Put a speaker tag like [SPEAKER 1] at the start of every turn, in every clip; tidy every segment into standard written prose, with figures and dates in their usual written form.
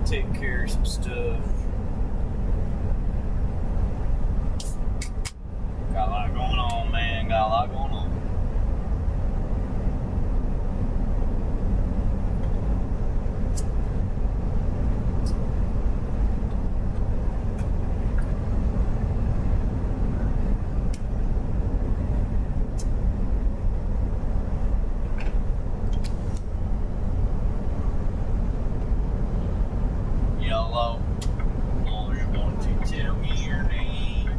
[SPEAKER 1] take care of some stuff. Got a lot going on, man. Got a lot going on. Yellow. Oh, you're going to tell me your name.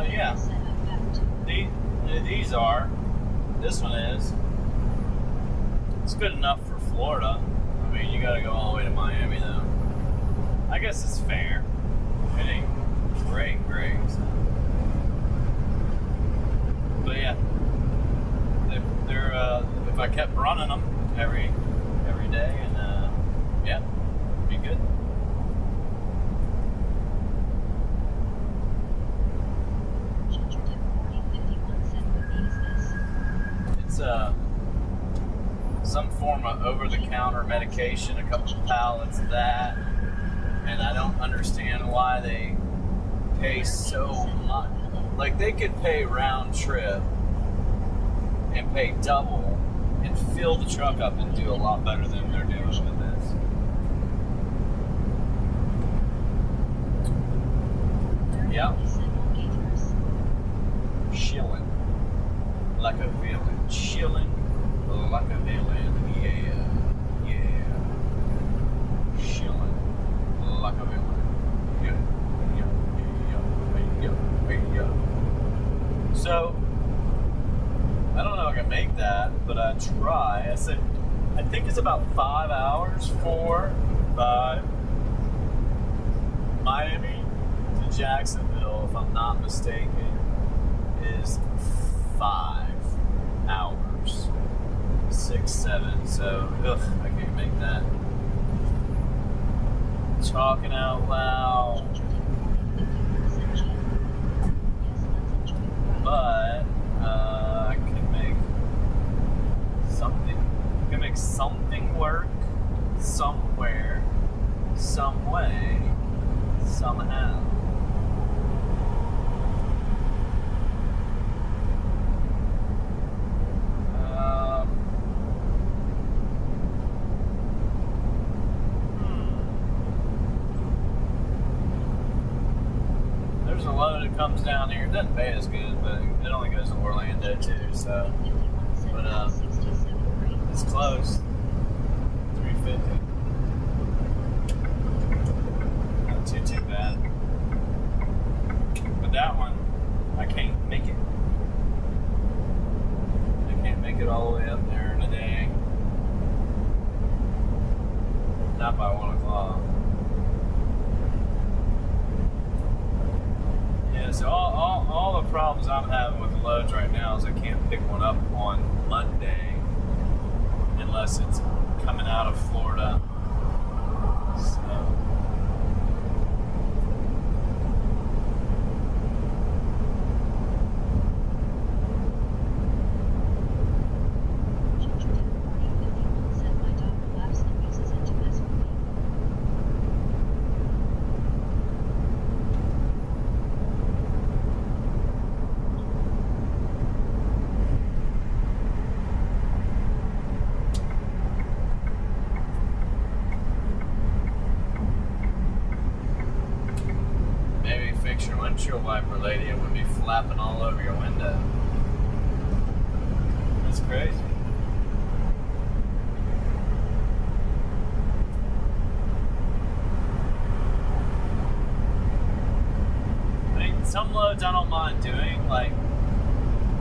[SPEAKER 1] Yeah. These are. This one is. It's good enough for Florida. I mean, you gotta go all the way to Miami, though. I guess it's fair. It ain't great, so. But yeah. They're if I kept running them every day, and yeah, it'd be good. It's some form of over-the-counter medication, a couple of pallets of that, and I don't understand why they pay so much. Like, they could pay round trip and pay double and fill the truck up and do a lot better than they're doing with this. Yeah. Chilling like a villain. Chilling like a villain. Yeah. Chilling like a villain. Yeah. So, I don't know if I can make that, but I try. I said, I think it's about 5 hours, 4, 5. Miami to Jacksonville, if I'm not mistaken, is 5 hours. 6, 7. So, I can't make that. Talking out loud. But I can make something. I can make something work somewhere, some way, somehow. There's a load that comes down here. It doesn't pay as good, but it only goes to Orlando too, so. But it's close. $3.50. Not too bad. But that one, I can't make it. I can't make it all the way up there in a day. Not by 1 o'clock. Yeah, so all the problems I'm having with the loads right now is I can't pick one up on Monday unless it's coming out of Florida. So. Your windshield wiper lady, it would be flapping all over your window. That's crazy. I mean, some loads I don't mind doing, like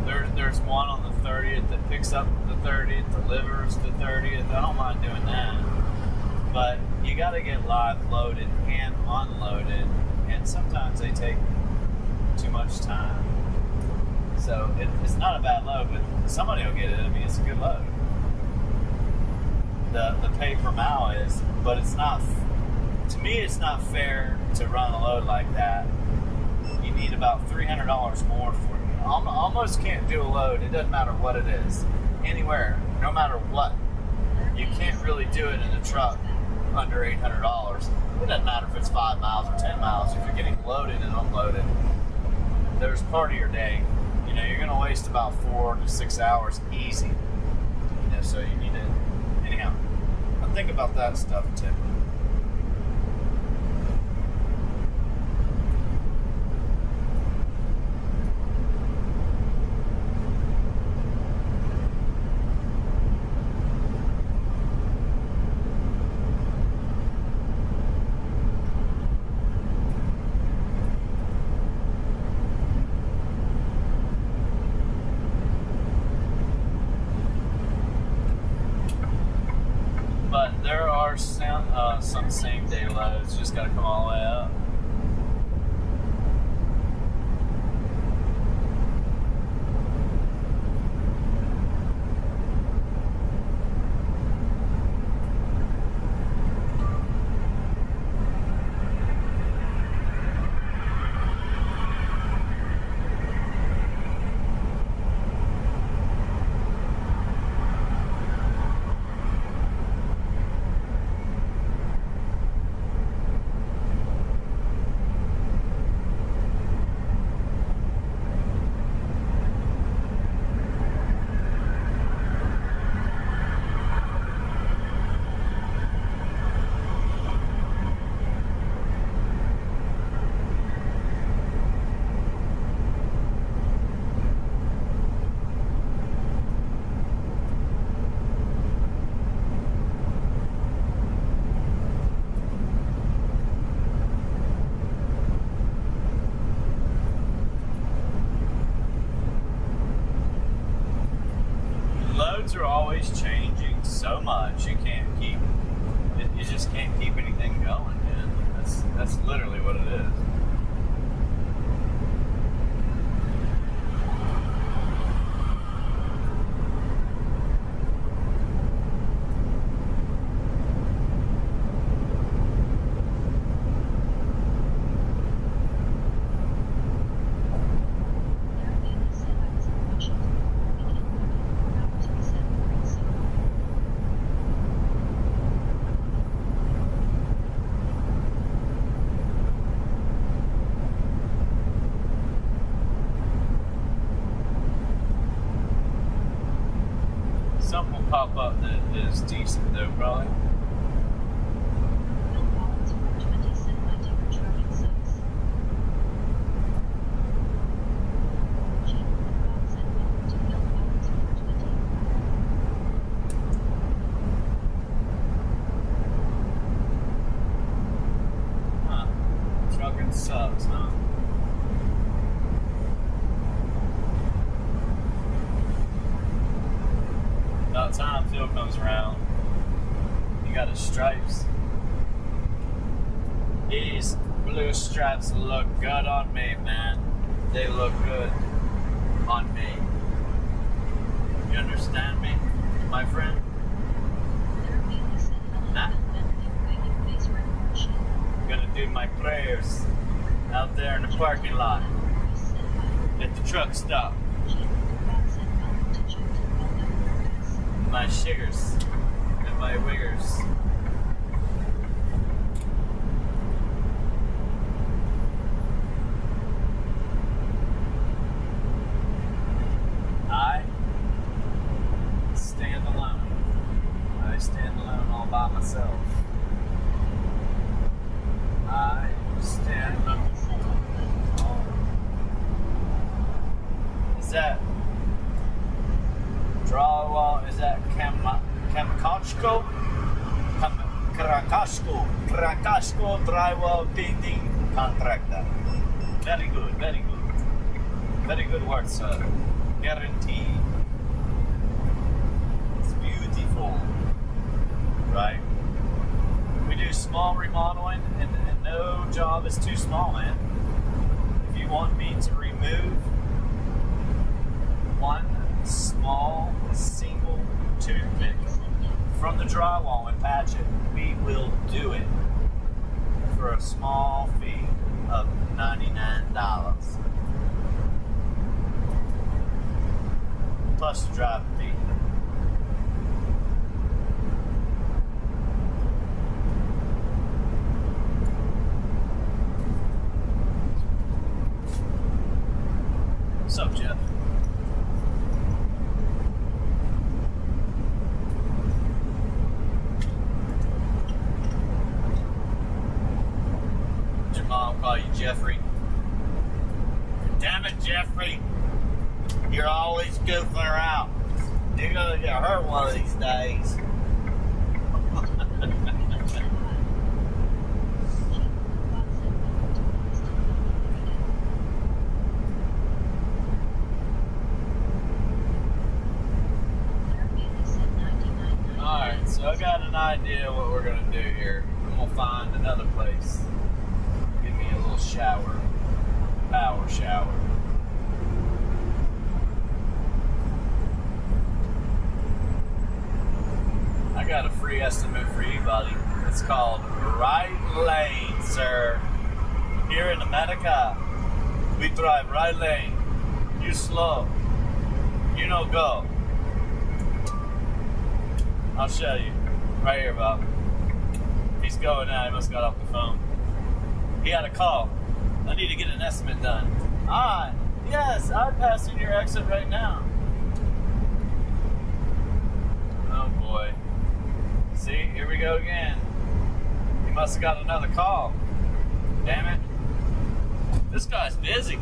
[SPEAKER 1] there's one on the 30th that picks up the 30th, delivers the 30th. I don't mind doing that. But you gotta get live loaded and unloaded. And sometimes they take too much time. So it's not a bad load, but somebody will get it. I mean, it's a good load. The pay per mile is, but it's not, to me, it's not fair to run a load like that. You need about $300 more for it. Almost can't do a load. It doesn't matter what it is. anywhere, no matter what. You can't really do it in a truck under $800. It doesn't matter if it's 5 miles or 10 miles. If you're getting loaded and unloaded, there's part of your day. You know, you're going to waste about 4 to 6 hours easy. You know, so you need to, anyhow, think about that stuff too. But there are some same day loads. You just got to come all the way up. Are always changing so much. You can't keep it, you just can't keep anything going, man. That's literally what it is. Something will pop up that is decent though, probably. Huh. Trucking sucks, huh? About time Phil comes around. You got his stripes. These blue stripes look good on me, man. They look good on me. You understand me, my friend? Huh? I'm gonna do my prayers out there in the parking lot at the truck stop. My shiggers and my wiggers. I stand alone. I stand alone all by myself. I stand alone. Is that drywall? Is that Kamakashko? Krakashko drywall painting contractor. Very good, very good. Very good work, sir. Guaranteed. It's beautiful. Right? We do small remodeling, and no job is too small, man. If you want me to remove one small single toothpick from the drywall and patch it, we will do it for a small fee of $99 plus the driving fee. Jeffrey. Damn it, Jeffrey. You're always goofing around. You're gonna get hurt one of these days. Alright, so I got an idea what we're gonna do here. I'm gonna find another place. Give me a little shower. Power shower. I got a free estimate for you, buddy. It's called right lane, sir. Here in America, we drive right lane. You slow. You no go. I'll show you. Right here, Bob. He's going now. He must have got off the phone. He had a call. I need to get an estimate done. Yes, I'm passing your exit right now. Oh, boy. See, here we go again. He must have got another call. Damn it. This guy's busy.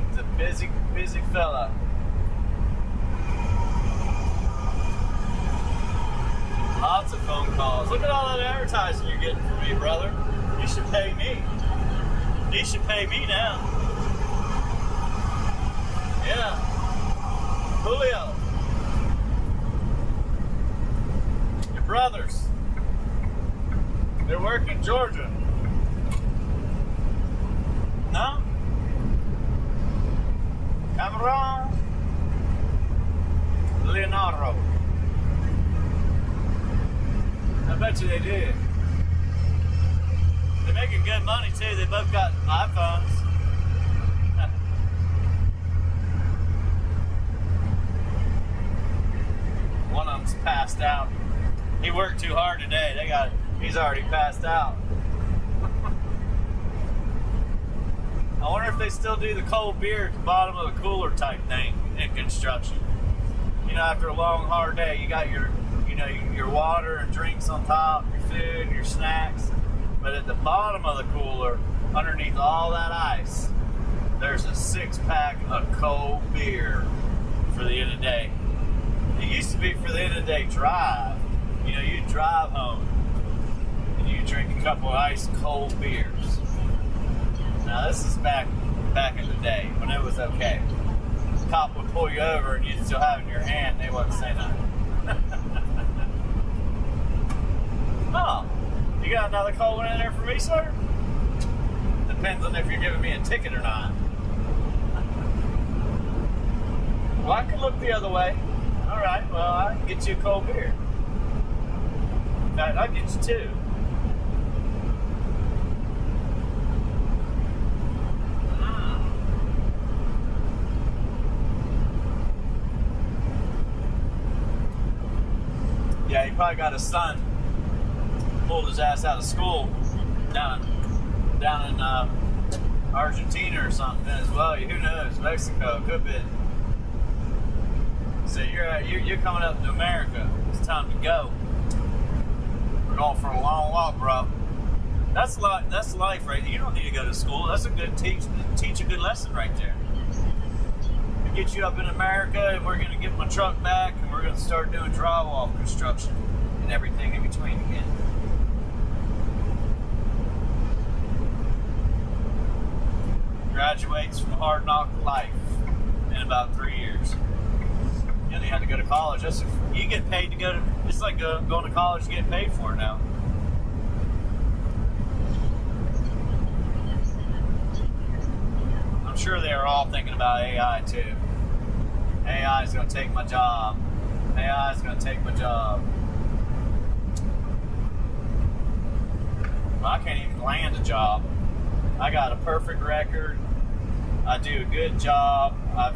[SPEAKER 1] He's a busy fella. Lots of phone calls. Look at all that advertising you're getting from me, brother. You should pay me. You should pay me now. Yeah. Julio. Your brothers. They work in Georgia. No? Cameron. Leonardo. I bet you they did. They're making good money too. They both got iPhones. One of them's passed out. He worked too hard today. He's already passed out. I wonder if they still do the cold beer at the bottom of the cooler type thing in construction. You know, after a long, hard day, you got your water and drinks on top, your food, your snacks. But at the bottom of the cooler, underneath all that ice, there's a 6-pack of cold beer for the end of the day. It used to be for the end of the day drive. You know, you'd drive home and you drink a couple of ice cold beers. Now this is back in the day when it was okay. The cop would pull you over and you'd still have it in your hand and they wouldn't say nothing. Oh, you got another cold one in there for me, sir? Depends on if you're giving me a ticket or not. Well, I can look the other way. All right, well, I can get you a cold beer. In fact, I'll get you two. Yeah, he probably got his son pulled his ass out of school down in Argentina or something as well. Who knows? Mexico, could be. So you're coming up to America. It's time to go. We're going for a long walk, bro. That's life, right? You don't need to go to school. That's a good teach a good lesson right there. We get you up in America, and we're gonna get my truck back, and we're gonna start doing drywall construction and everything in between again. Graduates from Hard Knock Life in about 3 years. You only have to go to college. You get paid to go to. It's like going to college. You get paid for it now. I'm sure they are all thinking about AI too. AI is going to take my job. AI is going to take my job. Well, I can't even land a job. I got a perfect record. I do a good job. I've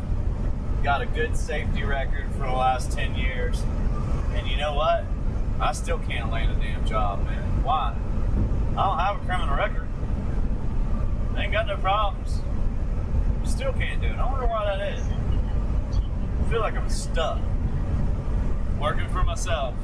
[SPEAKER 1] got a good safety record for the last 10 years. And you know what? I still can't land a damn job, man. Why? I don't have a criminal record. I ain't got no problems. Still can't do it. I wonder why that is. I feel like I'm stuck. Working for myself.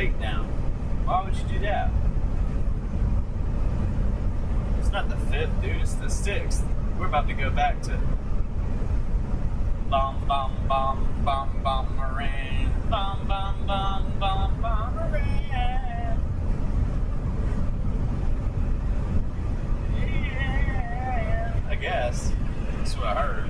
[SPEAKER 1] 8 down. Why would you do that? It's not the 5th, dude. It's the 6th. We're about to go back to bum bum bum bum bum rain, bum bum bum bum bum rain. Yeah, I guess that's what I heard.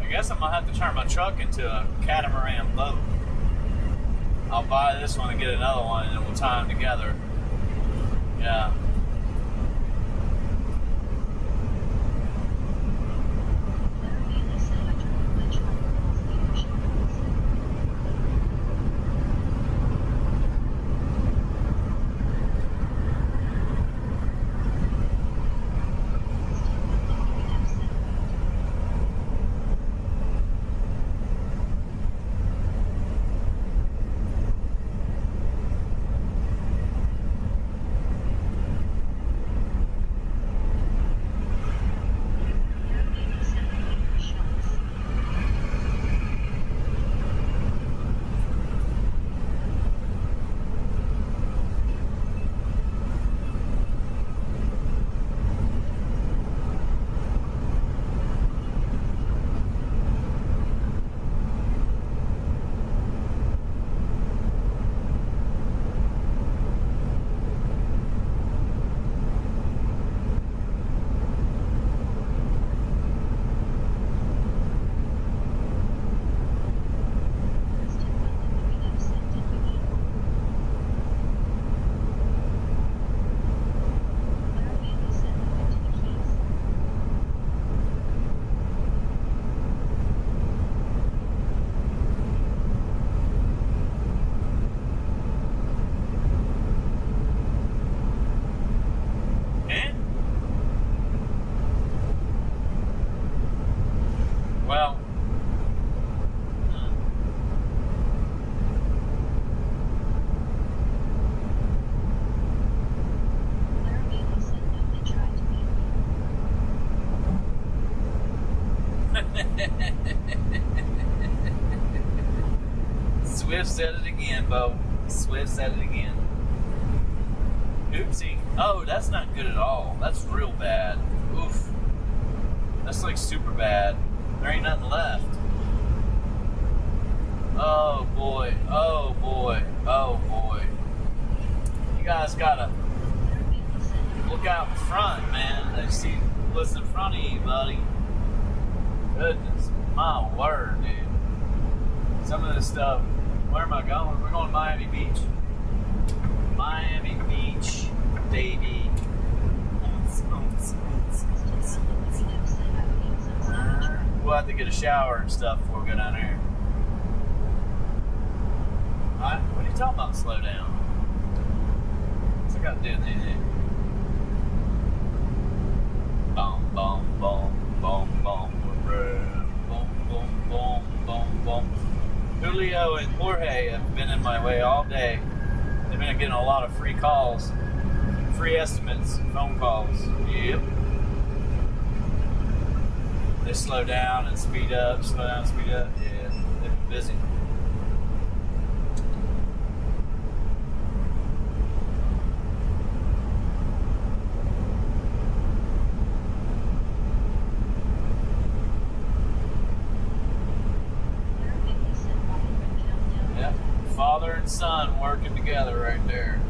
[SPEAKER 1] I guess I'm gonna have to turn my truck into a catamaran boat. I'll buy this one and get another one, and then we'll tie them together. Yeah. Well, Swift said it again, Bo. Swift said it again. Oopsie. Oh, that's not good at all. That's real bad. Oof. That's like super bad. There ain't nothing left. Oh boy. Oh boy. Oh boy. You guys gotta look out in front, man. They see what's in front of you, buddy. Goodness. My word, dude. Some of this stuff. Where am I going? We're going to Miami Beach. Miami Beach, baby. We'll have to get a shower and stuff before we go down there. What are you talking about? Slow down. What's I got to do with anything? Boom, boom, boom, boom, boom, boom, boom, boom, boom, boom. Julio and Jorge have been in my way all day. They've been getting a lot of free calls, free estimates, phone calls. Yep. They slow down and speed up, slow down and speed up. Yeah, they've been busy. sun working together right there.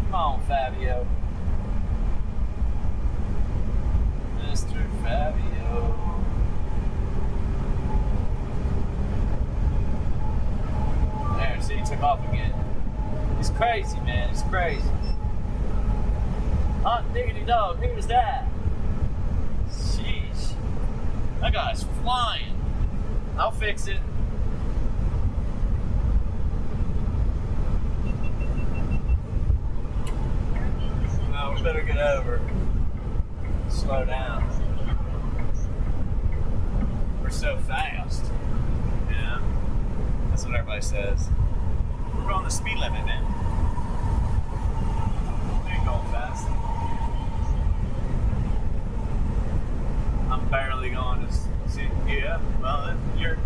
[SPEAKER 1] Come on, Fabio. Mr. Fabio. There, see, he took off again. He's crazy, man. He's crazy. Hot diggity dog, who's that? Sheesh. That guy's flying. I'll fix it. No, we better get over. Slow down. We're so fast. Yeah. That's what everybody says. We're going the speed limit, man. We ain't going fast. I'm barely going to see. Yeah, well, you're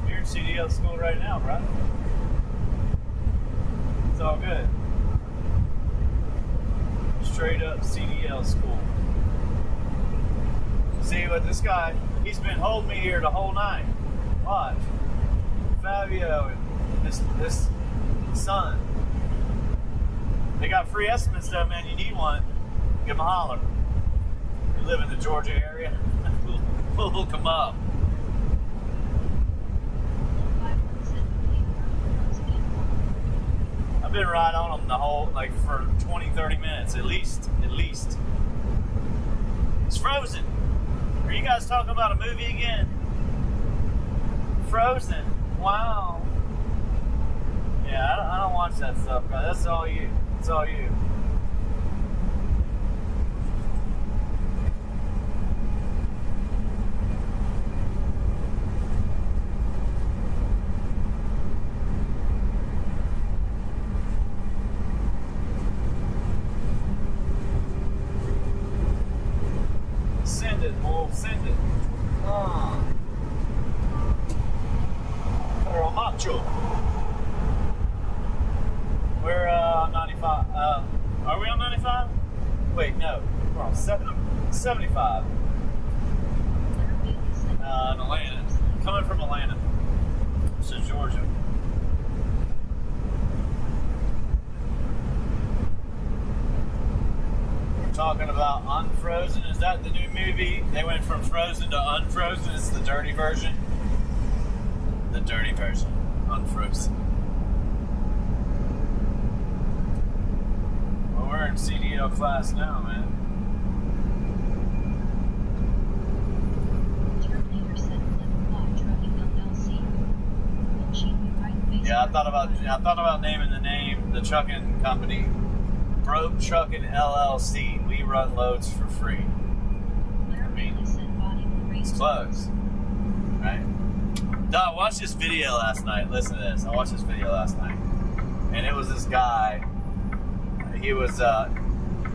[SPEAKER 1] in CDL school right now, right? It's all good. Straight up CDL school. See what this guy, he's been holding me here the whole night. Watch. Fabio and this son. They got free estimates though, man. You need one. Give them a holler. You live in the Georgia area, we'll hook them up. I've been right on them the whole, like for 20, 30 minutes at least. It's Frozen. Are you guys talking about a movie again? Frozen. Wow. Yeah, I don't watch that stuff, bro. That's all you. It's all you. Send it, Wolf. Send it. Pero macho. We're on 95. Are we on 95? Wait, no. We're on 75. In Atlanta. Coming from Atlanta. This is Georgia. We're talking about Unfrozen. Is that the new movie? They went from Frozen to Unfrozen. It's the dirty version. The dirty version. Unfrozen. Well, we're in CDL class now, man. Yeah, I thought about naming the trucking company Broke Trucking LLC. We run loads for free. I mean, it's close, right? Dog, I watched this video last night. Listen to this. I watched this video last night, and it was this guy. He was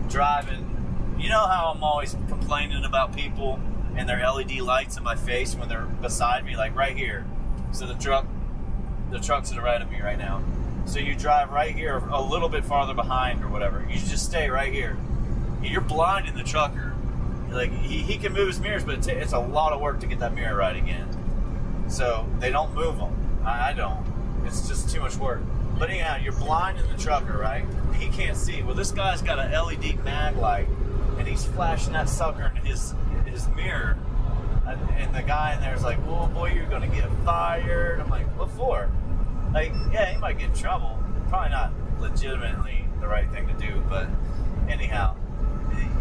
[SPEAKER 1] driving. You know how I'm always complaining about people and their LED lights in my face when they're beside me, like right here. So the truck's to the right of me right now. So you drive right here, a little bit farther behind or whatever. You just stay right here. You're blinding the trucker. Like he can move his mirrors, but it's a lot of work to get that mirror right again. So they don't move them. I don't. It's just too much work. But anyhow, you're blinding the trucker, right? He can't see. Well, this guy's got an LED mag light, and he's flashing that sucker in his mirror. And the guy in there's like, "Oh boy, you're gonna get fired." I'm like, "What for?" Like, yeah, he might get in trouble. Probably not legitimately the right thing to do, but anyhow,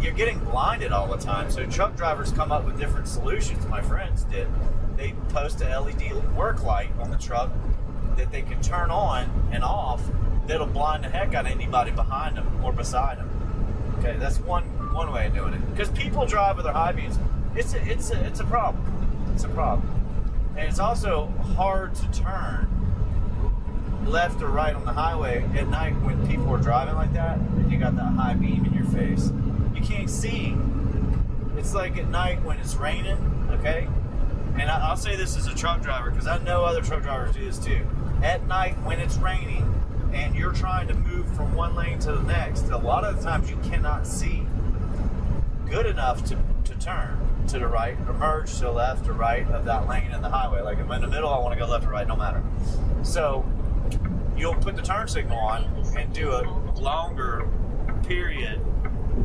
[SPEAKER 1] you're getting blinded all the time. So truck drivers come up with different solutions. My friends did. They post a LED work light on the truck that they can turn on and off. That'll blind the heck out of anybody behind them or beside them. Okay, that's one way of doing it. Because people drive with their high beams. It's a problem. It's a problem, and it's also hard to turn left or right on the highway at night when people are driving like that and you got that high beam in your face. You can't see. It's like at night when it's raining, okay? And I'll say this as a truck driver because I know other truck drivers do this too. At night when it's raining and you're trying to move from one lane to the next, a lot of the times you cannot see good enough to turn to the right or merge to the left or right of that lane in the highway. Like if I'm in the middle, I want to go left or right, no matter. So you'll put the turn signal on and do a longer period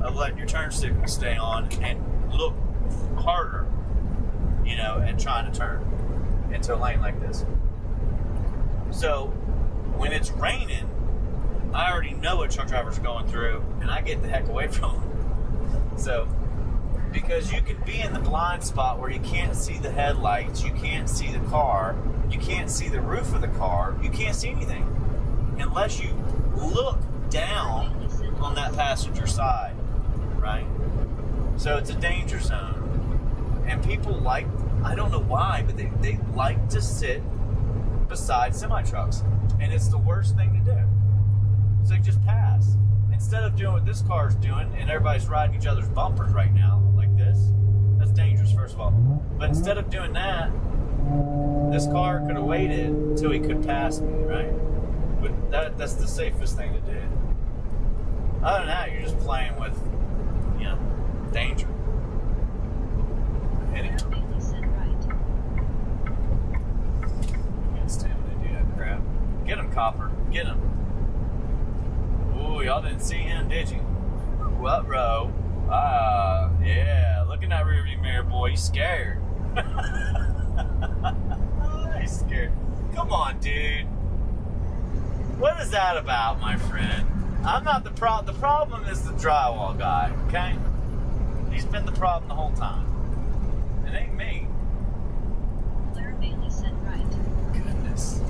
[SPEAKER 1] of letting your turn signal stay on and look harder, you know, and trying to turn into a lane like this. So when it's raining, I already know what truck drivers are going through and I get the heck away from them. So, because you can be in the blind spot where you can't see the headlights, you can't see the car, you can't see the roof of the car, you can't see anything unless you look down on that passenger side, right? So it's a danger zone. And people like, I don't know why, but they like to sit beside semi-trucks. And it's the worst thing to do. So just pass. Instead of doing what this car's doing, and everybody's riding each other's bumpers right now, like this, that's dangerous, first of all. But instead of doing that, this car could have waited until he could pass me, right? But that's the safest thing to do. Other than that, you're just playing with, you know, danger. Anyway. Can't stand when they do that crap. Get him, Copper. Get him. Ooh, y'all didn't see him, did you? What row? Yeah. Look in that rearview mirror, boy. He's scared. He's scared. Come on, dude. What is that about, my friend? I'm not the problem. The problem is the drywall guy, okay? He's been the problem the whole time. It ain't me.
[SPEAKER 2] Claire Bailey said right.
[SPEAKER 1] Goodness.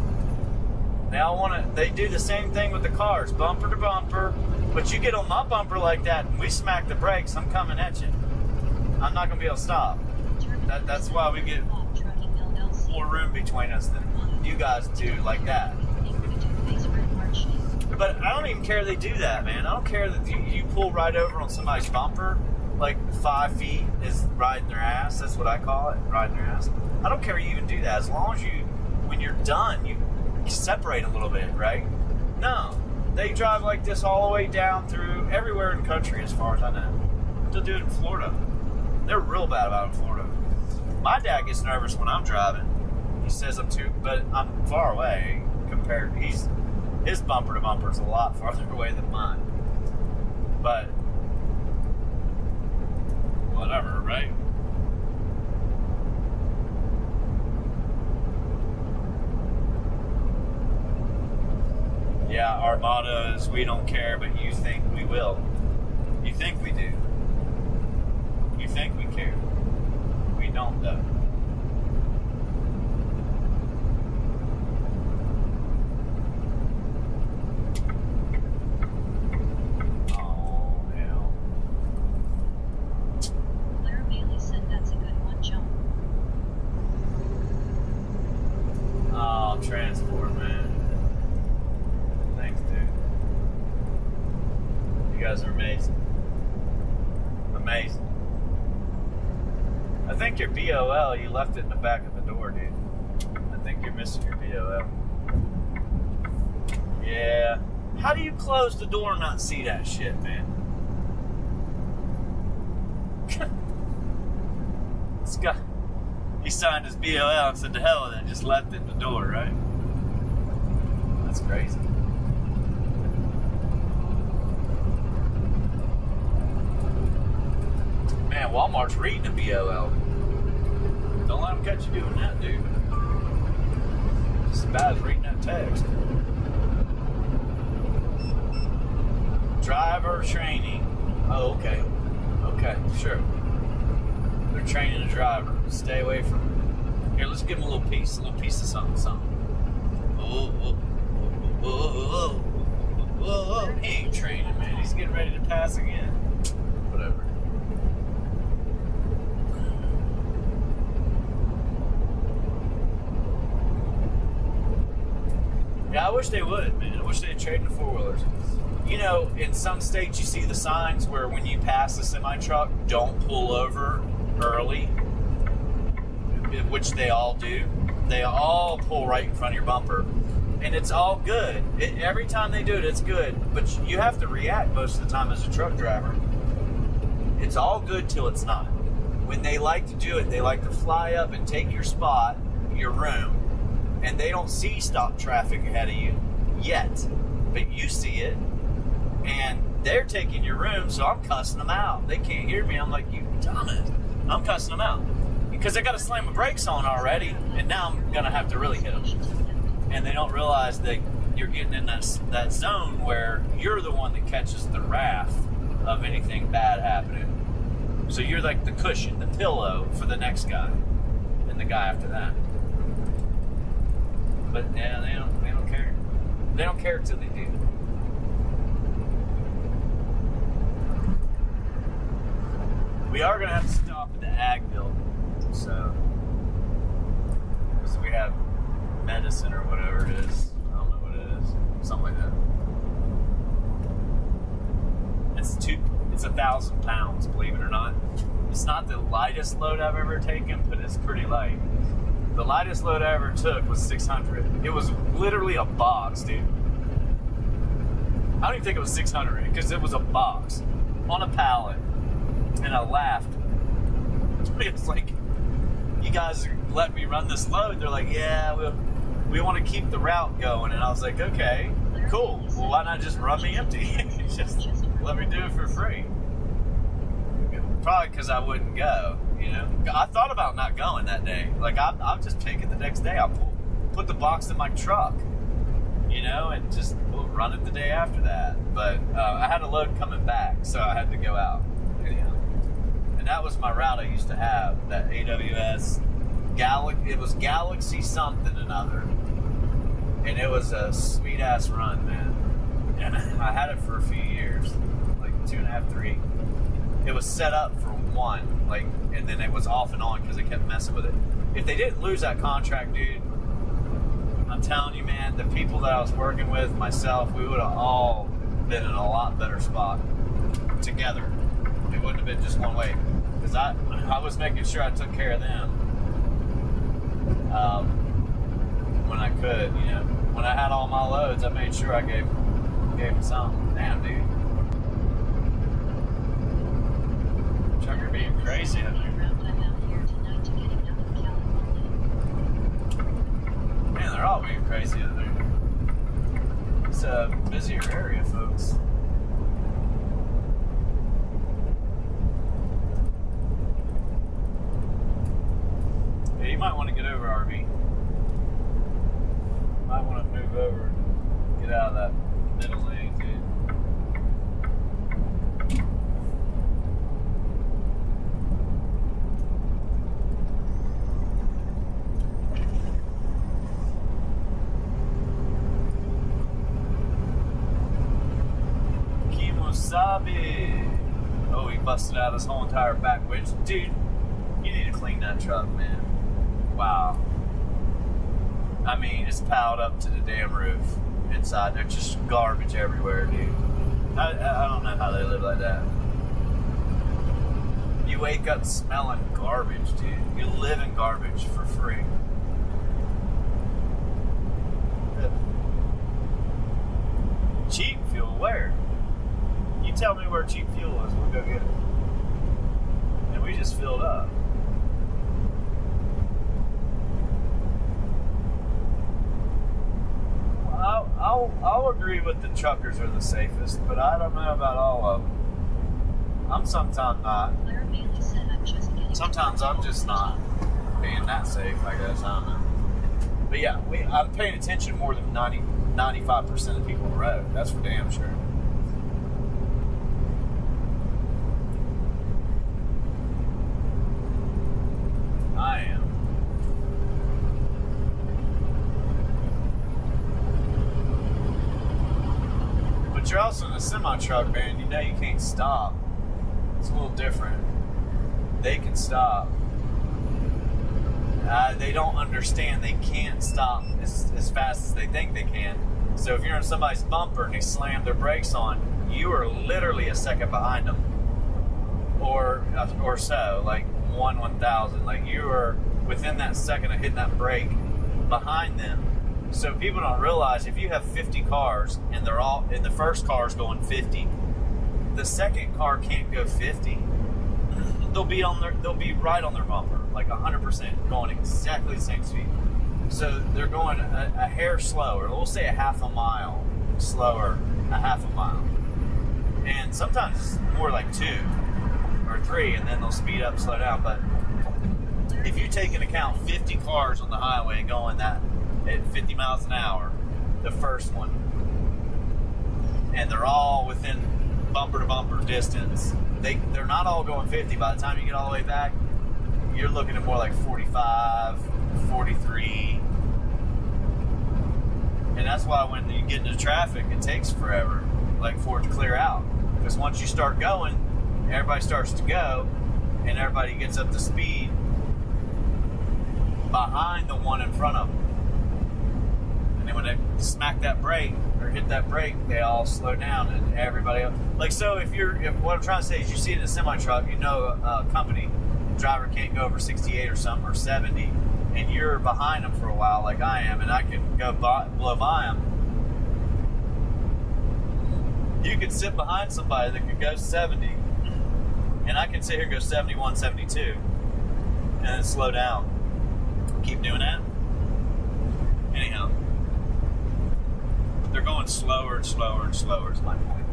[SPEAKER 1] Now they do the same thing with the cars, bumper to bumper, but you get on my bumper like that and we smack the brakes, I'm coming at you. I'm not going to be able to stop. That's why we get more room between us than you guys do like that. But I don't even care they do that, man. I don't care that you pull right over on somebody's bumper, like 5 feet is riding their ass. That's what I call it, riding their ass. I don't care you even do that. As long as you, when you're done, you separate a little bit, right? No. They drive like this all the way down through everywhere in the country as far as I know. They'll do it in Florida. They're real bad about it in Florida. My dad gets nervous when I'm driving. He says I'm too, but I'm far away compared. His bumper to bumper is a lot farther away than mine. But whatever, right? Yeah, our motto is we don't care, but you think we will. You think we do. You think we care. We don't, though. Transport, man. Thanks, dude. You guys are amazing. Amazing. I think your BOL, you left it in the back of the door, dude. I think you're missing your BOL. Yeah. How do you close the door and not see that shit, man? This guy. He signed his BOL and said to hell with it and just left it in the door, right? That's crazy. Man, Walmart's reading a BOL. Don't let them catch you doing that, dude. Just as bad as reading that text. Driver training. Oh, okay. Okay, sure. They're training a driver. Stay away from it. Here, let's give him a little piece of something. Oh, he ain't training, man. He's getting ready to pass again. Whatever. Yeah, I wish they would, man. I wish they'd trade in the four-wheelers. You know, in some states you see the signs where when you pass a semi-truck, don't pull over early, which they all do. They all pull right in front of your bumper. And it's all good. Every time they do it, it's good. But you have to react most of the time as a truck driver. It's all good till it's not. When they like to do it, they like to fly up and take your spot, your room, and they don't see stop traffic ahead of you yet. But you see it, and they're taking your room, so I'm cussing them out. They can't hear me. I'm like, you dumbass. I'm cussing them out. Because I got to slam my brakes on already, and now I'm going to have to really hit them. And they don't realize that you're getting in that zone where you're the one that catches the wrath of anything bad happening. So you're like the cushion, the pillow for the next guy, and the guy after that. But yeah, they don't care. They don't care till they do. We are gonna have to stop at the ag building, so we have medicine or whatever it is. I don't know what it is. Something like that. It's 1,000 pounds, believe it or not. It's not the lightest load I've ever taken, but it's pretty light. The lightest load I ever took was 600. It was literally a box, dude. I don't even think it was 600 because it was a box on a pallet, and I laughed. It was like, you guys let me run this load. They're like, yeah, we want to keep the route going. And I was like, okay, cool. Well, why not just run me empty? Just let me do it for free. Probably because I wouldn't go, you know. I thought about not going that day. Like, I'll just take it the next day. I'll put the box in my truck, you know, and just run it the day after that. But I had a load coming back, so I had to go out. You know. And that was my route I used to have, that AWS it was Galaxy something another. And it was a sweet-ass run, man. And I had it for a few years, like 2.5, 3. It was set up for one, like, and then it was off and on because they kept messing with it. If they didn't lose that contract, dude, I'm telling you, man, the people that I was working with, myself, we would have all been in a lot better spot together. It wouldn't have been just one way, because I was making sure I took care of them when I could, you know. When I had all my loads, I made sure I gave them something. Damn, dude. Trucker being crazy out there. Man, they're all being crazy out there. It's a busier area, folks. Yeah, you might want to get over, RV. You might want to move over and get out of that middle lane, dude. Wasabi. Oh, he busted out his whole entire back winch. Dude, you need to clean that truck, man. Wow. I mean, it's piled up to the damn roof inside. There's just garbage everywhere, dude. I don't know how they live like that. You wake up smelling garbage, dude. You live in garbage for free. Cheap fuel, where? You tell me where cheap fuel is, we'll go get it. And we just filled up. I'll agree with the truckers are the safest, but I don't know about all of them. I'm sometimes not. Sometimes I'm just not being that safe, I guess. I don't know. But yeah, I'm paying attention more than 95% of people on the road. That's for damn sure. I am. But you're also in a semi-truck, man. You know you can't stop. It's a little different. They can stop. they don't understand they can't stop as fast as they think they can. So if you're in somebody's bumper and they slam their brakes on, you are literally a second behind them, or so, like 1/1000. Like you are within that second of hitting that brake behind them. So people don't realize if you have 50 cars and they're all, and the first car is going 50, the second car can't go 50. They'll be right on their bumper, like 100%, going exactly the same speed. So they're going a hair slower. We'll say a half a mile slower, a half a mile, and sometimes it's more like 2 or 3, and then they'll speed up, slow down. But if you take into account 50 cars on the highway going that at 50 miles an hour, the first one, and they're all within bumper to bumper distance, they're not all going 50. By the time you get all the way back, you're looking at more like 45, 43. And that's why when you get into traffic, it takes forever, like, for it to clear out. Because once you start going, everybody starts to go, and everybody gets up to speed behind the one in front of them. And then when they smack that brake or hit that brake, they all slow down, and everybody else. Like, so if what I'm trying to say is, you see it in a semi truck, you know, a company driver can't go over 68 or something, or 70, and you're behind them for a while, like I am, and I can go blow by them. You can sit behind somebody that could go 70, and I can sit here and go 71, 72, and then slow down. Keep doing that. Anyhow, they're going slower and slower and slower is my point.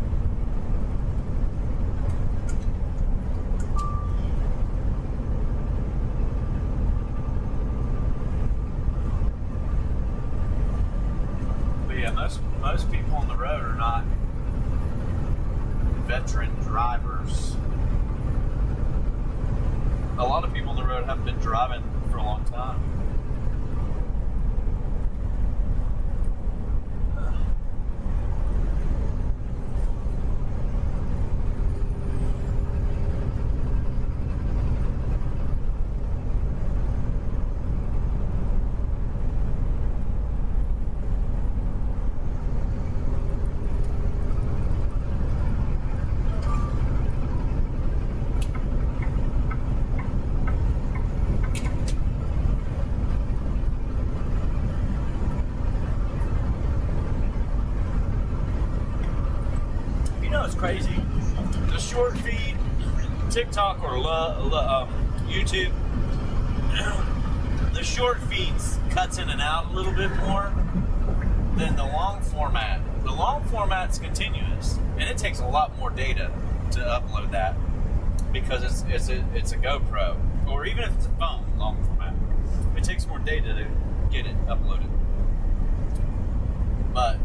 [SPEAKER 1] But yeah, most people on the road are not veteran drivers. A lot of people on the road haven't been driving for a long time. Crazy. The short feed, TikTok or YouTube, the short feeds cuts in and out a little bit more than the long format. The long format's continuous, and it takes a lot more data to upload that because it's a GoPro, or even if it's a phone, long format. It takes more data to get it uploaded. But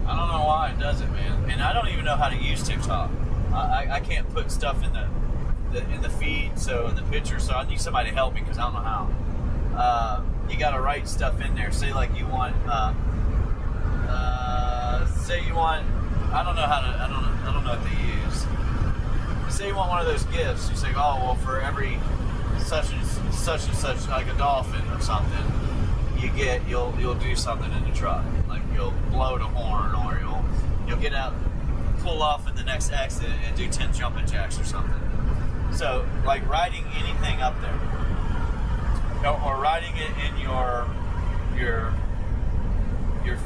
[SPEAKER 1] I don't know why it does it, man. And I don't even know how to use TikTok. I can't put stuff in the feed, so in the picture, so I need somebody to help me because I don't know how. You got to write stuff in there. Say like you want, say you want, I don't know what they use. Say you want one of those gifts. You say, oh well, for every such and such, like a dolphin or something, you'll do something in the truck. Like you'll blow the horn, or you'll get out, pull off in the next exit and do 10 jumping jacks or something. So like writing anything up there, or writing it in your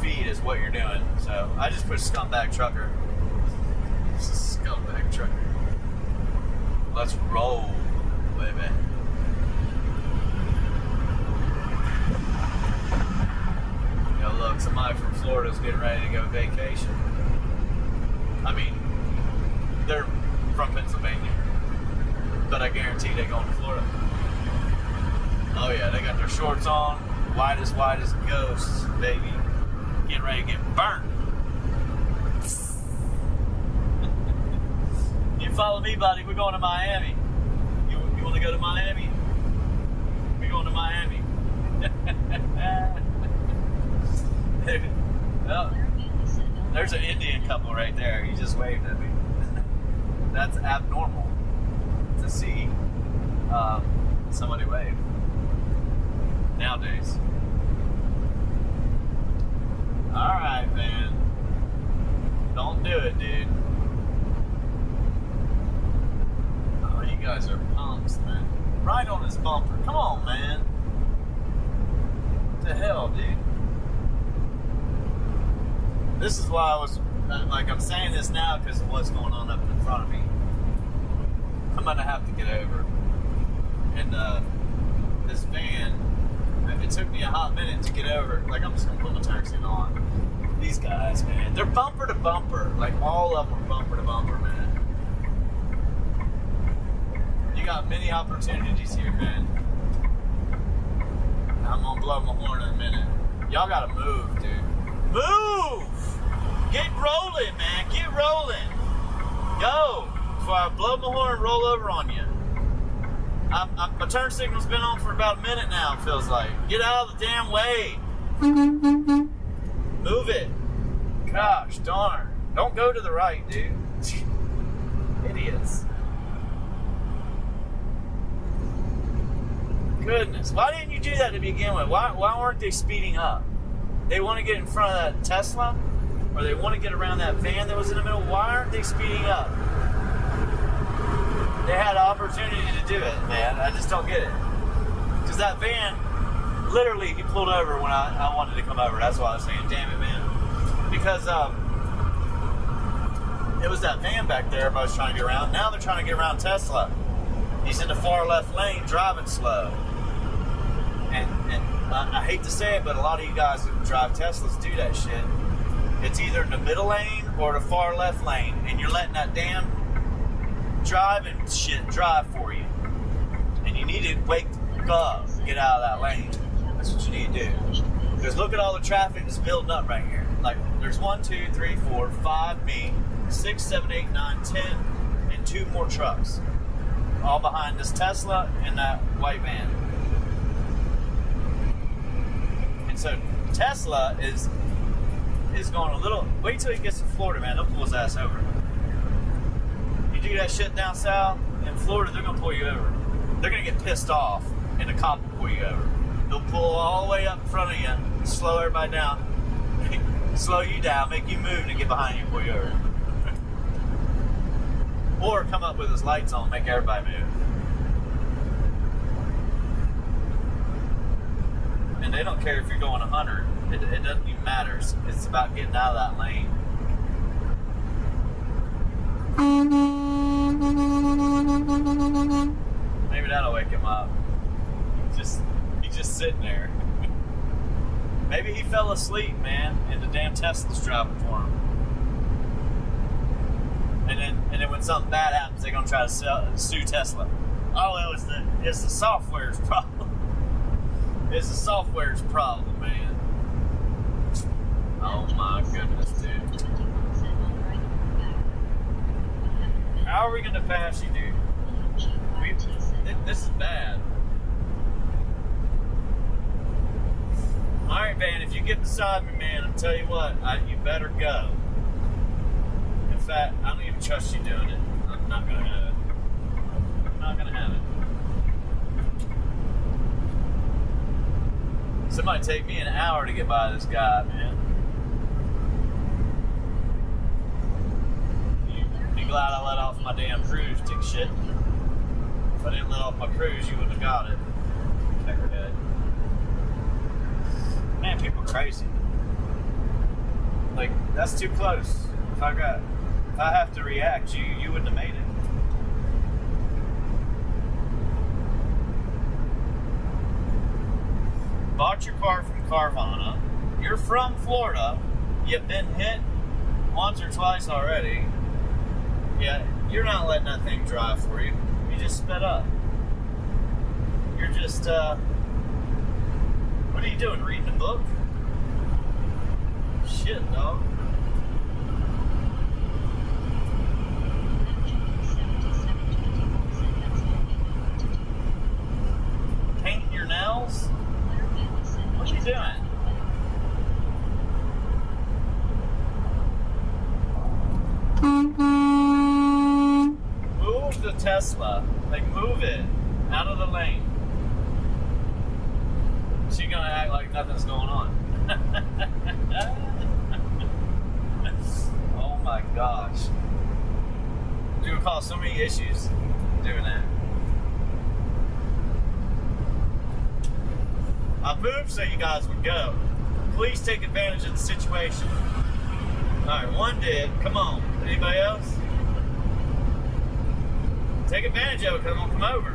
[SPEAKER 1] feed is what you're doing. So I just put scumbag trucker. Scumbag trucker. Let's roll, baby. Look, somebody from Florida's getting ready to go vacation. I mean, they're from Pennsylvania, but I guarantee they're going to Florida. Oh yeah, they got their shorts on, white as ghosts, baby. Getting ready to get burnt. You follow me, buddy. We're going to Miami. You want to go to Miami? We're going to Miami. Well, there's an Indian couple right there. He just waved at me. That's abnormal to see somebody wave nowadays. Alright, man. Don't do it, dude. Oh, you guys are punks, man. Right on his bumper. Come on, man. What the hell, dude? This is why I was, like, I'm saying this now because of what's going on up in front of me. I'm going to have to get over. And, this van, it took me a hot minute to get over. Like, I'm just going to put my turn signal on. These guys, man, they're bumper to bumper. Like, all of them are bumper to bumper, man. You got many opportunities here, man. I'm gonna blow my horn in a minute. Y'all gotta move, dude. Move! Get rolling, man. Get rolling. Go before I blow my horn and roll over on you. My turn signal's been on for about a minute now, it feels like. Get out of the damn way. Move it. Gosh darn. Don't go to the right, dude. Idiots. Goodness. Why didn't you do that to begin with? Why weren't they speeding up? They want to get in front of that Tesla? Or they want to get around that van that was in the middle? Why aren't they speeding up? They had an opportunity to do it, man. I just don't get it. Because that van, literally, he pulled over when I wanted to come over. That's why I was saying, damn it, man. Because it was that van back there everybody was trying to get around. Now they're trying to get around Tesla. He's in the far left lane, driving slow. And I hate to say it, but a lot of you guys who drive Teslas do that shit. It's either in the middle lane or the far left lane, and you're letting that damn driving shit drive for you. And you need to wake up, get out of that lane. That's what you need to do. Because look at all the traffic that's building up right here. Like, there's 1, 2, 3, 4, 5, me, 6, 7, 8, 9, 10, and 2 more trucks. All behind this Tesla and that white van. And so Tesla is going a little. Wait till he gets to Florida, man. They'll pull his ass over. You do that shit down south in Florida, they're gonna pull you over. They're gonna get pissed off, and the cop will pull you over. They'll pull all the way up in front of you, slow everybody down, slow you down, make you move, and get behind you and pull you over. Or come up with his lights on, make everybody move. And they don't care if you're going 100. It doesn't even matter. It's about getting out of that lane. Maybe that'll wake him up. He's just sitting there. Maybe he fell asleep, man, and the damn Tesla's driving for him. And then when something bad happens, they're gonna try to sue Tesla. Oh, it's the software's problem. It's the software's problem, man. Oh my goodness, dude. How are we gonna pass you, dude? This is bad. Alright, man, if you get beside me, man, I'll tell you what, you better go. In fact, I don't even trust you doing it. I'm not gonna have it. I'm not gonna have it. Somebody take me an hour to get by this guy, man. You be glad I let off my damn cruise, dick shit. If I didn't let off my cruise, you wouldn't have got it. Peckerhead. Man, people are crazy. Like, that's too close. If I have to react, you wouldn't have made it. Bought your car from Carvana. You're from Florida. You've been hit once or twice already. Yeah, you're not letting that thing drive for you. You just sped up. You're just, what are you doing? Reading a book? Shit, dog. Painting your nails? What are you doing? Move the Tesla. Like, move it out of the lane. She's gonna act like nothing's going on. Oh my gosh. You're gonna cause so many issues doing that. I moved so you guys would go. Please take advantage of the situation. Alright, one did. Come on. Anybody else? Take advantage of it because I'm gonna come over.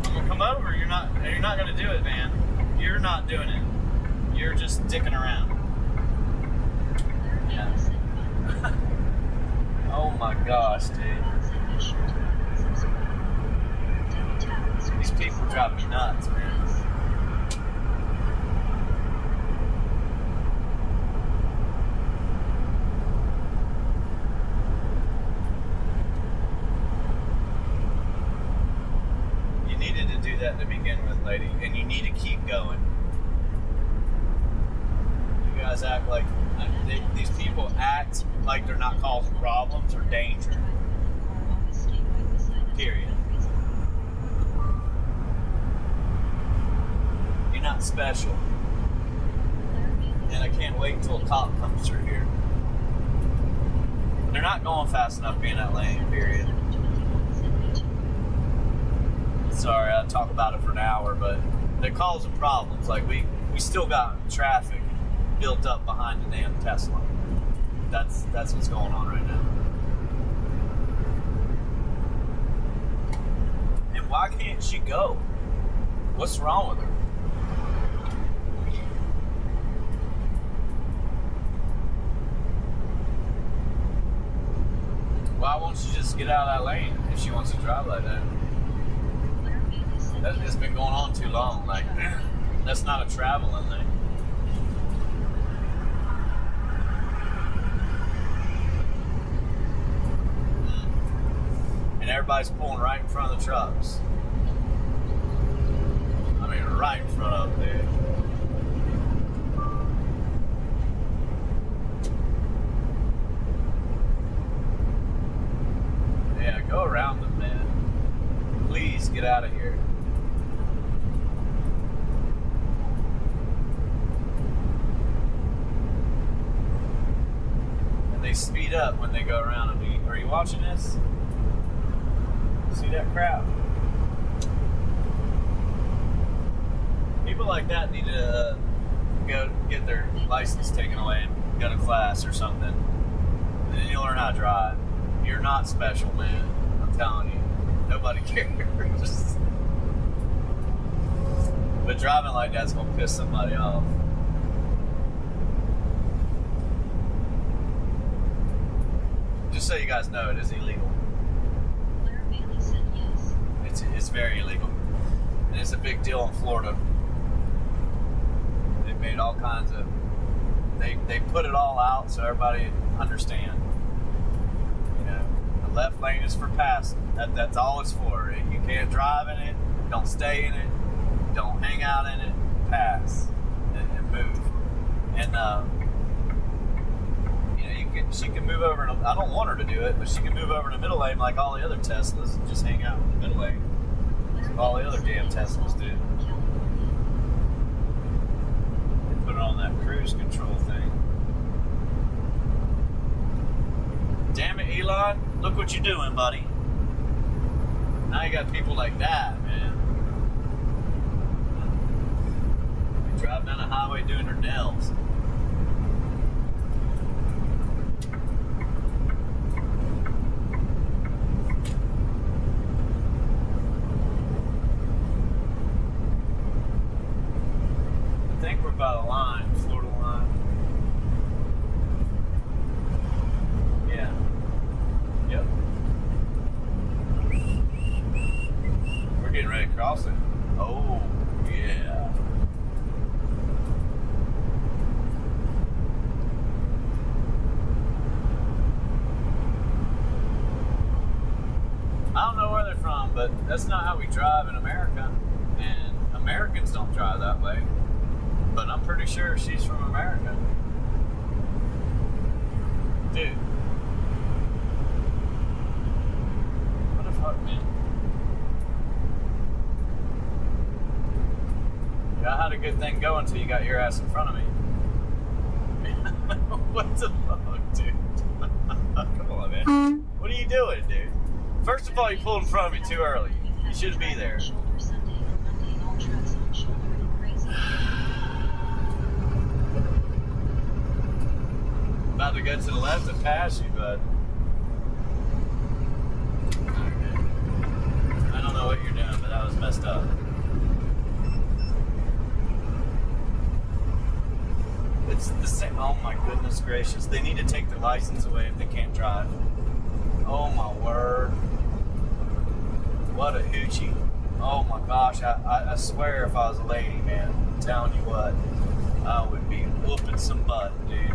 [SPEAKER 1] I'm gonna come over. You're not gonna do it, man. You're not doing it. You're just dicking around. Yeah. Oh my gosh, dude. These people drive me nuts, man. You needed to do that to begin with, lady, and you need to keep going. You guys act like these people act like they're not causing problems or danger. Period. You're not special. And I can't wait until a cop comes through here. They're not going fast enough being that lane, period. Sorry, I talk about it for an hour, but they're causing problems. Like we still got traffic built up behind the damn Tesla. That's what's going on right now. And why can't she go? What's wrong with her? Why won't she just get out of that lane if she wants to drive like that? It's been going on too long. Like, that's not a traveling lane. And everybody's pulling right in front of the trucks. I mean, right in front of them, dude. Yeah, go around them, man. Please get out of here. And they speed up when they go around them. Are you watching this? See that crowd? People like that need to go get their license taken away and go to class or something. And then you'll learn how to drive. You're not special, man. I'm telling you. Nobody cares. But driving like that's gonna piss somebody off. Just so you guys know, it is illegal. It's very illegal. And it's a big deal in Florida. They've made all kinds of... They put it all out so everybody understand. You know, the left lane is for passing. That's all it's for. You can't drive in it. Don't stay in it. Don't hang out in it. Pass. And move. And, she can move over. I don't want her to do it, but she can move over to the middle lane like all the other Teslas and just hang out in the middle lane. That's what all the other damn Teslas do. They put it on that cruise control thing. Damn it, Elon. Look what you're doing, buddy. Now you got people like that, man. They drive down the highway doing their nails. I think we're by the line, Florida line. Yeah. Yep. We're getting ready to cross it. Oh, yeah. I don't know where they're from, but that's not how we drive in America. And Americans don't drive that way. But I'm pretty sure she's from America. Dude. What the fuck, man? had a good thing going until you got your ass in front of me. What the fuck, dude? Come on, man. What are you doing, dude? First of all, you pulled in front of me too early. You shouldn't be there.
[SPEAKER 2] Shoulder Sunday and Monday, all trucks on shoulder and crazy.
[SPEAKER 1] About to go to the left and pass you, bud. I don't know what you're doing, but that was messed up. It's the same. Oh my goodness gracious. They need to take their license away if they can't drive. Oh my word. What a hoochie. Oh my gosh. I swear if I was a lady, man, I'm telling you what, I would be whooping some butt, dude.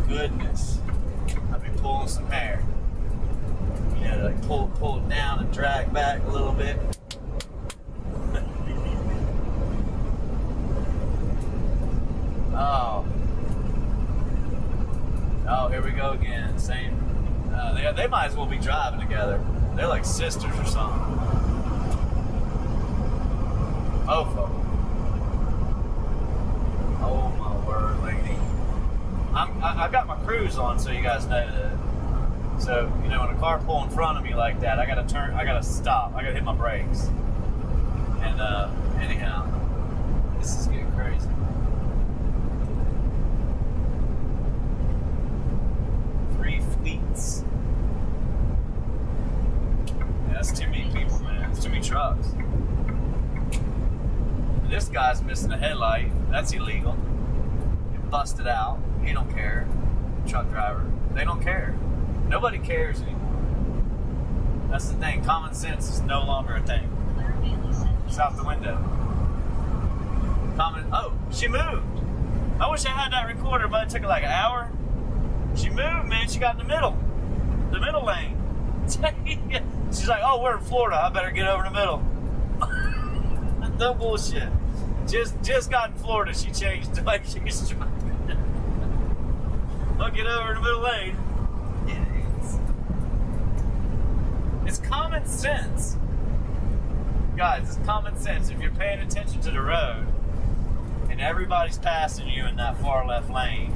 [SPEAKER 1] Goodness. I'd be pulling some hair. You know, like pull it down and drag back a little bit. Oh, here we go again. Same. They might as well be driving together. They're like sisters or something. Both of them. Oh my word, lady. I got my cruise on, so you guys know that. So, you know, when a car pull in front of me like that, I gotta turn, I gotta stop, I gotta hit my brakes. And anyhow, this is getting crazy. Fleets. Yeah, that's too many people, man. It's too many trucks. This guy's missing a headlight. That's illegal. He busted out. He don't care. Truck driver. They don't care. Nobody cares anymore. That's the thing. Common sense is no longer a thing. It's out the window. Oh, she moved. I wish I had that recorder, but it took like an hour. She moved, man. She got in the middle lane. She's like, oh, we're in Florida. I better get over the middle. No bullshit. Just got in Florida. She changed the way she's driving. I'll get over in the middle lane. It's common sense. Guys, it's common sense. If you're paying attention to the road and everybody's passing you in that far left lane,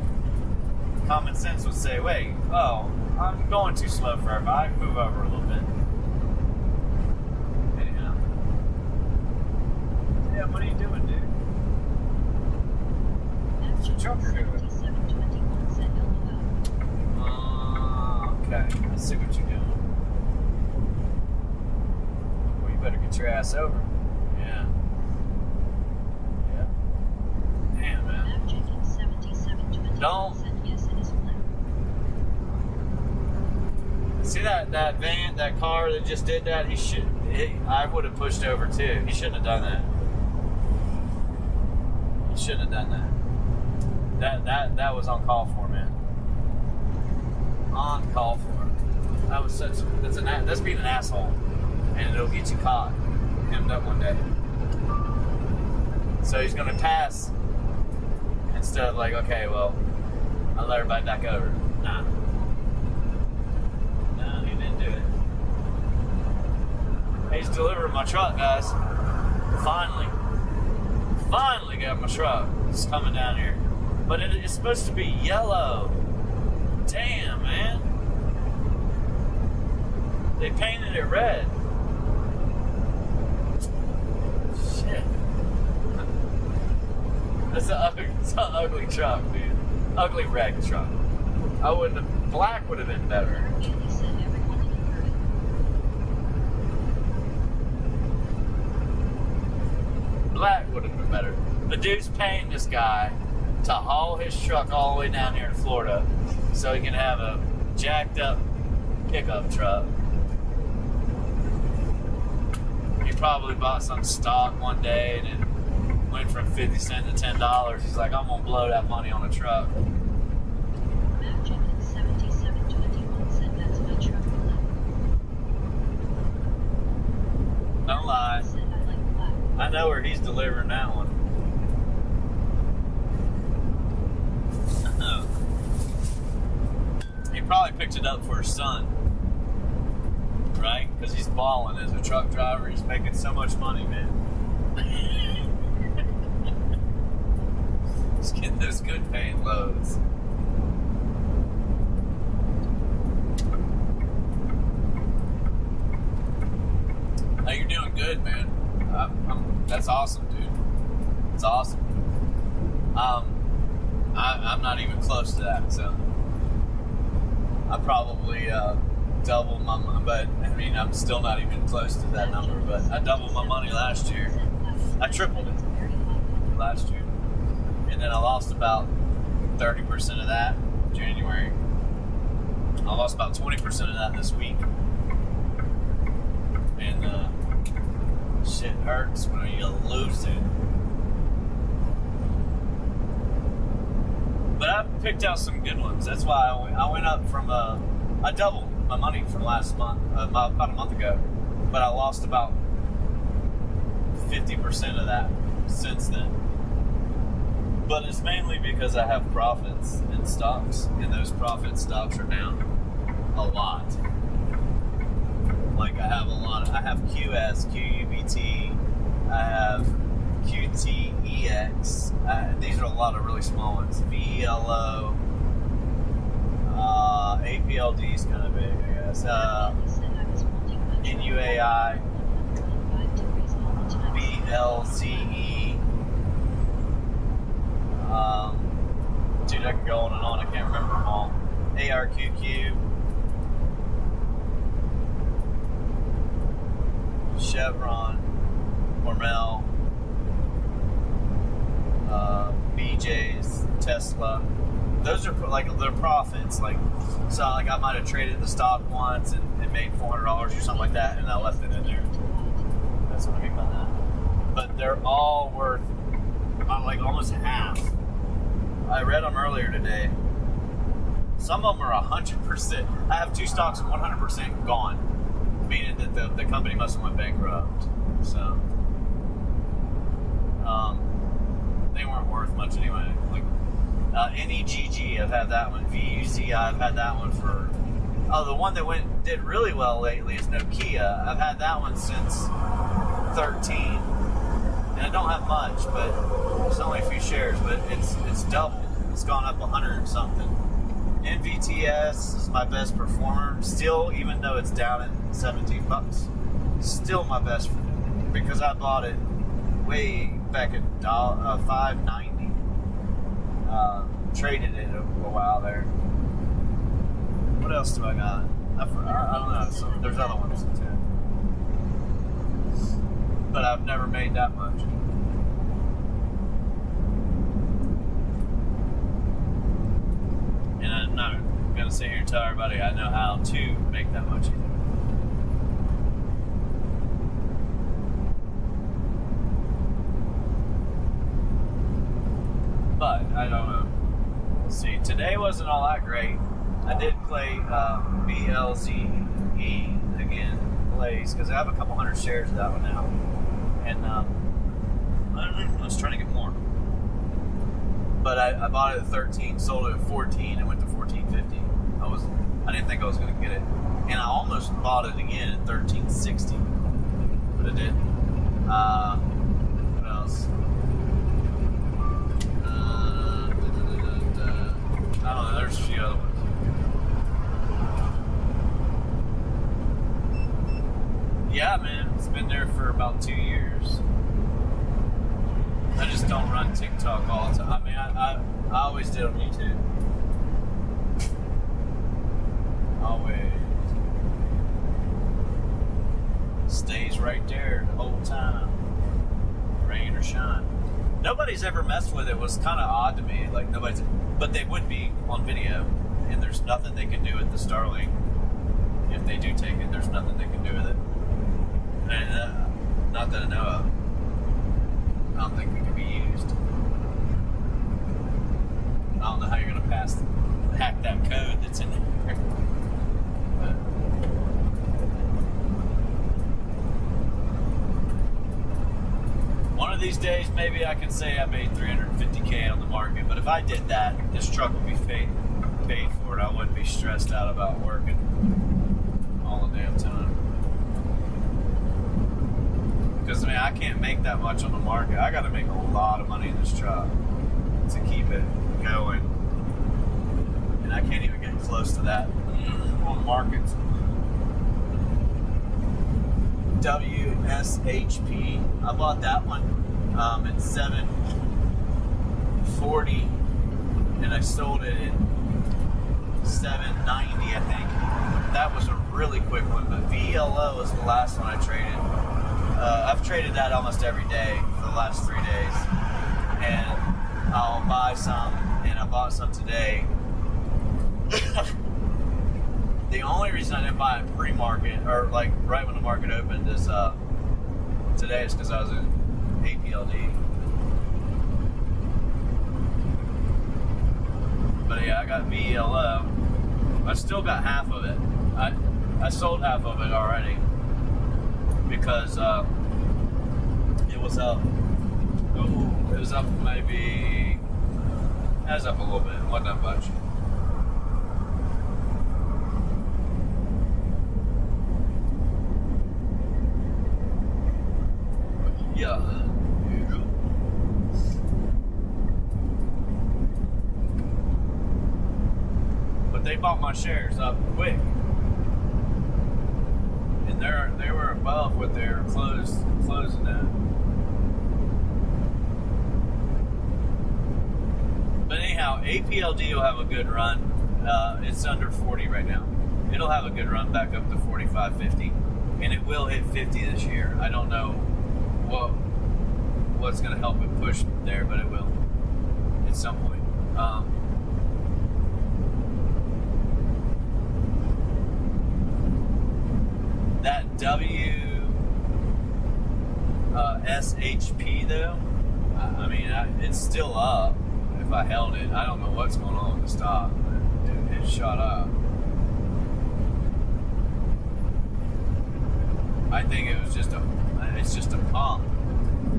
[SPEAKER 1] common sense would say, wait, oh, I'm going too slow for everybody. I can move over a little bit. Anyhow. Yeah, what are you doing, dude? What's your trucker doing? Okay. I see what you're doing. Well, you better get your ass over. Yeah. Yeah. Damn, man. Don't. See that van, that car that just did that? I would have pushed over too. He shouldn't have done that. He shouldn't have done that. That was uncalled for, man. Uncalled for. That was that's being an asshole, and it'll get you caught, hemmed up one day. So he's gonna pass instead of like, okay, well, I'll let everybody back over. Nah. He's delivering my truck, guys. Finally got my truck. It's coming down here. But it's supposed to be yellow. Damn, man. They painted it red. Shit. It's an ugly truck, dude. Ugly red truck. Black would have been better. Black would have been better. The dude's paying this guy to haul his truck all the way down here to Florida so he can have a jacked up pickup truck. He probably bought some stock one day and it went from 50 cents to $10. He's like, I'm gonna blow that money on a truck. Don't lie. I know where he's delivering that one. He probably picked it up for his son, right? Because he's balling as a truck driver. He's making so much money, man. Just getting those good paying loads. Now you're doing good, man. That's awesome, dude. It's awesome. I'm not even close to that, so I probably doubled my money, but I mean, I'm still not even close to that number, but I doubled my money last year. I tripled it last year. And then I lost about 30% of that in January. I lost about 20% of that this week. And shit hurts when you lose it. But I picked out some good ones. That's why I went up from I doubled my money from last month, about a month ago. But I lost about 50% of that since then. But it's mainly because I have profits in stocks, and those profit stocks are down a lot. Like I have QS, QUBT, I have QTEX. These are a lot of really small ones. VELO, APLD is kind of big, I guess. NUAI, BLZE. Dude, I can go on and on. I can't remember them all. ARQQ, Chevron, Hormel, BJ's, Tesla. Those are like their profits. Like, so like I might have traded the stock once and made $400 or something like that, and I left it in there. That's what I mean by that. But they're all worth like almost half. I read them earlier today. Some of them are 100%. I have two stocks 100% gone, meaning that the company must have went bankrupt. So they weren't worth much anyway. Like NEGG, I've had that one. VUZI, I've had that one for. Oh, the one that did really well lately is Nokia. I've had that one since 13. And I don't have much, but it's only a few shares, but it's doubled. It's gone up 100 and something. NVTS is my best performer, still, even though it's down at $17. Still my best, because I bought it way back at $5.90. Traded it a while there. What else do I got? I don't know. So there's other ones too. But I've never made that much. And I'm not going to sit here and tell everybody I know how to make that much either. But I don't know. Let's see. Today wasn't all that great. I did play BLZE again, plays, because I have a couple hundred shares of that one now. And I was trying to get more. But I bought it at 13, sold it at 14, and went to 14.50. I didn't think I was going to get it. And I almost bought it again at 13.60. But I didn't. What else? I don't know, there's a few other ones. Yeah, man, it's been there for about 2 years. I just don't run TikTok all the time. I mean, I always did on YouTube. Always. Stays right there the whole time. Rain or shine. Nobody's ever messed with it. It was kind of odd to me. Like, but they would be on video, and there's nothing they can do with the Starlink. If they do take it, there's nothing they can do with it. And, not that I know of. I don't think it can be used. I don't know how you're going to hack that code that's in there. But one of these days, maybe I can say I made $350K on the market. But if I did that, this truck would be paid for it. I wouldn't be stressed out about working all the damn time. Because, I mean, I can't make that much on the market. I got to make a lot of money in this truck. to keep it going. And I can't even get close to that on markets. WSHP. I bought that one at $7.40, and I sold it at $7.90, I think. That was a really quick one, but VLO was the last one I traded. I've traded that almost every day for the last 3 days, and I'll buy some, and I bought some today. The only reason I didn't buy it pre-market, or like right when the market opened, is today is because I was in APLD. But yeah, I got VLO. I still got half of it. I sold half of it already because it was up. Oh, it was up maybe. It was up a little bit. It wasn't that much. Yeah. Here you go. But they bought my shares up quick. And they were above what they were closing at. But anyhow, APLD will have a good run. It's under 40 right now. It'll have a good run back up to 45, 50. And it will hit 50 this year. I don't know what's going to help it push there, but it will at some point. That SHP though, I mean, it's still up. If I held it, I don't know what's going on with the stock. It shot up. I think it's just a pump.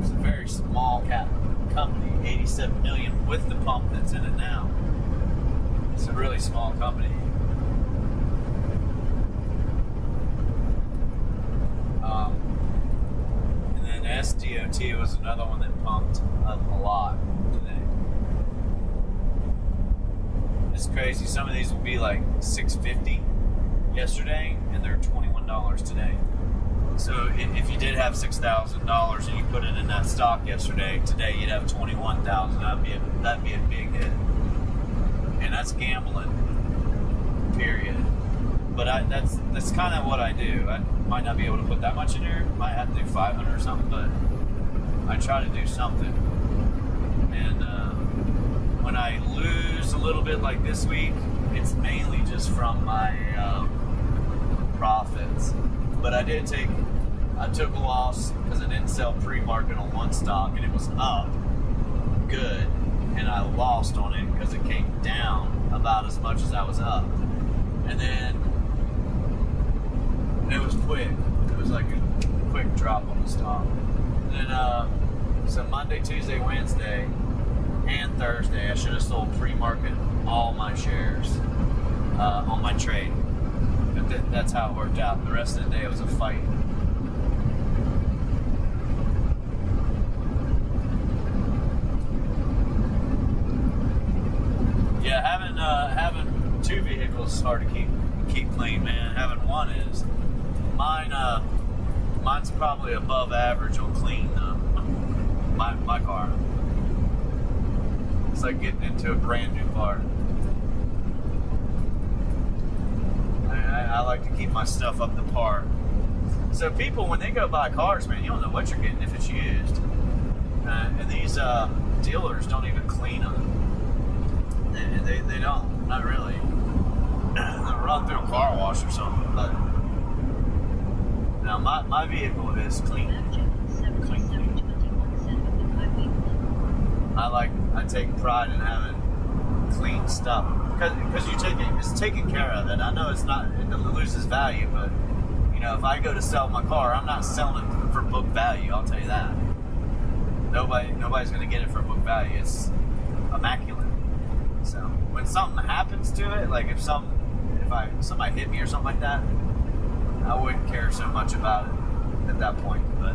[SPEAKER 1] It's a very small cap company, 87 million with the pump that's in it now. It's a really small company. And then SDOT was another one that pumped up a lot today. It's crazy. Some of these will be like $6.50 yesterday, and they're $21 today. So if you did have $6,000 and you put it in that stock yesterday, today you'd have $21,000. That'd be a big hit, and that's gambling. Period. But that's kind of what I do. I might not be able to put that much in there. Might have to do 500 or something, but I try to do something. And when I lose a little bit like this week, it's mainly just from my profits. But I took a loss because I didn't sell pre-market on one stock, and it was up good, and I lost on it because it came down about as much as I was up. And then it was quick. It was like a quick drop on the stock. And then so Monday, Tuesday, Wednesday, and Thursday, I should have sold pre-market all my shares on my trade. But that's how it worked out. The rest of the day it was a fight. Yeah, having two vehicles is hard to keep clean, man. Having one is mine's probably above average on clean though. My car. It's like getting into a brand new car. I like to keep my stuff up to par. So people, when they go buy cars, man, you don't know what you're getting if it's used. And these dealers don't even clean them. They don't, not really. They'll run through a car wash or something. But now my vehicle is clean. I take pride in having clean stuff because it's taken care of. And I know it loses value, but you know, if I go to sell my car, I'm not selling it for book value. I'll tell you that. Nobody's going to get it for book value. It's immaculate. So when something happens to it, like if somebody hit me or something like that, I wouldn't care so much about it at that point. But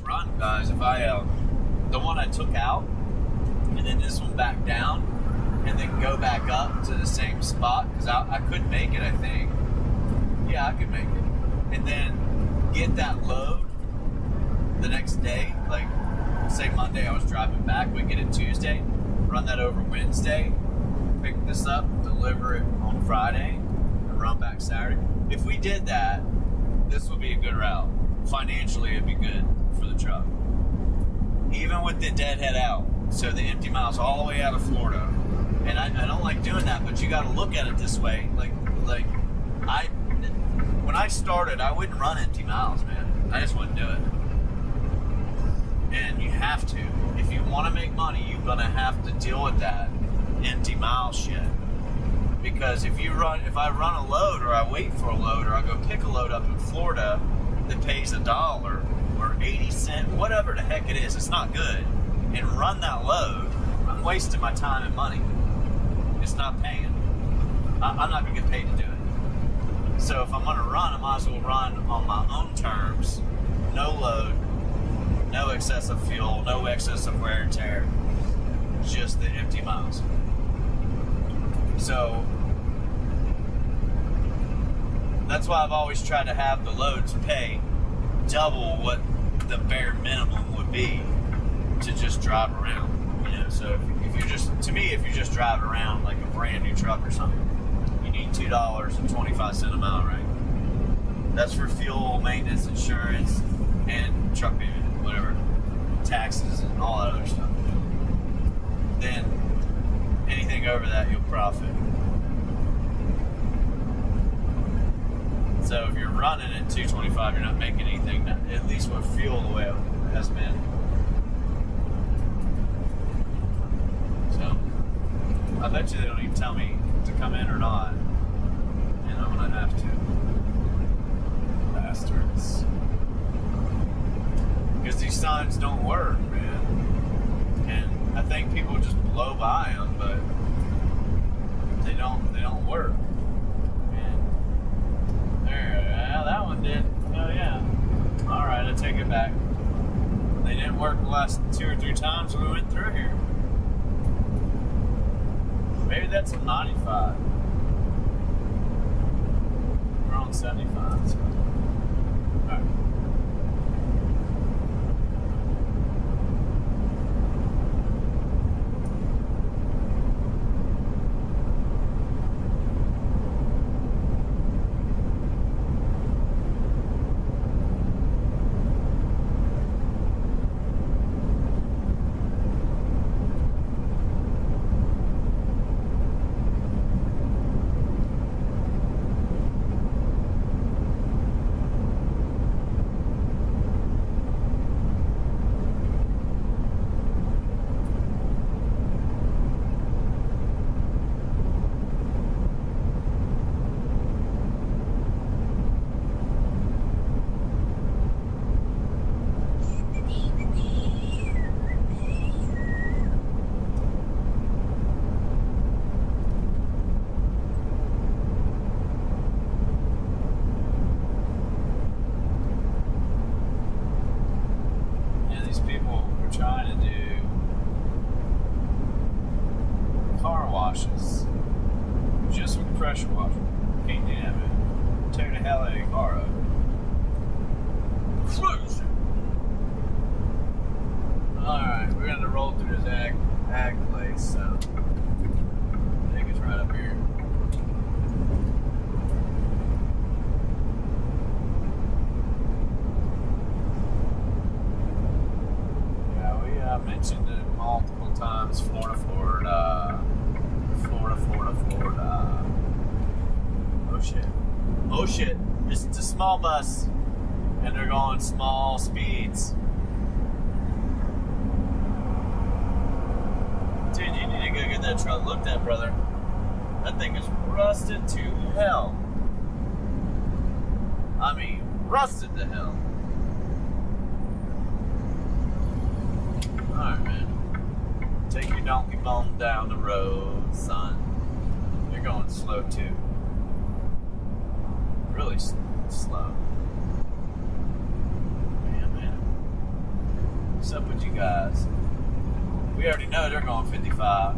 [SPEAKER 1] this run, guys, if I the one I took out and then this one back down and then go back up to the same spot, because I could make it, I think. Yeah, I could make it. And then get that load the next day, like say Monday I was driving back, we get it Tuesday, run that over Wednesday, pick this up, deliver it on Friday, and run back Saturday. If we did that, this would be a good route. Financially, it'd be good for the truck. Even with the deadhead out, so the empty miles all the way out of Florida. And I don't like doing that, but you got to look at it this way. When I started, I wouldn't run empty miles, man. I just wouldn't do it. And you have to. If you want to make money, you're gonna have to deal with that empty mile shit. Because if I run a load, or I wait for a load, or I go pick a load up in Florida that pays $1 or 80 cents, whatever the heck it is, it's not good, and run that load, I'm wasting my time and money. It's not paying. I'm not gonna get paid to do it. So if I'm gonna run, I might as well run on my own terms, no load, no excessive fuel, no excessive wear and tear, just the empty miles. So that's why I've always tried to have the loads pay double what the bare minimum would be to just drive around. You know, so if you're just driving around like a brand new truck or something, you need $2.25 a mile, right? That's for fuel, maintenance, insurance, and truck payment, whatever, taxes and all that other stuff. Then anything over that, you'll profit. So if you're running at $2.25, you're not making anything, at least with fuel the way it has been. So I bet you they don't even tell me to come in or not, and I'm gonna have to. Bastards. Because these signs don't work, man. And I think people just blow by them, but they don't work. And there, yeah, that one did. Oh yeah. All right, I take it back. They didn't work the last 2 or 3 times we went through here. Maybe that's a 95. We're on 75. So. All right. Pressure washer. Can't do that, man. Tear the hell out of your car up. Close. Alright, we're gonna roll through this ag place, so I think it's right up here. Yeah, we mentioned it multiple times. Florida. Oh shit, it's a small bus, and they're going small speeds. Dude, you need to go get that truck looked at, brother. That thing is rusted to hell. I mean, rusted to hell. Alright, man. Take your donkey bone down the road, son. You're going slow, too. Really slow. Man. What's up with you guys? We already know they're going 55.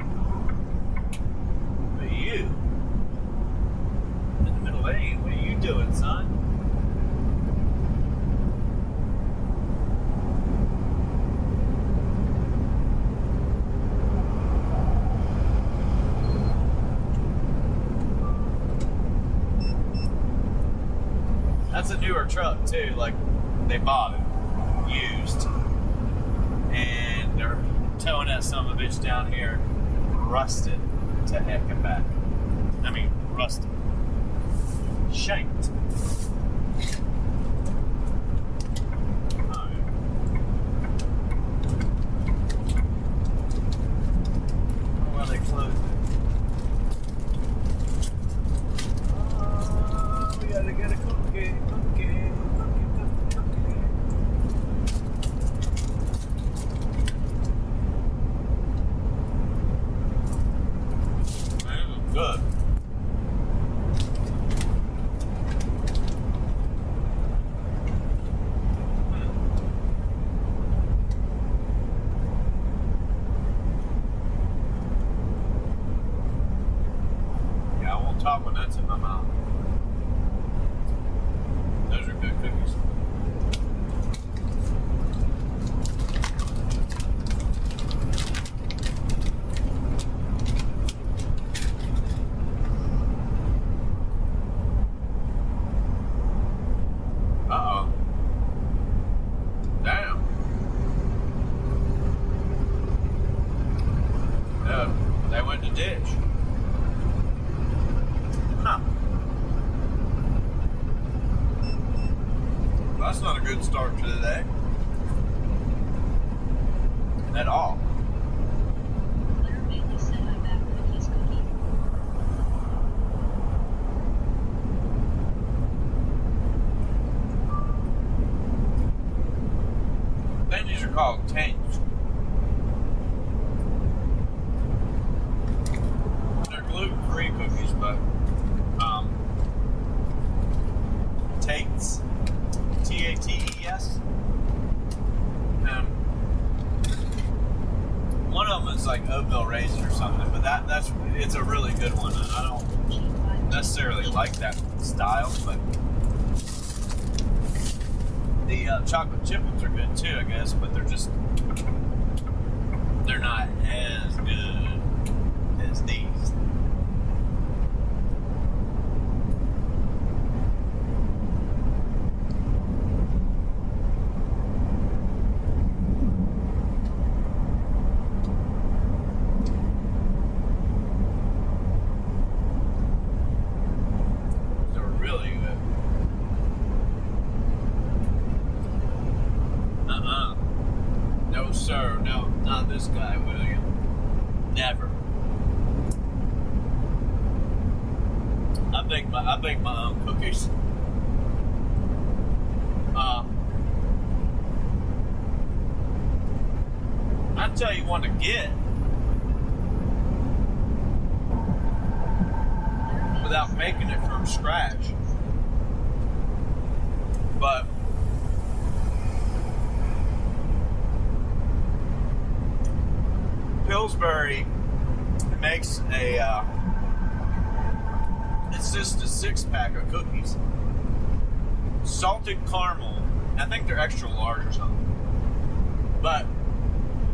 [SPEAKER 1] But you, in the middle lane, what are you doing, son? That's a newer truck too, like they bought it, used. And they're towing that son of a bitch down here, rusted to heck and back. I mean, rusted. Shanked. Alright. Well, they closed it. We gotta get a cookie. Good. Yeah, I won't talk when that's in my mouth. Those are good cookies. They went in the ditch. Huh. That's not a good start to the day. At all.
[SPEAKER 2] Claire mainly said I'm back cookies cookie.
[SPEAKER 1] Then these are called tanks. Gluten-free cookies, but Tates, Tates. One of them is like oatmeal raisin or something, but it's a really good one. And I don't necessarily like that style, but the chocolate chip ones are good too, I guess. But they're not as good as these. No, sir. No, not this guy, William. Never. I bake my own cookies. I'll tell you one to get without making it from scratch. But Pillsbury makes it's just a 6-pack of cookies. Salted caramel. I think they're extra large or something. But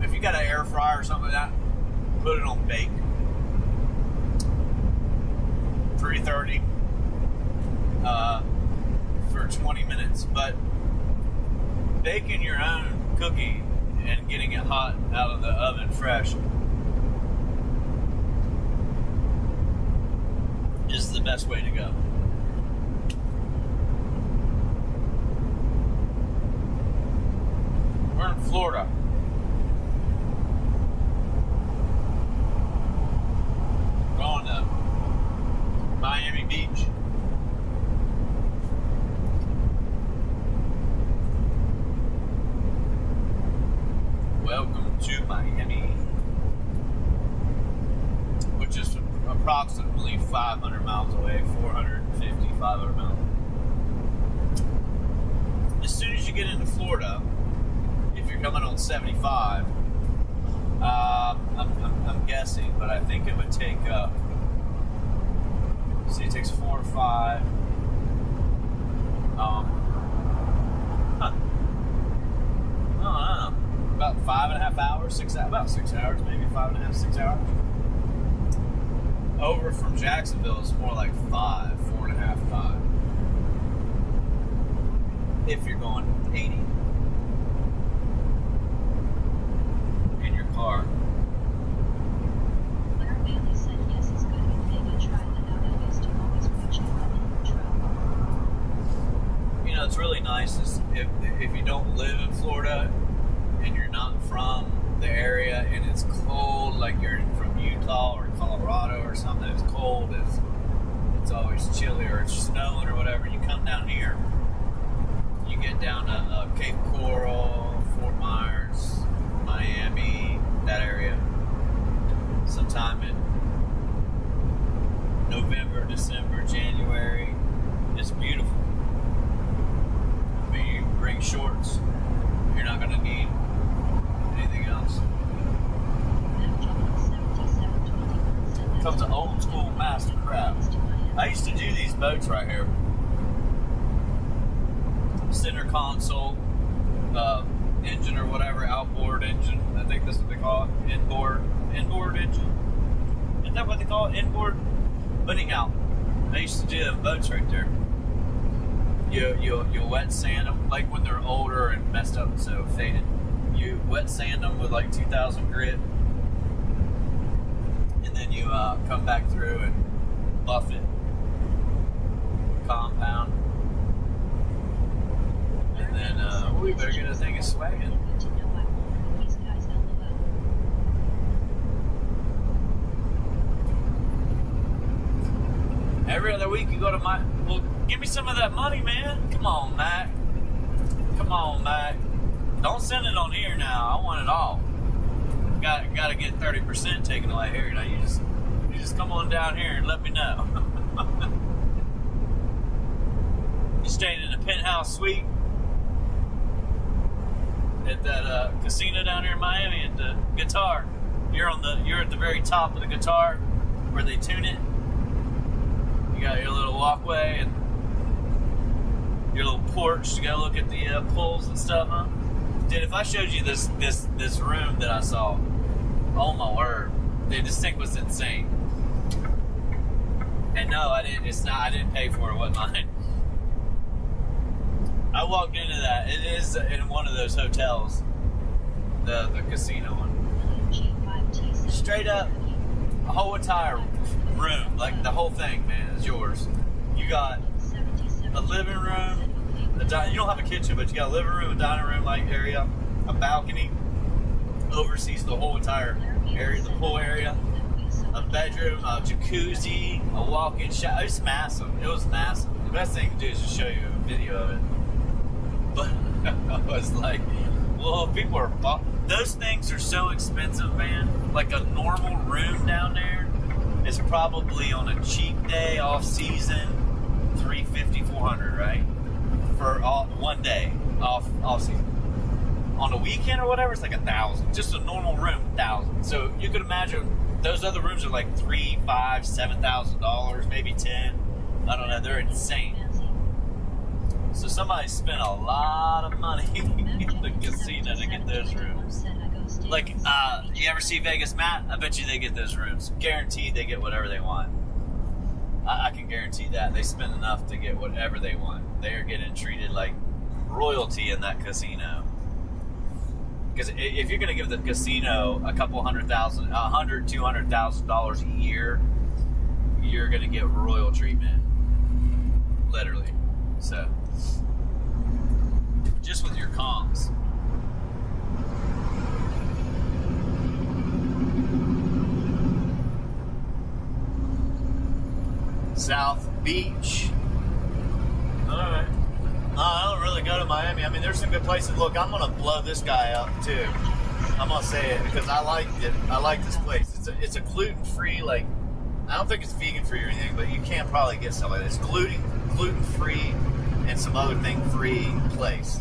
[SPEAKER 1] if you got an air fryer or something like that, put it on bake. 330 for 20 minutes. But baking your own cookie and getting it hot out of the oven fresh is the best way to go. We're in Florida. Going to Miami Beach. Welcome to Miami, which is approximately 500 miles away, 450, 500 miles. As soon as you get into Florida, if you're you're coming on 75, I'm guessing, but I think it would take, see, it takes 4 or 5. I don't know, about 5.5 hours, 6 hours, about 6 hours, maybe 5.5, 6 hours. Over from Jacksonville is more like 5, 4.5, 5. If you're going 80 in your car.
[SPEAKER 2] Claire Bailey said yes, it's good. Maybe try that out. I used to always watch it in the truck.
[SPEAKER 1] You know, it's really nice is if you don't live in Florida and you're not from the area and it's cold, like you're from Utah or Colorado or something, it's cold, it's always chilly or it's snowing or whatever, you come down here, you get down to Cape Coral, Fort Myers, Miami, that area, sometime in November, December, January. It's beautiful. I mean, you bring shorts, you're not going to need anything else. Comes an old school master craft. I used to do these boats right here. Center console, engine or whatever, outboard engine. I think that's what they call it. Inboard engine. Isn't that what they call it? Inboard? But anyhow, I used to do them boats right there. You wet sand them, like when they're older and messed up and so faded. You wet sand them with like 2000 grit. And then you come back through and buff it. Compound. And then we better get a thing of swagging. Every other week you go to my... Well, give me some of that money, man. Come on, Mac. Come on, Mac. Don't send it on here now. I want it all. Got to get 30% taken away here. You know, you just come on down here and let me know. You staying in a penthouse suite at that casino down here in Miami at the Guitar. You're at the very top of the Guitar where they tune it. You got your little walkway and your little porch to go look at the pools and stuff, huh? Dude, if I showed you this room that I saw, oh my word, dude, this thing was insane. And no, I didn't pay for it. It wasn't mine. I walked into that. It is in one of those hotels, the casino one. Straight up, a whole entire room, like the whole thing, man, is yours. You got a living room. You don't have a kitchen, but you got a living room, a dining room like area, a balcony, oversees the whole entire area, the pool area, a bedroom, a jacuzzi, a walk-in shower. It's massive. It was massive. The best thing to do is just show you a video of it. But I was like, well, people are... Those things are so expensive, man. Like a normal room down there is probably on a cheap day, off-season, $350, $400, right? For one day off season. On a weekend or whatever, it's like $1,000. Just a normal room, $1,000. So you could imagine those other rooms are like $3,000, $5,000, $7,000, maybe $10,000. I don't know. They're insane. So somebody spent a lot of money in the casino to get those rooms. Like, you ever see Vegas, Matt? I bet you they get those rooms. Guaranteed they get whatever they want. I can guarantee that. They spend enough to get whatever they want. They are getting treated like royalty in that casino. Because if you're going to give the casino a couple $100,000, $200,000 a year, you're going to get royal treatment. Literally. So, just with your comms. South Beach. Alright. I don't really go to Miami. I mean, there's some good places. Look, I'm going to blow this guy up, too. I'm going to say it because I liked it. I like this place. It's a gluten-free, like, I don't think it's vegan-free or anything, but you can probably get some of it. It's gluten-free and some other thing-free place.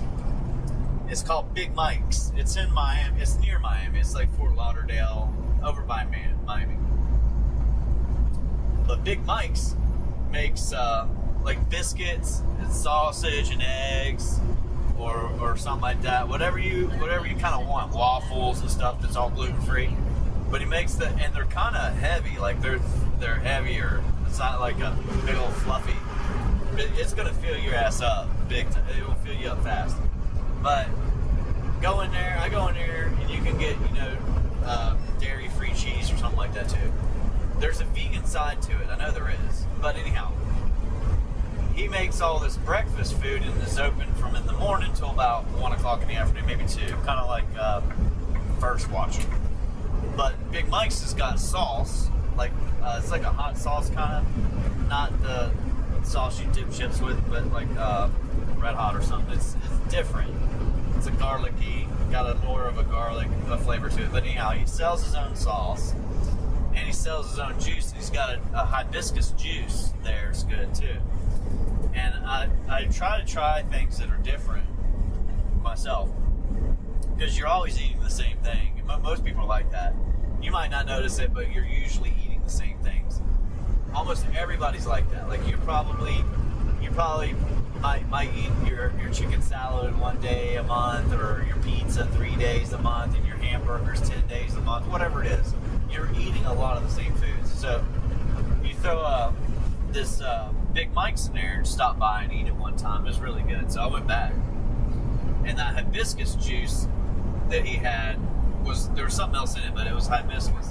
[SPEAKER 1] It's called Big Mike's. It's in Miami. It's near Miami. It's like Fort Lauderdale, over by Miami. But Big Mike's makes like biscuits and sausage and eggs, or something like that. Whatever you kind of want, waffles and stuff that's all gluten free. But he makes and they're kind of heavy. Like they're heavier. It's not like a big old fluffy. It's gonna fill your ass up big time. It will fill you up fast. But I go in there, and you can get, dairy-free cheese or something like that too. There's a vegan side to it, I know there is. But anyhow, he makes all this breakfast food and is open from in the morning till about 1 o'clock in the afternoon, maybe 2. Kind of like First Watch. But Big Mike's has got sauce, like it's like a hot sauce kind of, not the sauce you dip chips with, but like Red Hot or something. It's different. It's a garlicky, got a more of a garlic flavor to it. But anyhow, he sells his own sauce, and he sells his own juice. He's got a hibiscus juice there. It's good too. And I try things that are different myself, because you're always eating the same thing. Most people are like that. You might not notice it, but you're usually eating the same things. Almost everybody's like that. Like you probably might eat your chicken salad 1 day a month, or your pizza 3 days a month, and your hamburgers 10 days a month, whatever it is. You're eating a lot of the same foods. So you throw this Big Mike's in there and stop by and eat it one time. It was really good. So I went back. And that hibiscus juice that he had there was something else in it, but it was hibiscus.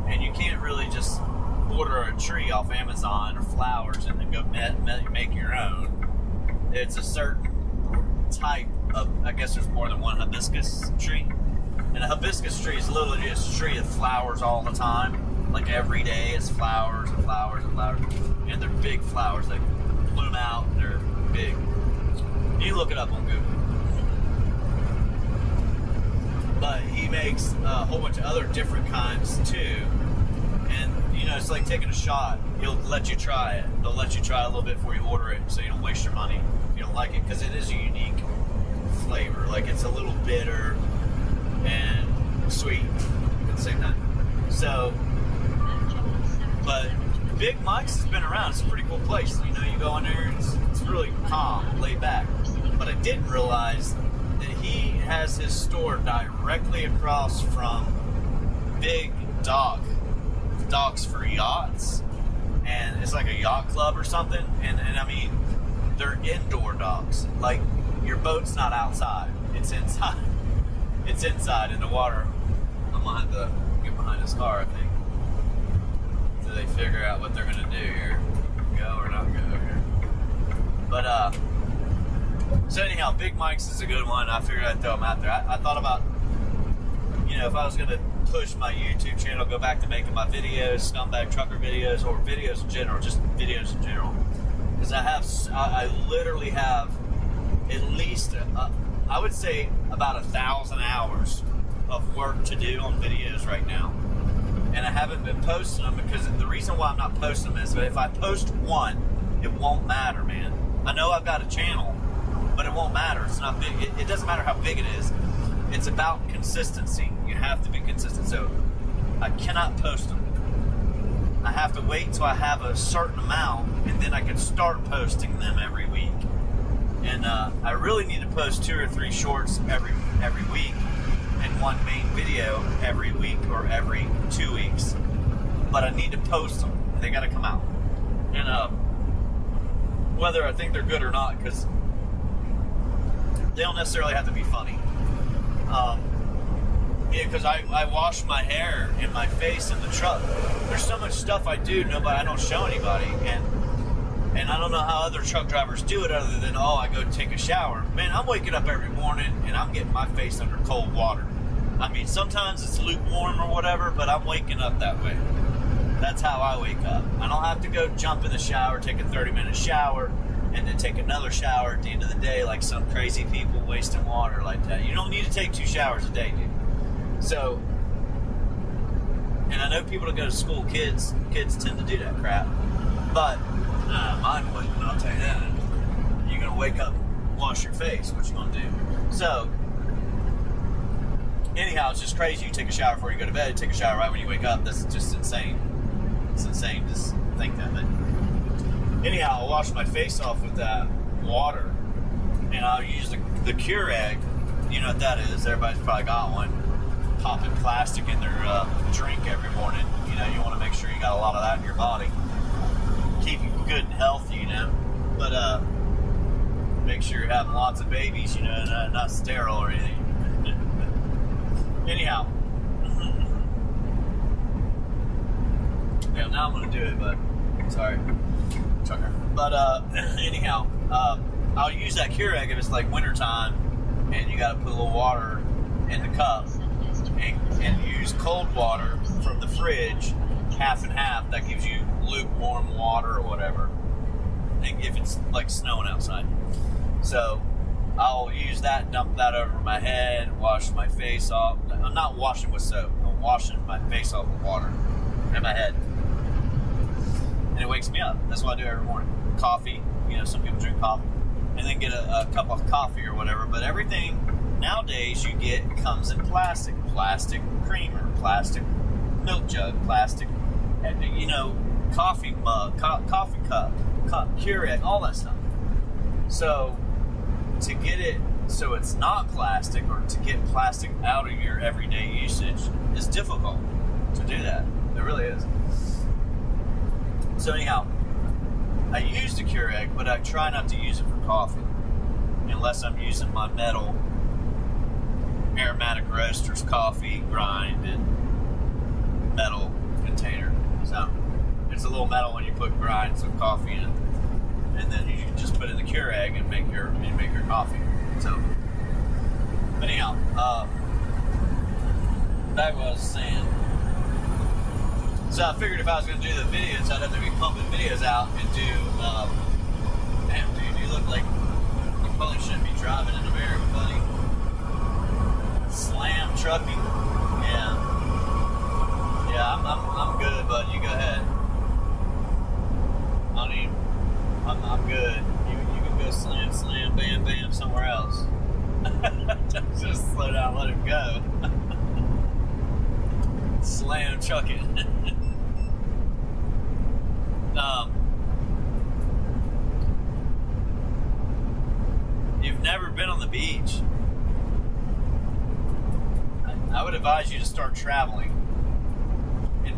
[SPEAKER 1] And you can't really just order a tree off Amazon or flowers and then go make your own. It's a certain type of, I guess there's more than one hibiscus tree. And a hibiscus tree is literally just a tree that flowers all the time. Like every day it's flowers and flowers and flowers. And they're big flowers. They bloom out. They're big. You look it up on Google. But he makes a whole bunch of other different kinds too. And, it's like taking a shot. He'll let you try it. They'll let you try a little bit before you order it, so you don't waste your money if you don't like it, because it is a unique flavor. Like, it's a little bitter and sweet at the same time. So, but Big Mike's has been around. It's a pretty cool place. You go in there, it's really calm, laid back. But I didn't realize that he has his store directly across from Big Docks for yachts, and it's like a yacht club or something, and I mean, they're indoor docks. Like, your boat's not outside, it's inside. It's inside in the water. I'm gonna have to get behind this car, I think, so they figure out what they're gonna do here, go or not go here. But so anyhow, Big Mike's is a good one. I figured I'd throw them out there. I thought about, if I was gonna push my YouTube channel, go back to making my videos, scumbag trucker videos, or videos in general, just videos in general, because I literally have at least I would say about 1,000 hours of work to do on videos right now, and I haven't been posting them, because the reason why I'm not posting them is that if I post one, it won't matter, man. I know I've got a channel, but it won't matter. It's not big. It doesn't matter how big it is. It's about consistency. You have to be consistent. So I cannot post them. I have to wait until I have a certain amount, and then I can start posting them every week. And I really need to post 2 or 3 shorts every week, and one main video every week or every 2 weeks. But I need to post them. They got to come out. And whether I think they're good or not, because they don't necessarily have to be funny. Because I wash my hair and my face in the truck. There's so much stuff I do, I don't show anybody, and I don't know how other truck drivers do it other than, I go take a shower. Man, I'm waking up every morning and I'm getting my face under cold water. I mean, sometimes it's lukewarm or whatever, but I'm waking up that way. That's how I wake up. I don't have to go jump in the shower, take a 30-minute shower, and then take another shower at the end of the day like some crazy people wasting water like that. You don't need to take 2 showers a day, dude. So, and I know people that go to school, kids tend to do that crap, but mine wouldn't, I'll tell you that. You're going to wake up, wash your face, what you going to do? So, anyhow, it's just crazy. You take a shower before you go to bed, you take a shower right when you wake up. That's just insane. It's insane to think that. But anyhow, I'll wash my face off with that water, and I'll use the Keurig. You know what that is? Everybody's probably got one. Popping plastic in their drink every morning. You know, you want to make sure you got a lot of that in your body. Keep you good and healthy, you know. But make sure you're having lots of babies, you know, not sterile or anything. Anyhow. Yeah, now I'm going to do it, but sorry. Chucker. But anyhow, I'll use that Keurig if it's like wintertime and you got to put a little water in the cup and use cold water from the fridge, half and half. That gives you lukewarm water or whatever, and if it's like snowing outside. So I'll use that, dump that over my head, wash my face off. I'm not washing with soap. I'm washing my face off with water and my head. And it wakes me up. That's what I do every morning. Coffee, you know, some people drink coffee, and then get a cup of coffee or whatever. But everything nowadays you get comes in plastic creamer, plastic milk jug, plastic, you know, coffee mug, coffee cup, Keurig, all that stuff. So to get it so it's not plastic, or to get plastic out of your everyday usage, is difficult to do that. It really is. So anyhow, I use the Keurig, but I try not to use it for coffee unless I'm using my metal aromatic roasters coffee grind and metal container. So it's a little metal when you put grinds of coffee in, and then you can just put it in the Keurig and make your coffee. So anyhow, back to what I was saying. So I figured if I was going to do the videos, I'd have to be pumping videos out and do. Damn, dude, you look like you probably shouldn't be driving in America, buddy. Slam truvking. Yeah, I'm good, bud. You go ahead. I'm good. You can go slam, bam, bam somewhere else. Just slow down, let him go. Slam chuck it. You've never been on the beach. I would advise you to start traveling, and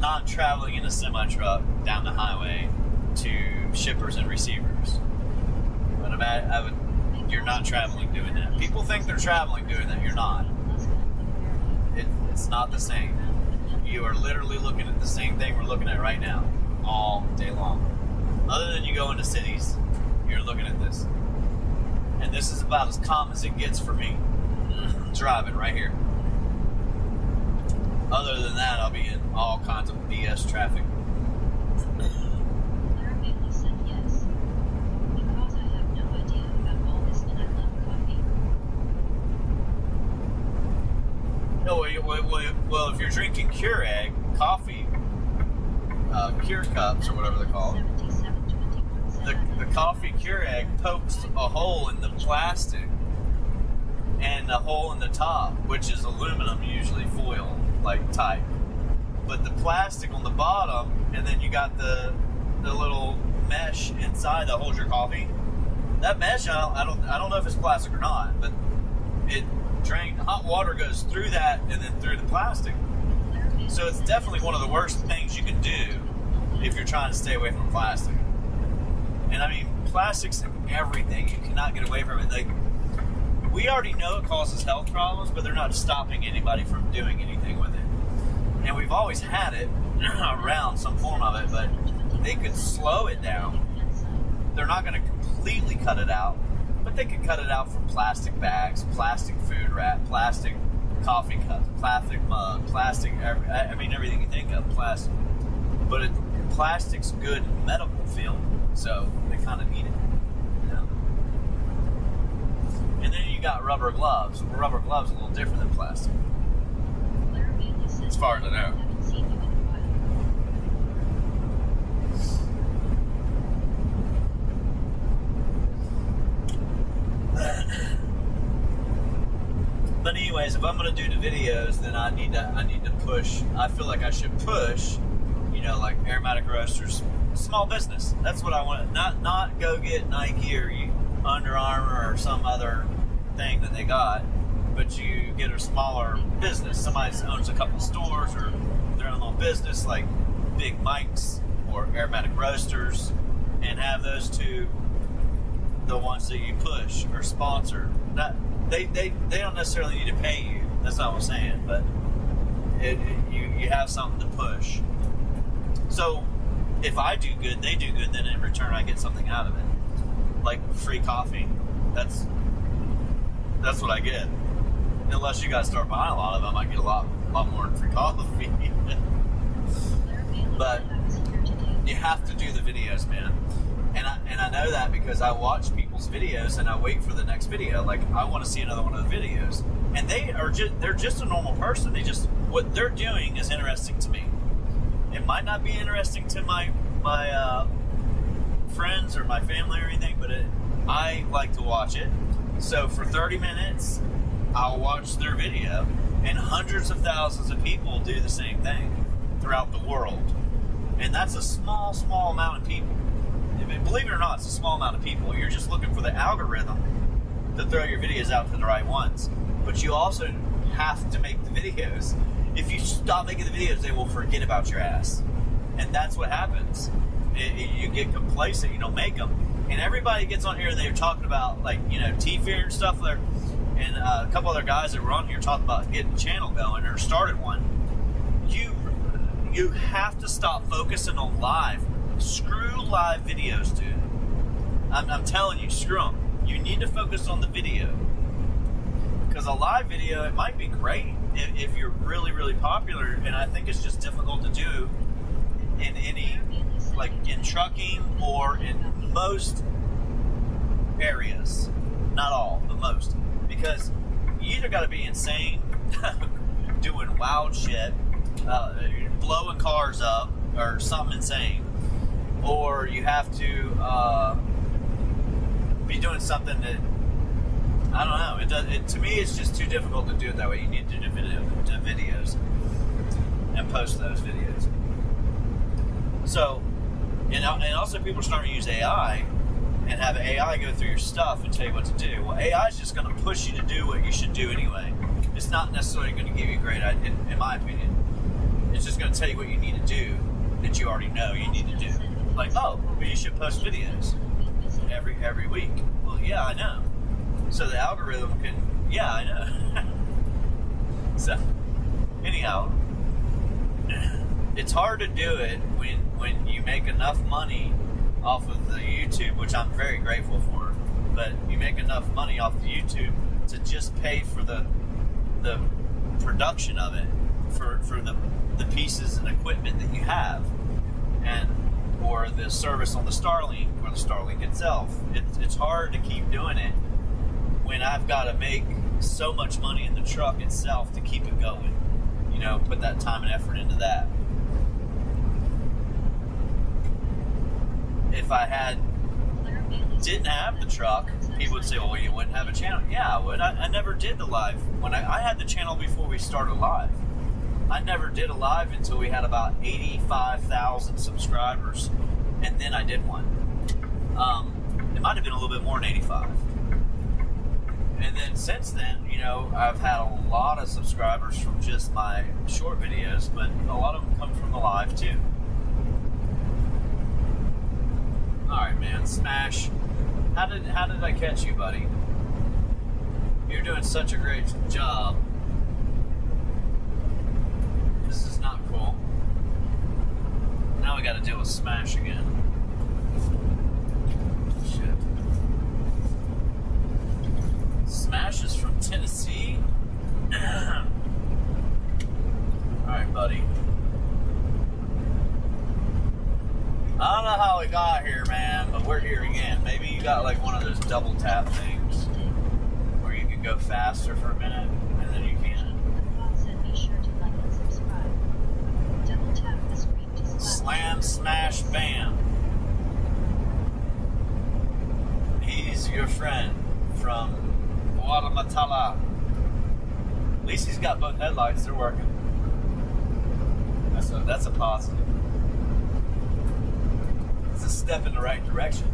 [SPEAKER 1] not traveling in a semi-truck down the highway to shippers and receivers. But you're not traveling doing that. People think they're traveling doing that. You're not. It's not the same. You are literally looking at the same thing we're looking at right now, all day long. Other than you go into cities, you're looking at this. And this is about as calm as it gets for me. Driving right here. Other than that, I'll be in all kinds of BS traffic.
[SPEAKER 2] Claire mainly said yes, because I have no idea about all this and I love coffee.
[SPEAKER 1] No, well, if you're drinking Keurig coffee, Keurig cups or whatever they're called, the coffee Keurig pokes a hole in the plastic and a hole in the top, which is aluminum, usually foil like type, but the plastic on the bottom, and then you got the little mesh inside that holds your coffee. That mesh, I don't know if it's plastic or not, but it drains. Hot water goes through that and then through the plastic. So it's definitely one of the worst things you can do if you're trying to stay away from plastic. And I mean, plastic's in everything. You cannot get away from it. Like, we already know it causes health problems, but they're not stopping anybody from doing anything with it. And we've always had it around, some form of it, but they could slow it down. They're not going to completely cut it out, but they could cut it out from plastic bags, plastic food wrap, plastic coffee cups, plastic mug, plastic, everything you think of, plastic. But plastic's good in the medical field, so they kind of need it. And then you got rubber gloves. Rubber gloves are a little different than plastic, as far as I know. But anyways, if I'm going going to do the videos, then I need to push. I feel like I should push, like aromatic roasters, small business. That's what I want. Not go get Nike or Under Armour or some other thing that they got, but you get a smaller business. Somebody owns a couple stores or their own little business, like Big Mike's or aromatic roasters, and have those two the ones that you push or sponsor. They don't necessarily need to pay you. That's not what I'm saying, but you have something to push. So if I do good, they do good. Then in return, I get something out of it, like free coffee. That's what I get. Unless you guys start buying a lot of them, I get a lot more free coffee. But you have to do the videos, man. And I know that because I watch people's videos and I wait for the next video. Like, I want to see another one of the videos. And they're just a normal person. What they're doing is interesting to me. It might not be interesting to my friends or my family or anything, but I like to watch it. So for 30 minutes, I'll watch their video, and hundreds of thousands of people do the same thing throughout the world. And that's a small amount of people. Believe it or not, it's a small amount of people. You're just looking for the algorithm to throw your videos out to the right ones. But you also have to make the videos. If you stop making the videos, they will forget about your ass. And that's what happens. You get complacent, you don't make them. And everybody gets on here and they're talking about, like, T-Fear and stuff there. And a couple other guys that were on here talking about getting a channel going or started one. You have to stop focusing on live. Screw live videos, dude. I'm telling you, screw them. You need to focus on the video. Because a live video, it might be great if you're really, really popular, and I think it's just difficult to do in any, like in trucking or in most areas. Not all, but most. Because you either got to be insane, doing wild shit, blowing cars up, or something insane, or you have to be doing something that, I don't know. To me, it's just too difficult to do it that way. You need to do videos and post those videos. So, and also people are starting to use AI and have AI go through your stuff and tell you what to do. Well, AI is just going to push you to do what you should do anyway. It's not necessarily going to give you a great idea, in my opinion. It's just going to tell you what you need to do that you already know you need to do. Like, oh, but you should post videos every week. Well, yeah, I know. So the algorithm can, yeah, I know. So, anyhow, it's hard to do it when you make enough money off of the YouTube, which I'm very grateful for, but you make enough money off the YouTube to just pay for the production of it, for the pieces and equipment that you have, and or the service on the Starlink or the Starlink itself. It's hard to keep doing it when I've got to make so much money in the truck itself to keep it going. Put that time and effort into that. If I didn't have the truck, people would say, well, you wouldn't have a channel. Yeah, I would. I never did the live. When I had the channel before we started live. I never did a live until we had about 85,000 subscribers, and then I did one. It might have been a little bit more than 85. And then since then, I've had a lot of subscribers from just my short videos, but a lot of them come from the live too. Alright, man, Smash. How did I catch you, buddy? You're doing such a great job. This is not cool. Now we gotta deal with Smash again. Shit. Smash is from Tennessee? Alright, buddy. I don't know how we got here, man, but we're here again. Maybe you got like one of those double tap things where you can go faster for a minute and then you can. Slam, smash, bam. He's your friend from Guatemala. At least he's got got both headlights. They're working. That's a positive. It's a step in the right direction.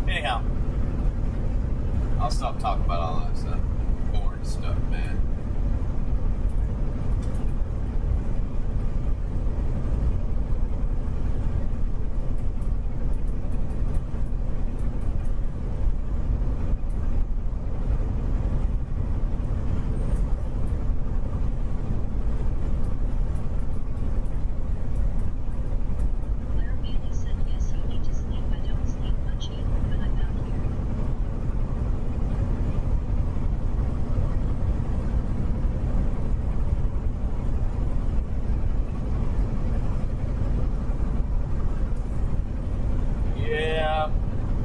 [SPEAKER 1] Anyhow, I'll stop talking about all that stuff. Boring stuff, man.
[SPEAKER 2] Claire Bailey said yes, you need to sleep. I don't sleep much either when I'm out here.
[SPEAKER 1] Yeah,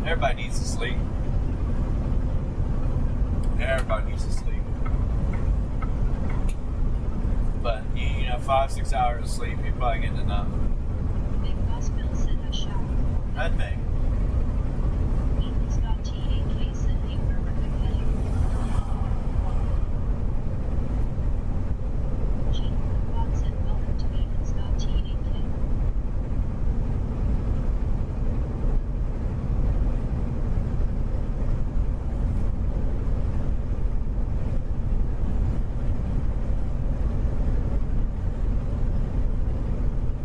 [SPEAKER 1] everybody needs to sleep. Everybody needs to sleep. But, 5-6 hours of sleep, you're probably getting enough.
[SPEAKER 2] Big Boss Bill said I shower.
[SPEAKER 1] I think.
[SPEAKER 2] Ethan's got T8K said hey, we're recording. Gene Bob said welcome to Ethan's got T8K.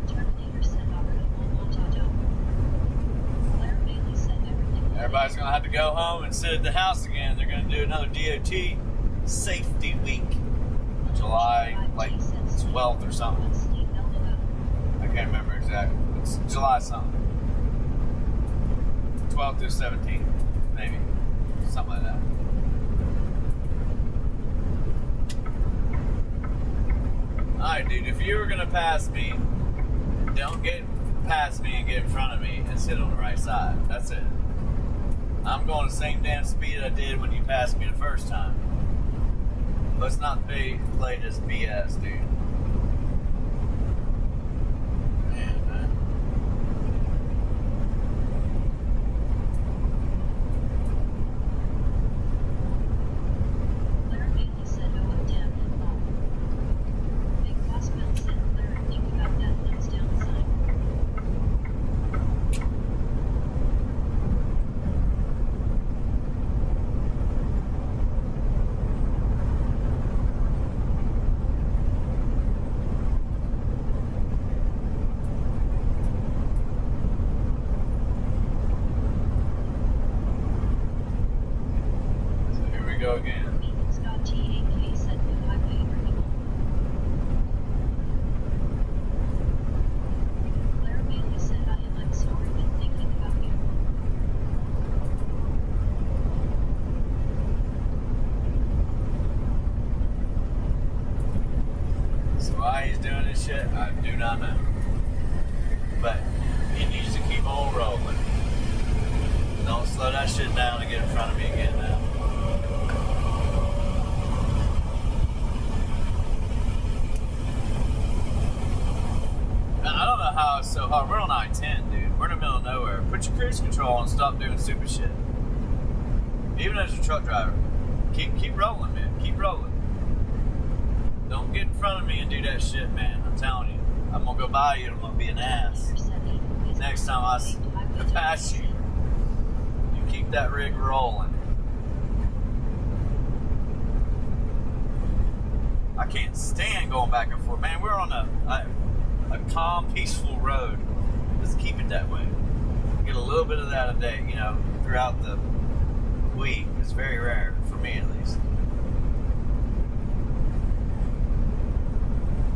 [SPEAKER 2] Terminator said Claire Bailey said everything.
[SPEAKER 1] Everybody's going to have to go home and sit at the house again. They're going to do another DOT safety week. July, 12th or something. I can't remember exactly. It's July something. 12th through 17th, maybe. Something like that. Alright, dude, if you were going to pass me, don't get past me and get in front of me and sit on the right side. That's it. I'm going the same damn speed I did when you passed me the first time. Let's not play this BS, dude. Man.
[SPEAKER 2] Claire Bailey said, oh, damn it, Bob. Big Boss Bill said, Claire, think about that thumbs down sign.
[SPEAKER 1] So here we go again.
[SPEAKER 2] Ethan's got T8K said, new highway renewal. Claire Bailey said, I'm sorry, been thinking about you.
[SPEAKER 1] So why he's doing this shit, I do not know. But he needs to keep on rolling. Don't slow that shit down and get in front of me again now. I don't know how it's so hard. We're on I-10, dude. We're in the middle of nowhere. Put your cruise control on and stop doing stupid shit. Even as a truck driver. Keep rolling, man. Keep rolling. Don't get in front of me and do that shit, man. I'm telling you. I'm gonna go by you and I'm gonna be an ass.
[SPEAKER 2] Claire said, Ethan is
[SPEAKER 1] Next time I pass you, you keep that rig rolling. I can't stand going back and forth. Man, we're on a calm, peaceful road. Let's keep it that way. Get a little bit of that a day, throughout the week. It's very rare, for me at least.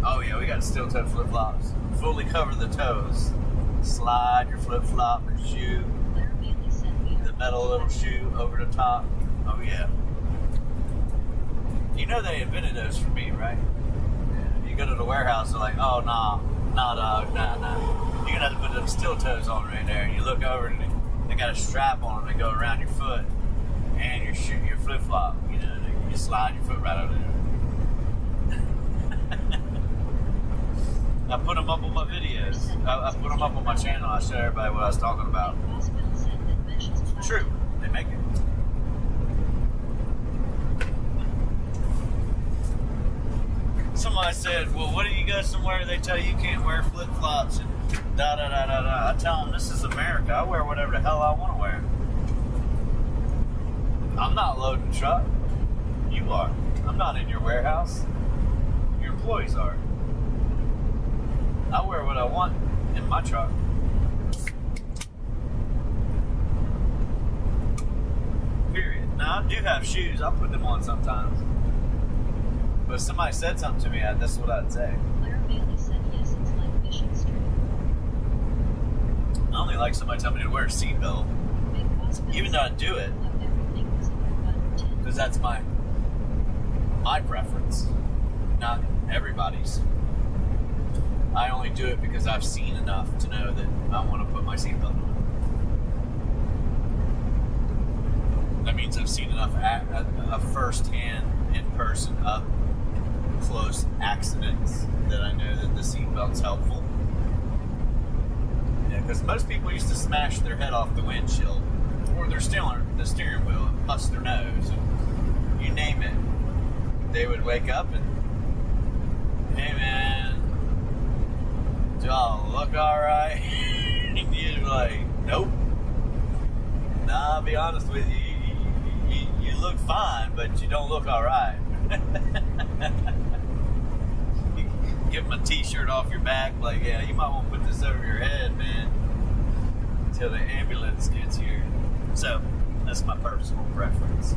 [SPEAKER 1] Oh yeah, we got steel toe flip-flops. Fully cover the toes. Slide your flip-flop or shoe,
[SPEAKER 2] Claire Bailey said,
[SPEAKER 1] the metal little shoe over the top. Oh yeah. You know they invented those for me, right? Yeah. You go to the warehouse, they're like, oh nah, dog, nah. You're gonna have to put them steel toes on right there. And you look over and they got a strap on them that go around your foot and your shoe, your flip-flop. You slide your foot right over there. I put them up on my videos. I put them up on my channel. I show everybody what I was talking about.
[SPEAKER 2] Big Boss Bill said,
[SPEAKER 1] True, they make it. Somebody said, well, what do you go somewhere they tell you can't wear flip-flops and da-da-da-da-da. I tell them, this is America. I wear whatever the hell I want to wear. I'm not loading the truck. You are. I'm not in your warehouse. Your employees are. I wear what I want in my truck. Period. Now, I do have shoes. I'll put them on sometimes. But if somebody said something to me, that's what I'd say.
[SPEAKER 2] Claire Bailey said yes, it's like Mission Street.
[SPEAKER 1] I only like somebody telling me to wear a seatbelt. Even though I do it. Because that's my preference, not everybody's. I only do it because I've seen enough to know that I want to put my seatbelt on. That means I've seen enough first-hand, in-person, up-close accidents that I know that the seatbelt's helpful. Yeah, because most people used to smash their head off the windshield or their the steering wheel and bust their nose. And you name it. They would wake up and, hey man, do I look alright? And you'd be like, nope. Nah, I'll be honest with you, you look fine, but you don't look alright. You give them a t-shirt off your back, like, yeah, you might want to put this over your head, man, until the ambulance gets here. So, that's my personal preference.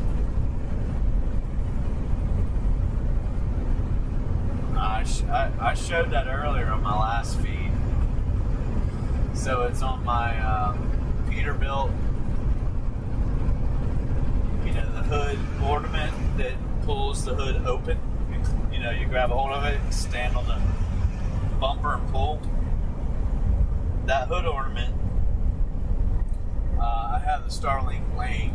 [SPEAKER 1] I showed that earlier on my last feed. So it's on my Peterbilt, the hood ornament that pulls the hood open. You grab a hold of it and stand on the bumper and pull. That hood ornament, I have the Starlink laying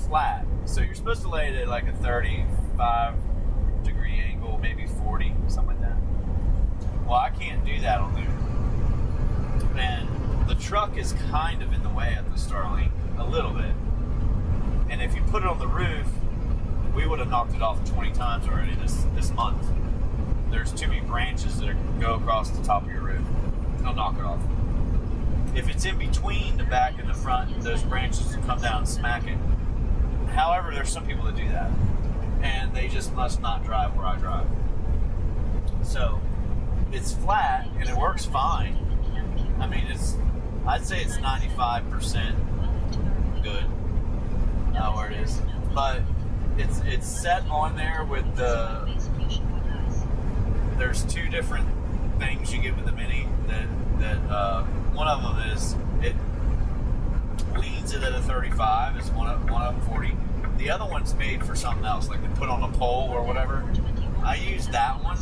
[SPEAKER 1] flat. So you're supposed to lay it at like a 35-degree angle, maybe 40, something like that. Well, I can't do that on there. And the truck is kind of in the way of the Starlink, a little bit. And if you put it on the roof, we would have knocked it off 20 times already this month. There's too many branches that go across the top of your roof. They'll knock it off. If it's in between the back and the front, those branches will come down and smack it. However, there's some people that do that. And they just must not drive where I drive. So, it's flat and it works fine. I mean, I'd say it's 95% good where it is. But it's set on there with there's two different things you get with the Mini that one of them is it leans it at a 35, it's one of them 40. The other one's made for something else, like they put on a pole or whatever. I used that one,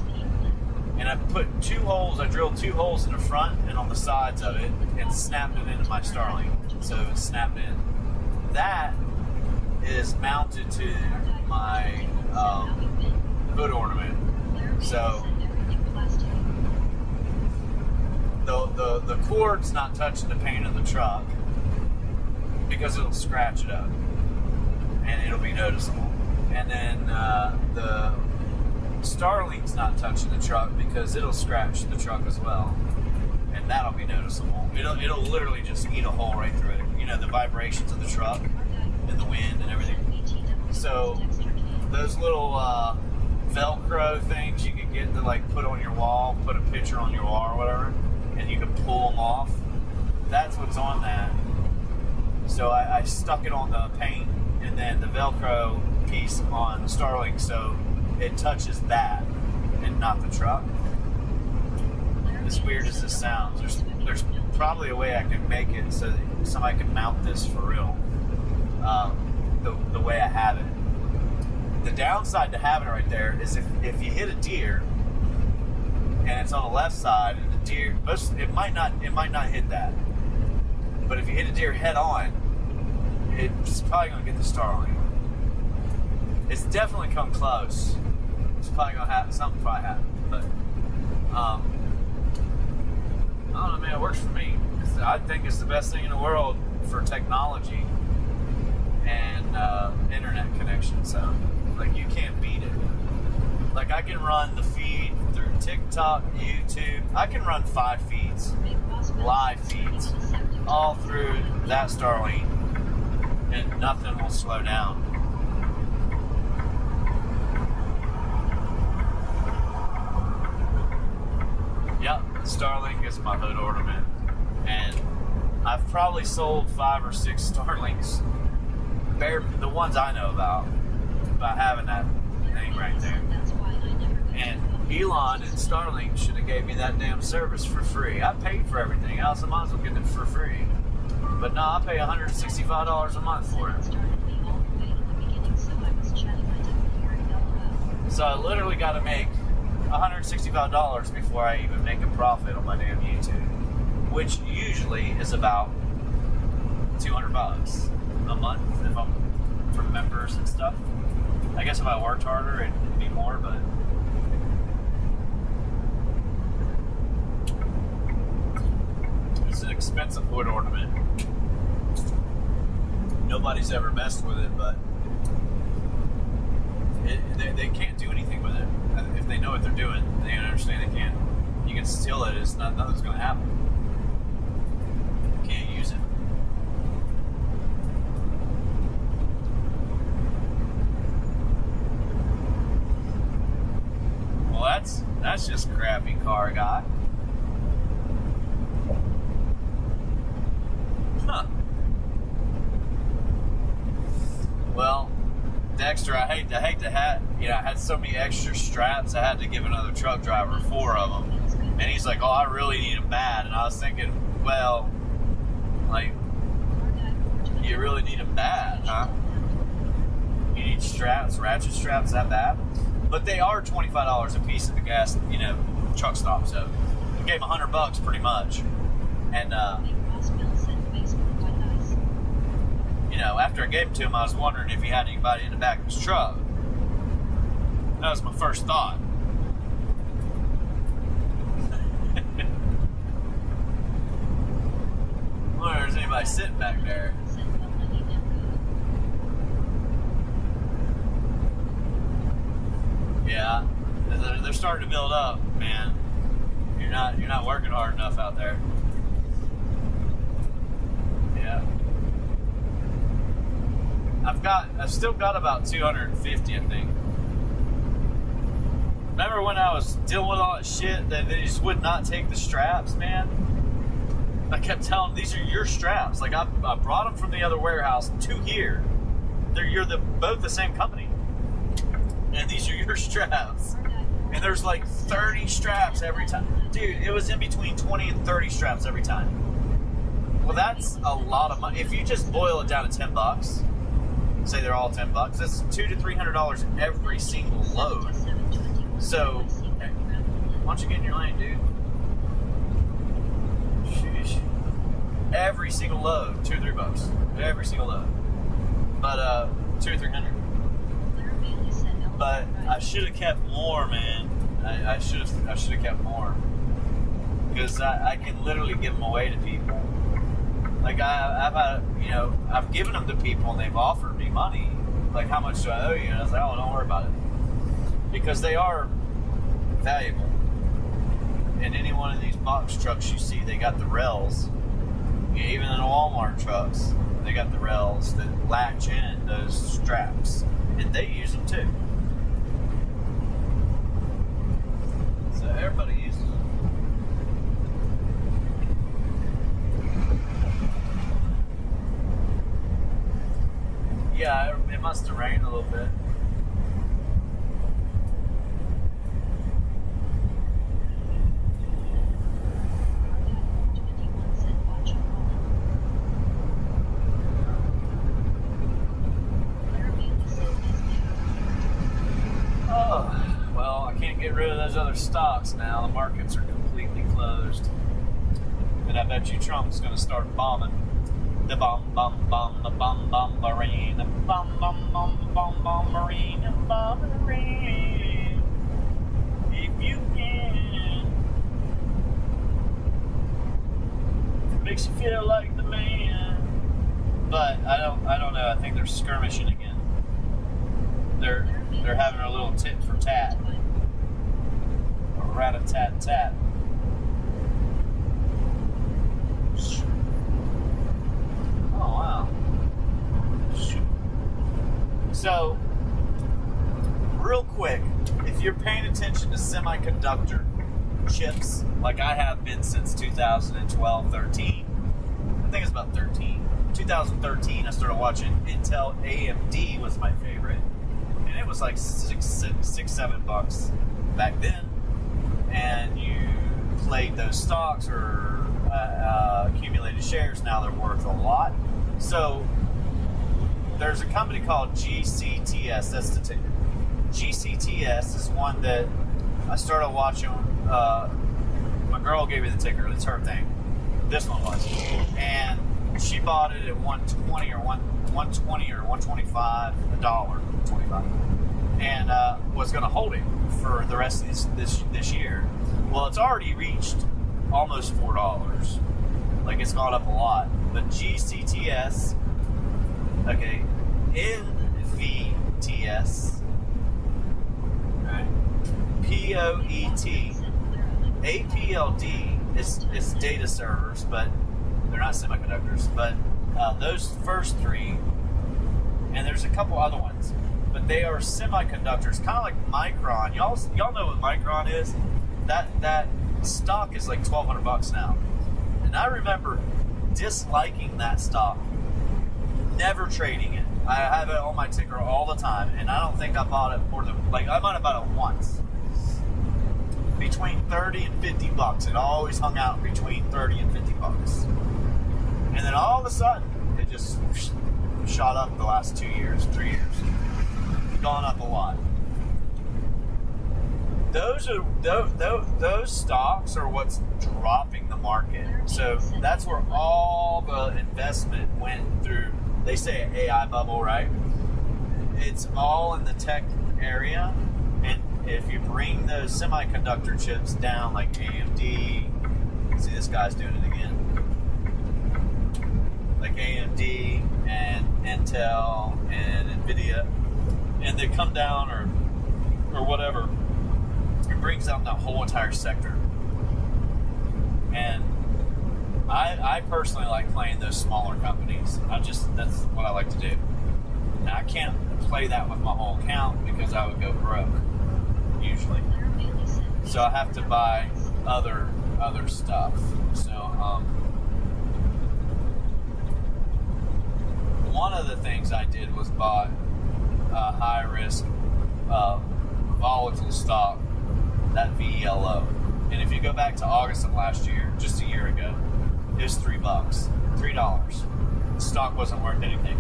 [SPEAKER 1] and I put I drilled two holes in the front and on the sides of it, and snapped it into my Starlink. So it's snapped in. That is mounted to my hood ornament. So the cord's not touching the paint of the truck because it'll scratch it up and it'll be noticeable. And then the Starlink's not touching the truck because it'll scratch the truck as well, and that'll be noticeable. It'll literally just eat a hole right through it. The vibrations of the truck and the wind and everything. So those little Velcro things you can get to like put on your wall, put a picture on your wall or whatever, and you can pull them off. That's what's on that. So I stuck it on the paint and then the Velcro piece on Starlink, so it touches that and not the truck. As weird as this sounds, there's probably a way I can make it so that somebody can mount this for real, the way I have it. The downside to having it right there is if you hit a deer and it's on the left side and the deer, it might not hit that, but if you hit a deer head on, it's probably going to get the Starlink. It's definitely come close. It's probably going to happen. Something probably happened, but I don't know, man. It works for me. I think it's the best thing in the world for technology and internet connection. So, like, you can't beat it. Like, I can run the feed through TikTok, YouTube. I can run 5 feeds, live feeds, all through that Starlink, and nothing will slow down. Yep, Starlink is my hood ornament, and I've probably sold 5 or 6 Starlinks. The ones I know about having that thing right there. And Elon and Starlink should have gave me that damn service for free. I paid for everything else. I might as well get it for free. But no, I pay $165 a month for it. So I literally got to make $165 before I even make a profit on my damn YouTube, which usually is about $200 a month if I'm from members and stuff. I guess if I worked harder, it'd be more, but it's an expensive hood ornament. Nobody's ever messed with it, but they can't do anything with it. If they know what they're doing, they understand they can't. You can steal it, nothing's going to happen. You can't use it. Well, that's just crappy car guy. Huh. Well, Dexter, I hate to have, I had so many extra straps, I had to give another truck driver 4 of them. And he's like, oh, I really need them bad. And I was thinking, well, like, you really need them bad, huh? You need straps, ratchet straps that bad? But they are $25 a piece at the gas, truck stop. So I gave him $100 pretty much. And, after I gave it to him, I was wondering if he had anybody in the back of his truck. That was my first thought. I wonder if there's anybody sitting back there. Yeah, they're starting to build up, man. You're not working hard enough out there. Yeah. I've still got about 250, I think. Remember when I was dealing with all that shit that they just would not take the straps, man? I kept telling them, these are your straps. Like, I brought them from the other warehouse to here. You're both the same company. And these are your straps. And there's like 30 straps every time. Dude, it was in between 20 and 30 straps every time. Well, that's a lot of money. If you just boil it down to $10, say they're all $10, that's $200 to $300 every single load. So, why don't you get in your lane, dude? Sheesh. Every single load, $2 or $3. Every single load. But $200 or $300. But I should have kept more, man. I should have kept more, because I can literally give them away to people. Like I've given them to people and they've offered me money. Like, how much do I owe you? And I was like, oh, don't worry about it, because they are valuable. In any one of these box trucks you see, they got the rails. Even in the Walmart trucks, they got the rails that latch in those straps, and they use them too. So everybody uses them. Yeah, it must have rained a little bit. Get rid of those other stocks now. The markets are completely closed, and I bet you Trump's going to start bombing. The bomb, the marine, the marine, if you can. If it makes you feel like the man. But I don't know. I think they're skirmishing again. They're having a little tit for tat, a rat-a-tat-tat. Oh wow! So, real quick, if you're paying attention to semiconductor chips, like I have been since 2012, 13. I think it's about 13. 2013, I started watching Intel. AMD was my favorite, and it was like $6-7 back then. And you played those stocks or accumulated shares. Now they're worth a lot. So there's a company called GCTS. That's the ticker. GCTS is one that I started watching. My girl gave me the ticker. It's her thing. This one was, and she bought it at 120 or 125 $1.25, and was going to hold it for the rest of this year. Well, it's already reached almost $4. Like, it's gone up a lot. But GCTS, okay, NVTS, right? POET, APLD is data servers, but they're not semiconductors. But those first three, and there's a couple other ones, but they are semiconductors, kind of like Micron. Y'all know what Micron is? That stock is like $1,200 now, and I remember disliking that stock, never trading it. I have it on my ticker all the time, and I don't think I bought it more than, like, I might have bought it once. Between $30 and $50. It always hung out between $30 and $50. And then all of a sudden, it just shot up the last 2 years, 3 years. Gone up a lot. Those stocks are what's dropping the market. So that's where all the investment went through. They say an AI bubble, right? It's all in the tech area. And if you bring those semiconductor chips down, like AMD, see, this guy's doing it again. Like AMD and Intel and NVIDIA, and they come down or whatever, it brings down that whole entire sector. And I personally like playing those smaller companies. That's what I like to do. Now, I can't play that with my whole account because I would go broke usually. So I have to buy other stuff. So one of the things I did was bought a high risk volatile stock, that VELO. And if you go back to August of last year, just a year ago, it was $3. The stock wasn't worth anything.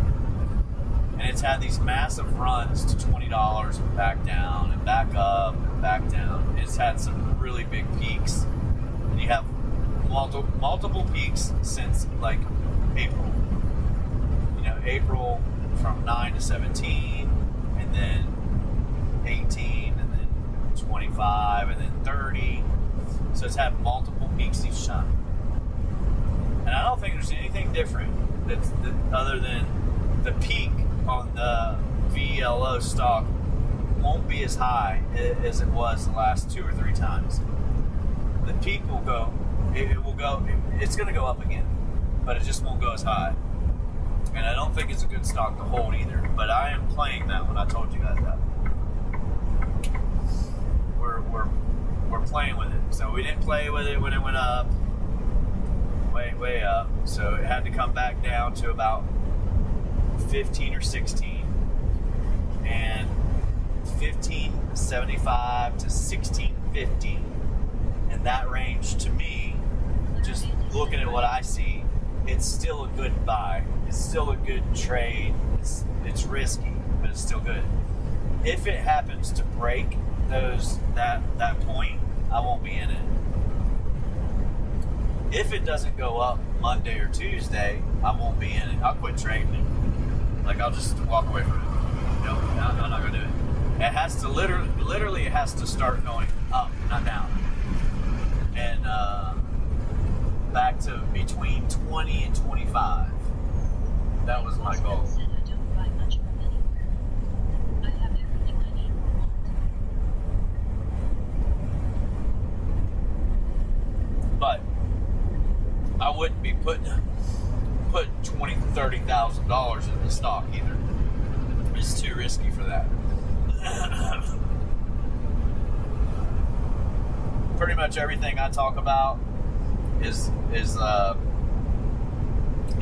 [SPEAKER 1] And it's had these massive runs to $20 and back down and back up and back down. It's had some really big peaks. And you have multiple peaks since like April. You know, April from 9 to 17, and then 18, and then 25, and then 30. So it's had multiple peaks each time. And I don't think there's anything different other than the peak on the VLO stock won't be as high as it was the last 2 or 3 times. The peak will go, it's going to go up again, but it just won't go as high. And I don't think it's a good stock to hold either, but I am playing that when I told you guys that. We're playing with it. So we didn't play with it when it went up, way up. So it had to come back down to about 15 or 16, and 15.75 to 16.50, and that range, to me, just looking at what I see, it's still a good buy. It's still a good trade. It's risky, but it's still good. If it happens to break that point, I won't be in it. If it doesn't go up Monday or Tuesday, I won't be in it. I'll quit trading it. Like, I'll just walk away from it. No, I'm not gonna do it. It has to literally it has to start going up, not down. And back to between 20 and 25. That was my goal.
[SPEAKER 2] Said I don't buy much from anywhere. I have everything I need or want.
[SPEAKER 1] But I wouldn't be putting $20,000-$30,000 in the stock either. It's too risky for that. Pretty much everything I talk about is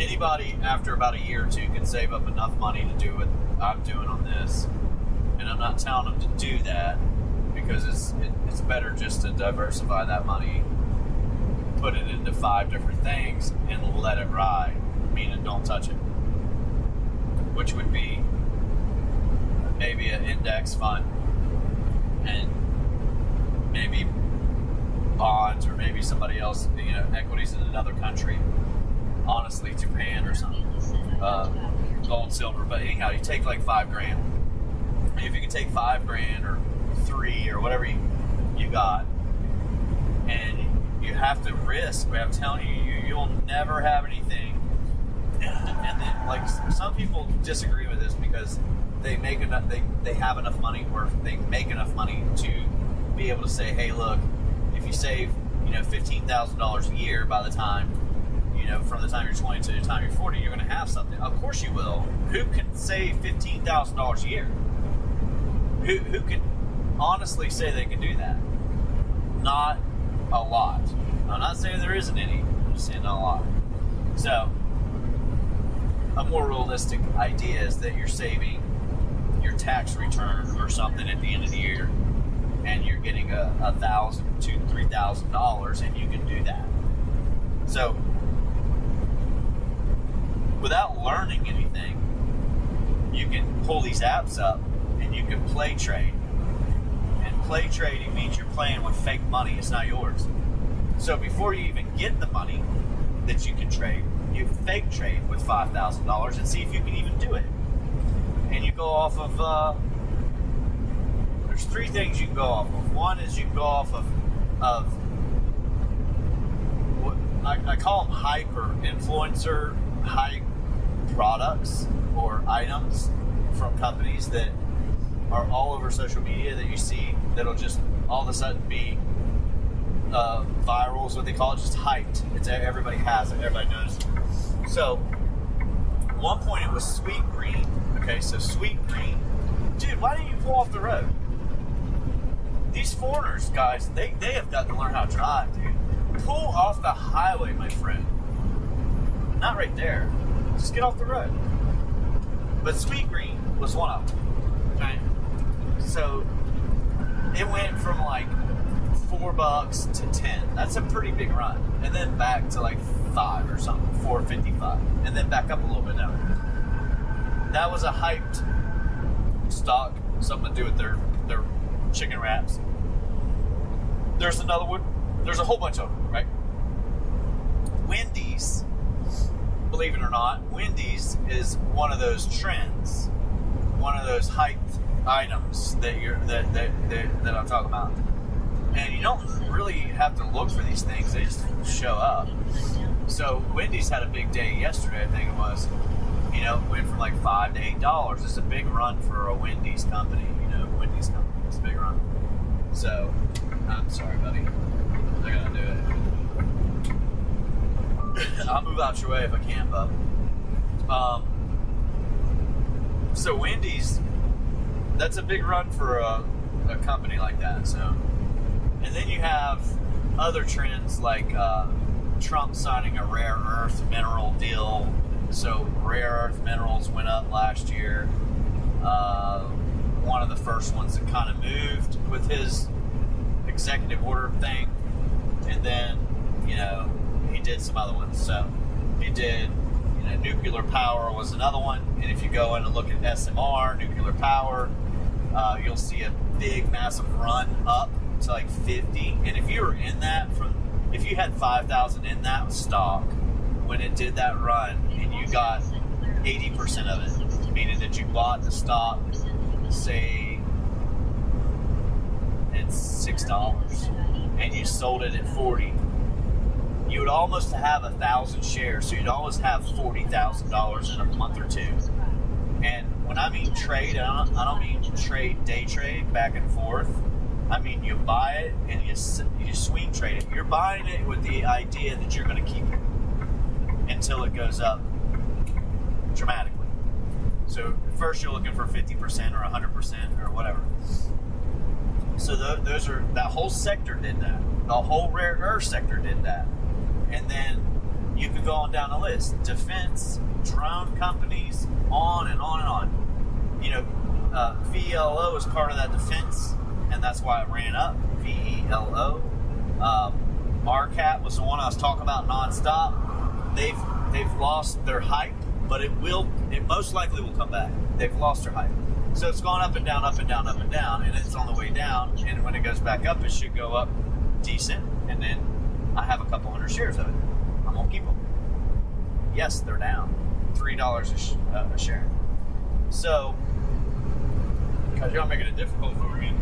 [SPEAKER 1] anybody after about a year or two can save up enough money to do what I'm doing on this, and I'm not telling them to do that because it's better just to diversify that money, put it into 5 different things, and let it ride, meaning don't touch it, which would be maybe an index fund and maybe bonds, or maybe somebody else, equities in another country, honestly, Japan or something, gold, silver. But anyhow, you take like $5,000. If you can take $5,000 or 3 or whatever you got, and you have to risk, but I'm telling you'll never have anything. And then, like, some people disagree with this because they make enough, they have enough money, or they make enough money to be able to say, hey, look, if you save, $15,000 a year, by the time, from the time you're 20 to the time you're 40, you're going to have something. Of course you will. Who can save $15,000 a year? Who can honestly say they can do that? Not a lot. I'm not saying there isn't any. I'm just saying not a lot. So, a more realistic idea is that you're saving your tax return or something at the end of the year, and you're getting $1,000, $2,000, $3,000, and you can do that. So, without learning anything, you can pull these apps up and you can play trade. And play trading means you're playing with fake money. It's not yours. So before you even get the money that you can trade, you fake trade with $5,000 and see if you can even do it. And you go off of, there's 3 things you can go off of. One is you can go off of what I call them hype or influencer hype products or items from companies that are all over social media that you see that'll just all of a sudden be viral, is what they call it, just hyped. It's everybody has it, everybody knows it. So, at one point it was Sweet Green. Okay, so Sweet Green, dude, why didn't you pull off the road? These foreigners, guys, they have got to learn how to drive, dude. Pull off the highway, my friend. Not right there. Just get off the road. But Sweet Green was one of them. Okay? So it went from like $4 to 10. That's a pretty big run. And then back to like 5 or something, 4.55. And then back up a little bit now. That was a hyped stock, something to do with their chicken wraps. There's another one. There's a whole bunch of them, right? Wendy's, believe it or not, Wendy's is one of those trends, one of those hyped items that I'm talking about. And you don't really have to look for these things; they just show up. So Wendy's had a big day yesterday, I think it was. Went from like $5 to $8. It's a big run for a Wendy's company. Wendy's company. It's a big run. So, I'm sorry, buddy. They're gonna do it. I'll move out your way if I can, bub. So Wendy's, that's a big run for a company like that. So, and then you have other trends like Trump signing a rare earth mineral deal. So rare earth minerals went up last year. One of the first ones that kind of moved with his executive order thing. And then, he did some other ones. So he did, nuclear power was another one. And if you go in and look at SMR, nuclear power, you'll see a big, massive run up to like 50. And if you were in that if you had 5,000 in that stock when it did that run and you got 80% of it, meaning that you bought the stock, say it's $6 and you sold it at 40, you would almost have 1,000 shares, so you'd always have $40,000 in a month or two. And when I mean trade, I don't mean trade, day trade, back and forth. I mean you buy it and you swing trade it. You're buying it with the idea that you're going to keep it until it goes up dramatically. So first you're looking for 50% or 100% or whatever. So that whole sector did that. The whole rare earth sector did that. And then you could go on down the list. Defense, drone companies, on and on and on. You know, VELO is part of that defense, and that's why it ran up. VELO. RCAP was the one I was talking about nonstop. They've lost their hype, but it most likely will come back. They've lost their hype. So it's gone up and down, up and down, up and down, and it's on the way down, and when it goes back up, it should go up decent, and then I have a couple hundred shares of it. I'm going to keep them. Yes, they're down. $3 a share. So, because y'all making it difficult for me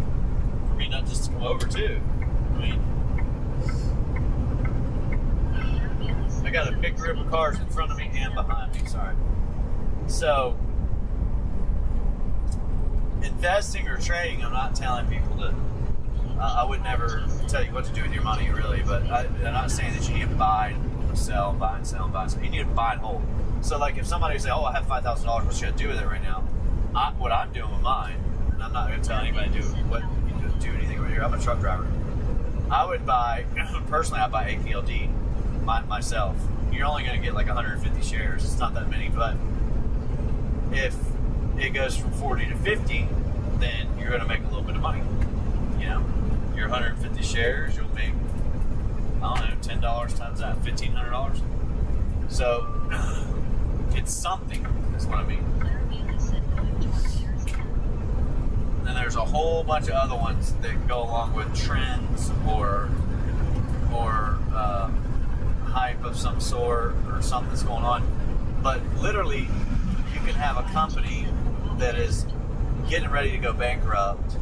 [SPEAKER 1] not just to come over too. I mean, I got a big group of cars in front of me and behind me, sorry. So, investing or trading, I'm not telling people to, I would never tell you what to do with your money, really, but I'm not saying that you need to buy and sell, buy and sell, buy and sell. You need to buy and hold. So, like, if somebody say, oh, I have $5,000, what should I do with it right now? What I'm doing with mine, and I'm not going to tell anybody to do anything right here. I'm a truck driver. I would buy, personally, I buy APLD myself. You're only going to get like 150 shares. It's not that many, but if it goes from 40 to 50, then you're going to make a little bit of money. You know, your 150 shares, you'll make, I don't know, $10 times that, $1,500. So it's something, is what I mean. And there's a whole bunch of other ones that go along with trends or hype of some sort or something that's going on. But literally, you can have a company that is getting ready to go bankrupt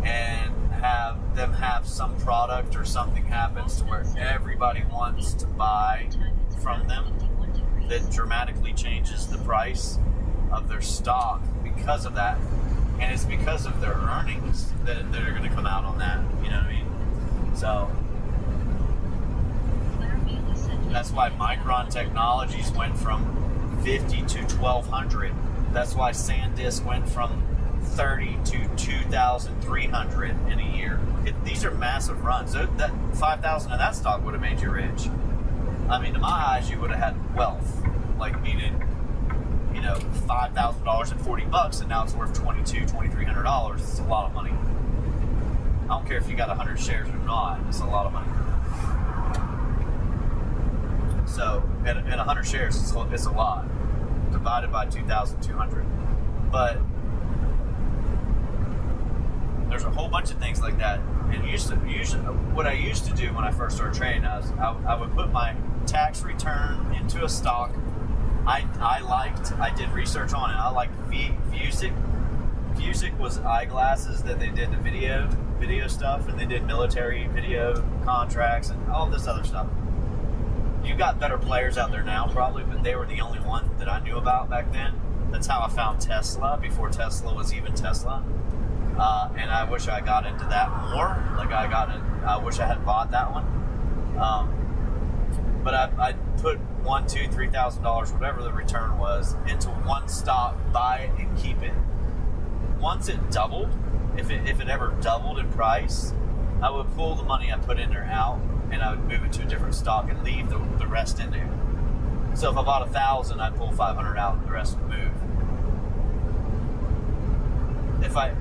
[SPEAKER 1] and have some product or something happens to where everybody wants to buy from them, that dramatically changes the price of their stock because of that. And it's because of their earnings that are going to come out on that. You know what I mean? So that's why Micron Technologies went from 50 to 1,200. That's why SanDisk went from 30 to 2,300 in a year. These are massive runs. That 5,000 of that stock would have made you rich. I mean, to my eyes, you would have had wealth, like meaning, you know, $5,000 at $40, and now it's worth $2,200-$2,300. It's a lot of money. I don't care if you got 100 shares or not. It's a lot of money. So, at 100 shares, it's a lot. Divided by 2,200. But there's a whole bunch of things like that. And usually, what I used to do when I first started trading, I would put my tax return into a stock. I did research on it. I liked Vuzix. Vuzix was eyeglasses that they did the video stuff, and they did military video contracts and all this other stuff. You got better players out there now, probably, but they were the only one that I knew about back then. That's how I found Tesla before Tesla was even Tesla. And I wish I got into that more. I wish I had bought that one. But I put $1,000, $2,000, $3,000, whatever the return was, into one stock, buy it and keep it. Once it doubled, if it ever doubled in price, I would pull the money I put in there out, and I would move it to a different stock and leave the rest in there. So if I bought 1,000, I'd pull 500 out, and the rest would move. If I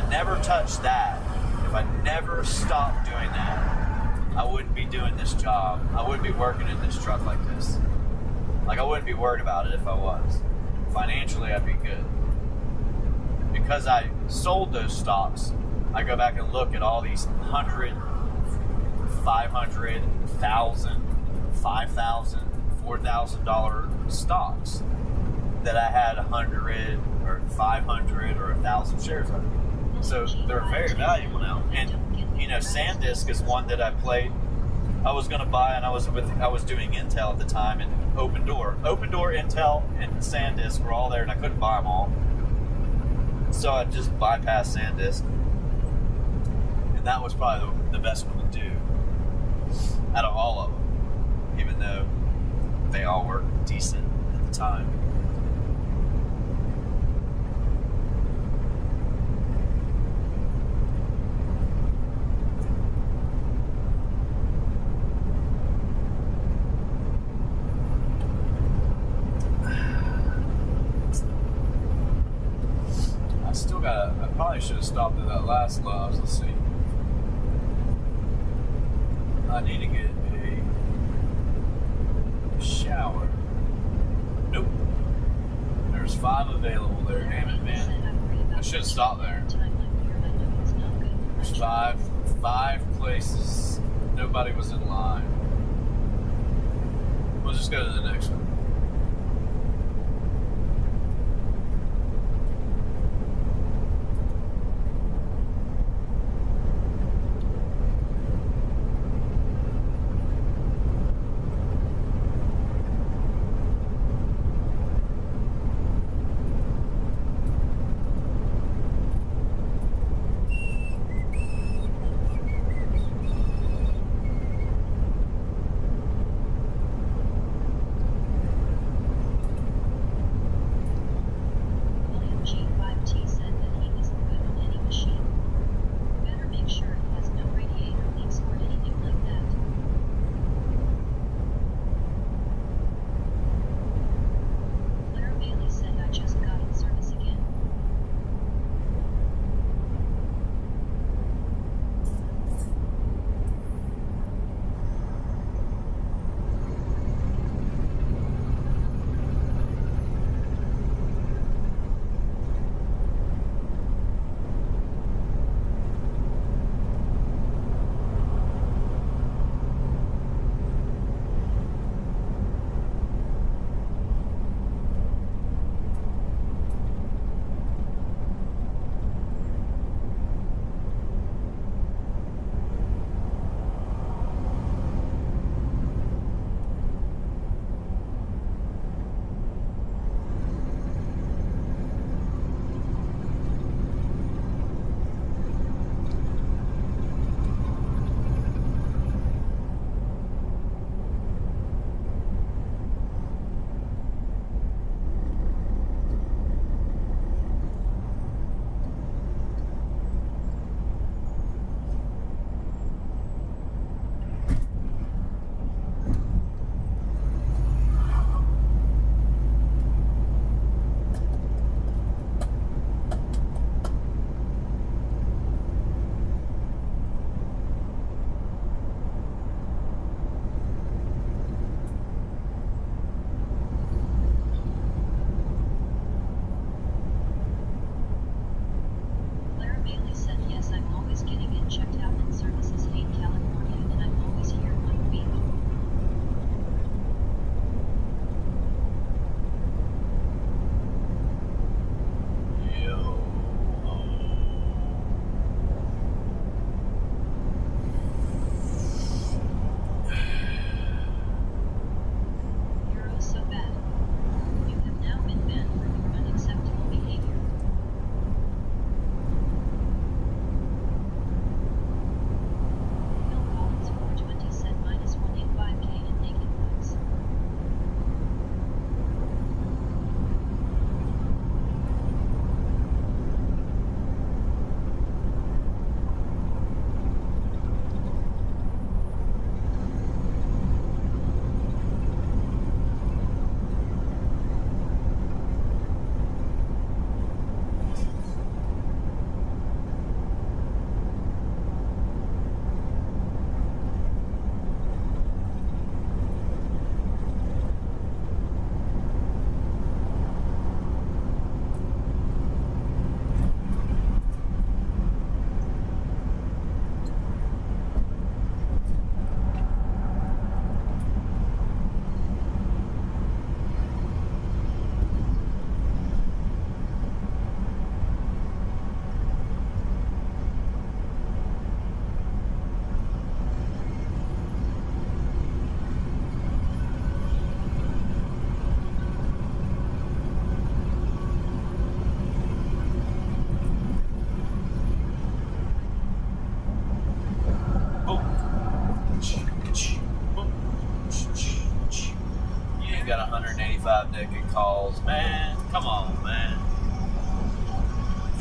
[SPEAKER 1] never touched that, if I never stopped doing that, I wouldn't be doing this job. I wouldn't be working in this truck like this. Like, I wouldn't be worried about it if I was. Financially, I'd be good. Because I sold those stocks, I go back and look at all these 100, 500, 1,000, $5,000, $4,000 stocks that I had 100 or 500 or 1,000 shares of. So they're very valuable now. And, you know, SanDisk is one that I played I was gonna buy, and I was doing Intel at the time, and Open Door, Intel, and SanDisk were all there, and I couldn't buy them all, so I just bypassed SanDisk, and that was probably the best one to do out of all of them, even though they all were decent at the time. I probably should have stopped at that last Love's. Let's see. I need to get a shower. Nope. There's 5 available there. Damn it, man. I should have stopped there. There's five places. Nobody was in line. We'll just go to the next one.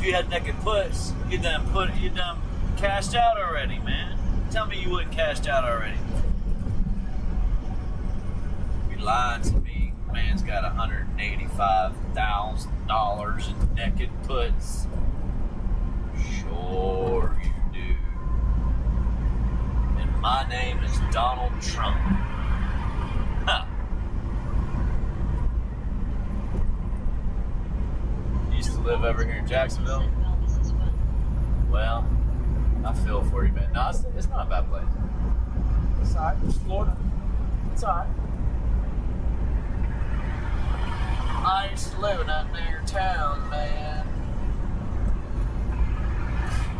[SPEAKER 1] you had naked puts, you done cashed out already, man. Tell me you wouldn't cashed out already. You lied to me. Man's got $185,000 in naked puts. Sure you do. And my name is Donald Trump. Huh. Used to live over here in Jacksonville. Well, I feel for you, man. No, it's not a bad place. It's alright. It's Florida. It's alright. I used to live in that near town, man.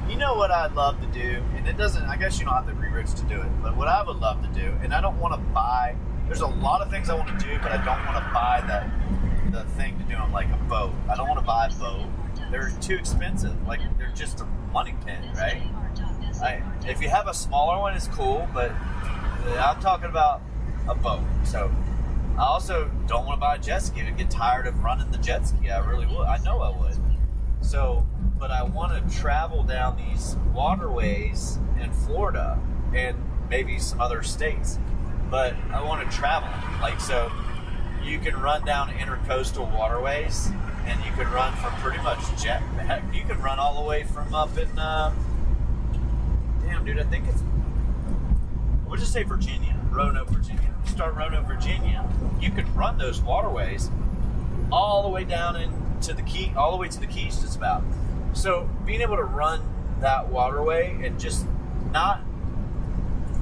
[SPEAKER 1] You know what I'd love to do? And it doesn't, I guess you don't have to be rich to do it, but what I would love to do, and I don't want to buy, there's a lot of things I want to do, but I don't want to buy the thing to do on like a boat. I don't want to buy a boat. They're too expensive. Like, they're just a money pit, right? If you have a smaller one, it's cool, but I'm talking about a boat. So I also don't want to buy a jet ski. I'd get tired of running the jet ski. I really would. I know I would. So, but I want to travel down these waterways in Florida and maybe some other states. But I want to travel. Like, so you can run down intercoastal waterways, and you can run from pretty much heck, you can run all the way from up in, damn, dude, I think it's, we'll just say Virginia, Roanoke, Virginia. Start Roanoke, Virginia. You can run those waterways all the way down into the Key, all the way to the Keys, just about. So being able to run that waterway and just not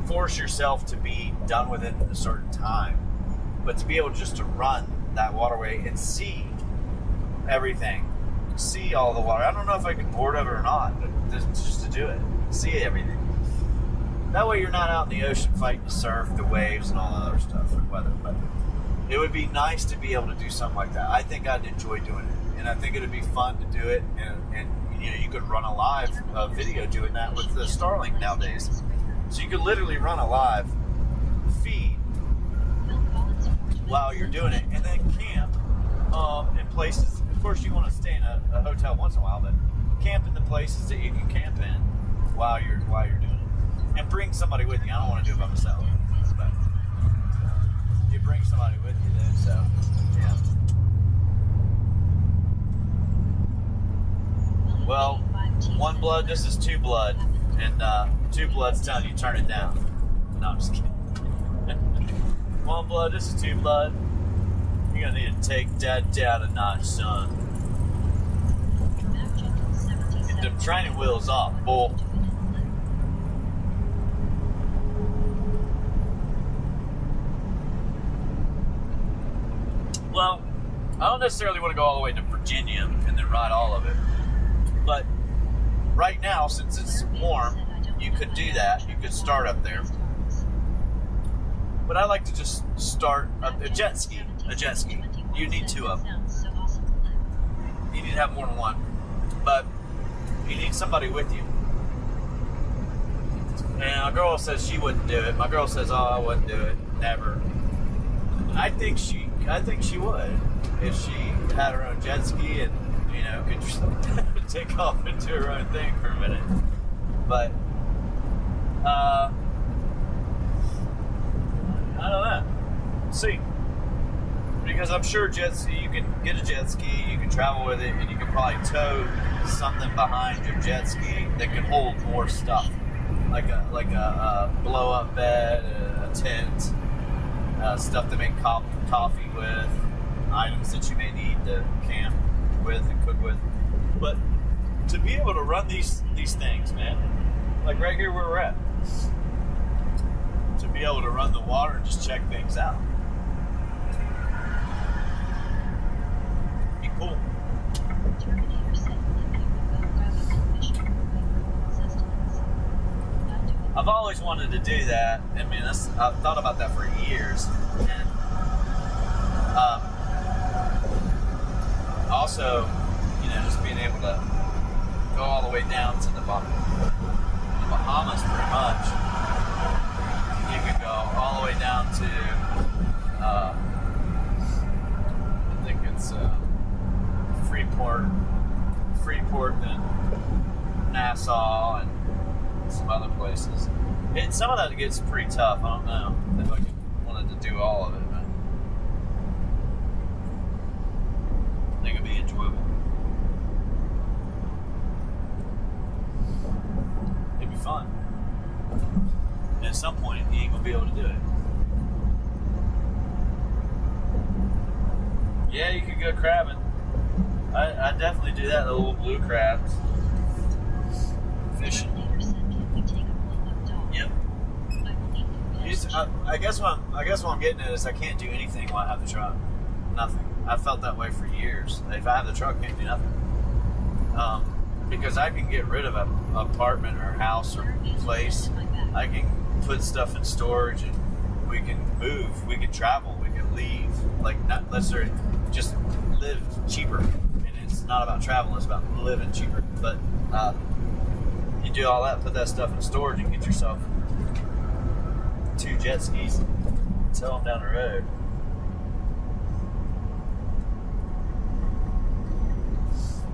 [SPEAKER 1] force yourself to be done with it in a certain time, but to be able just to run that waterway and see everything, see all the water. I don't know if I can board of it or not, but just to do it, see everything. That way you're not out in the ocean fighting the surf, the waves, and all that other stuff, or weather. But it would be nice to be able to do something like that. I think I'd enjoy doing it, and I think it'd be fun to do it. And you know, you could run a live video doing that with the Starlink nowadays. So you could literally run a live feed while you're doing it, and then camp in places. Of course, you want to stay in a hotel once in a while, but camp in the places that you can camp in while you're doing it. And bring somebody with you. I don't want to do it by myself. But you bring somebody with you then, so yeah. Well, one blood, this is two blood. And two blood's telling you turn it down. No, I'm just kidding. One blood, this is two blood. You're gonna need to take that down a notch, son. Get them training wheels off, boy. Well, I don't necessarily want to go all the way to Virginia and then ride all of it. But right now, since it's warm, you could do that. You could start up there. But I like to just start a jet ski. A jet ski. You need two of them. You need to have more than one. But you need somebody with you. And a girl says she wouldn't do it. My girl says, oh, I wouldn't do it. Never. I think she would. If she had her own jet ski and, you know, could just take off and do her own thing for a minute. But, I don't know. See. Because I'm sure jet ski, you can get a jet ski, you can travel with it, and you can probably tow something behind your jet ski that can hold more stuff. Like a blow-up bed, a tent, stuff to make coffee with, items that you may need to camp with and cook with. But to be able to run these things, man, like right here where we're at, to be able to run the water and just check things out, be cool. I've always wanted to do that. I mean, I've thought about that for years. And also, you know, just being able to go all the way down to the Bahamas, pretty much. You could go all the way down to, I think it's Freeport, and Nassau and some other places. Some of that gets pretty tough. I don't know if I wanted to do all of it, but I think it'd be enjoyable. It'd be fun. And at some point, you ain't gonna be able to do it. Yeah, you could go crabbing. I definitely do that. The little blue crabs. Fishing. Yep. I guess what I'm getting at is I can't do anything while I have the truck. Nothing. I've felt that way for years. If I have the truck, I can't do nothing. Because I can get rid of an apartment or house or place. I can put stuff in storage and we can move. We can travel. We can leave. Like, not necessarily just live cheaper. And it's not about travel. It's about living cheaper. But you do all that, put that stuff in storage and get yourself 2 jet skis and sell them down the road.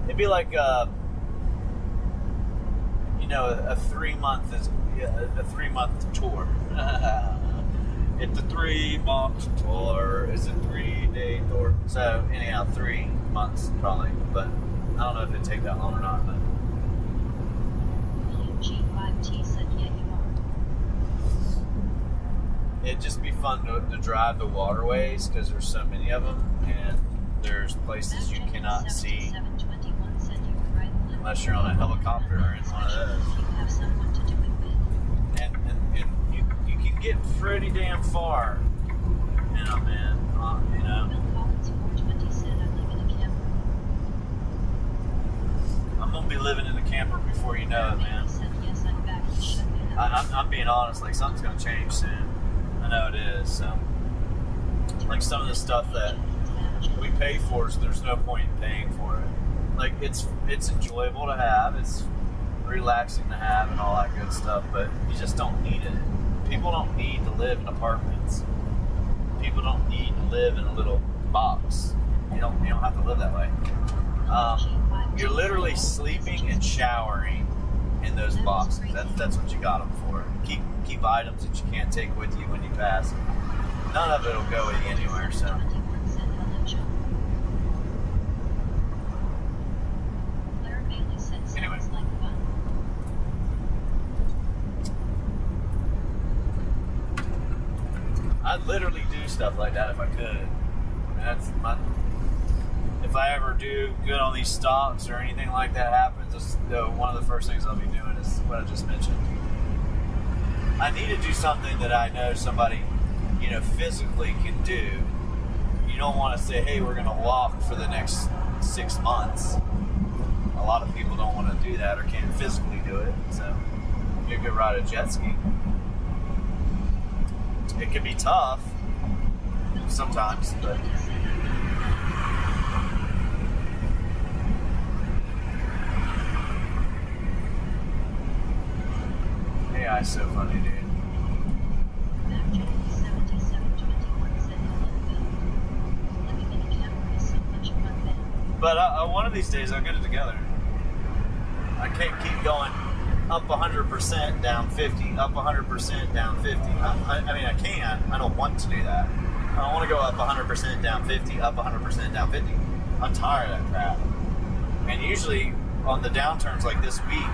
[SPEAKER 1] It'd be like a 3-month tour. It's a 3-month tour. It's a 3-day tour. So anyhow, 3 months probably, but I don't know if it'd take that long or not. But
[SPEAKER 2] G5T said, yeah, you are.
[SPEAKER 1] it'd just be fun to drive the waterways because there's so many of them, and there's places you cannot see unless you're on a helicopter or in one of those. And you can get pretty damn far in them, man. I'm gonna be living in a camper before you know it, man. I'm being honest, like something's gonna change soon. I know it is. So, like some of the stuff that we pay for, so there's no point in paying for it. Like it's enjoyable to have, it's relaxing to have, and all that good stuff. But you just don't need it. People don't need to live in apartments. People don't need to live in a little box. You don't have to live that way. You're literally sleeping and showering in those boxes. That's what you got them for. Keep items that you can't take with you when you pass. None of it will go with you anywhere. So. Anyway. I'd literally do stuff like that if I could. I mean, if I ever do good on these stocks or anything like that happens, one of the first things I'll be doing is what I just mentioned. I need to do something that I know somebody, physically can do. You don't want to say, hey, we're going to walk for the next 6 months. A lot of people don't want to do that or can't physically do it. So you could ride a jet ski. It can be tough sometimes, but AI is so funny, dude. But one of these days I'll get it together. I can't keep going up 100%, down 50, up 100%, down 50. I mean, I can. I don't want to do that. I don't want to go up 100%, down 50, up 100%, down 50. I'm tired of that crap. And usually on the downturns like this week,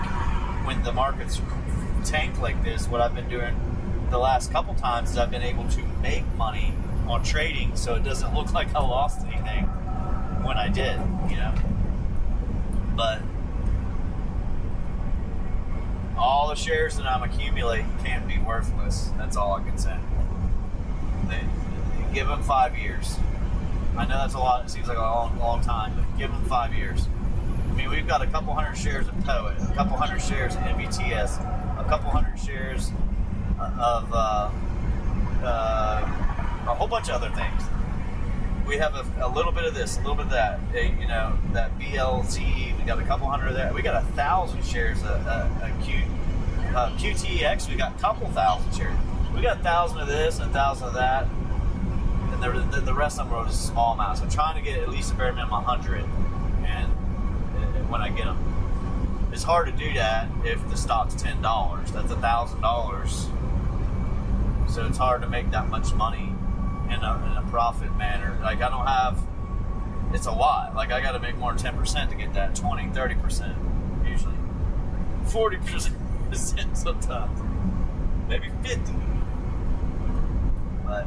[SPEAKER 1] when the markets tank like this, what I've been doing the last couple times is I've been able to make money on trading, so it doesn't look like I lost anything when I did, But all the shares that I'm accumulating can't be worthless. That's all I can say. Give them 5 years. I know that's a lot. It seems like a long time, but give them 5 years. I mean, we've got a couple hundred shares of Poet, a couple hundred shares of MBTS, a couple hundred shares of a whole bunch of other things. We have a little bit of this, a little bit of that. That BLZ. We got a couple hundred of that. We got 1,000 shares of QTX. We got a couple thousand shares. We got 1,000 of this and 1,000 of that, and the rest of them are just small amounts. I'm trying to get at least a bare minimum 100, and when I get them. It's hard to do that if the stock's $10. That's $1,000. So it's hard to make that much money in a profit manner. Like I don't have, it's a lot. Like I got to make more than 10% to get that 20, 30% usually. 40% sometimes. Maybe 50. But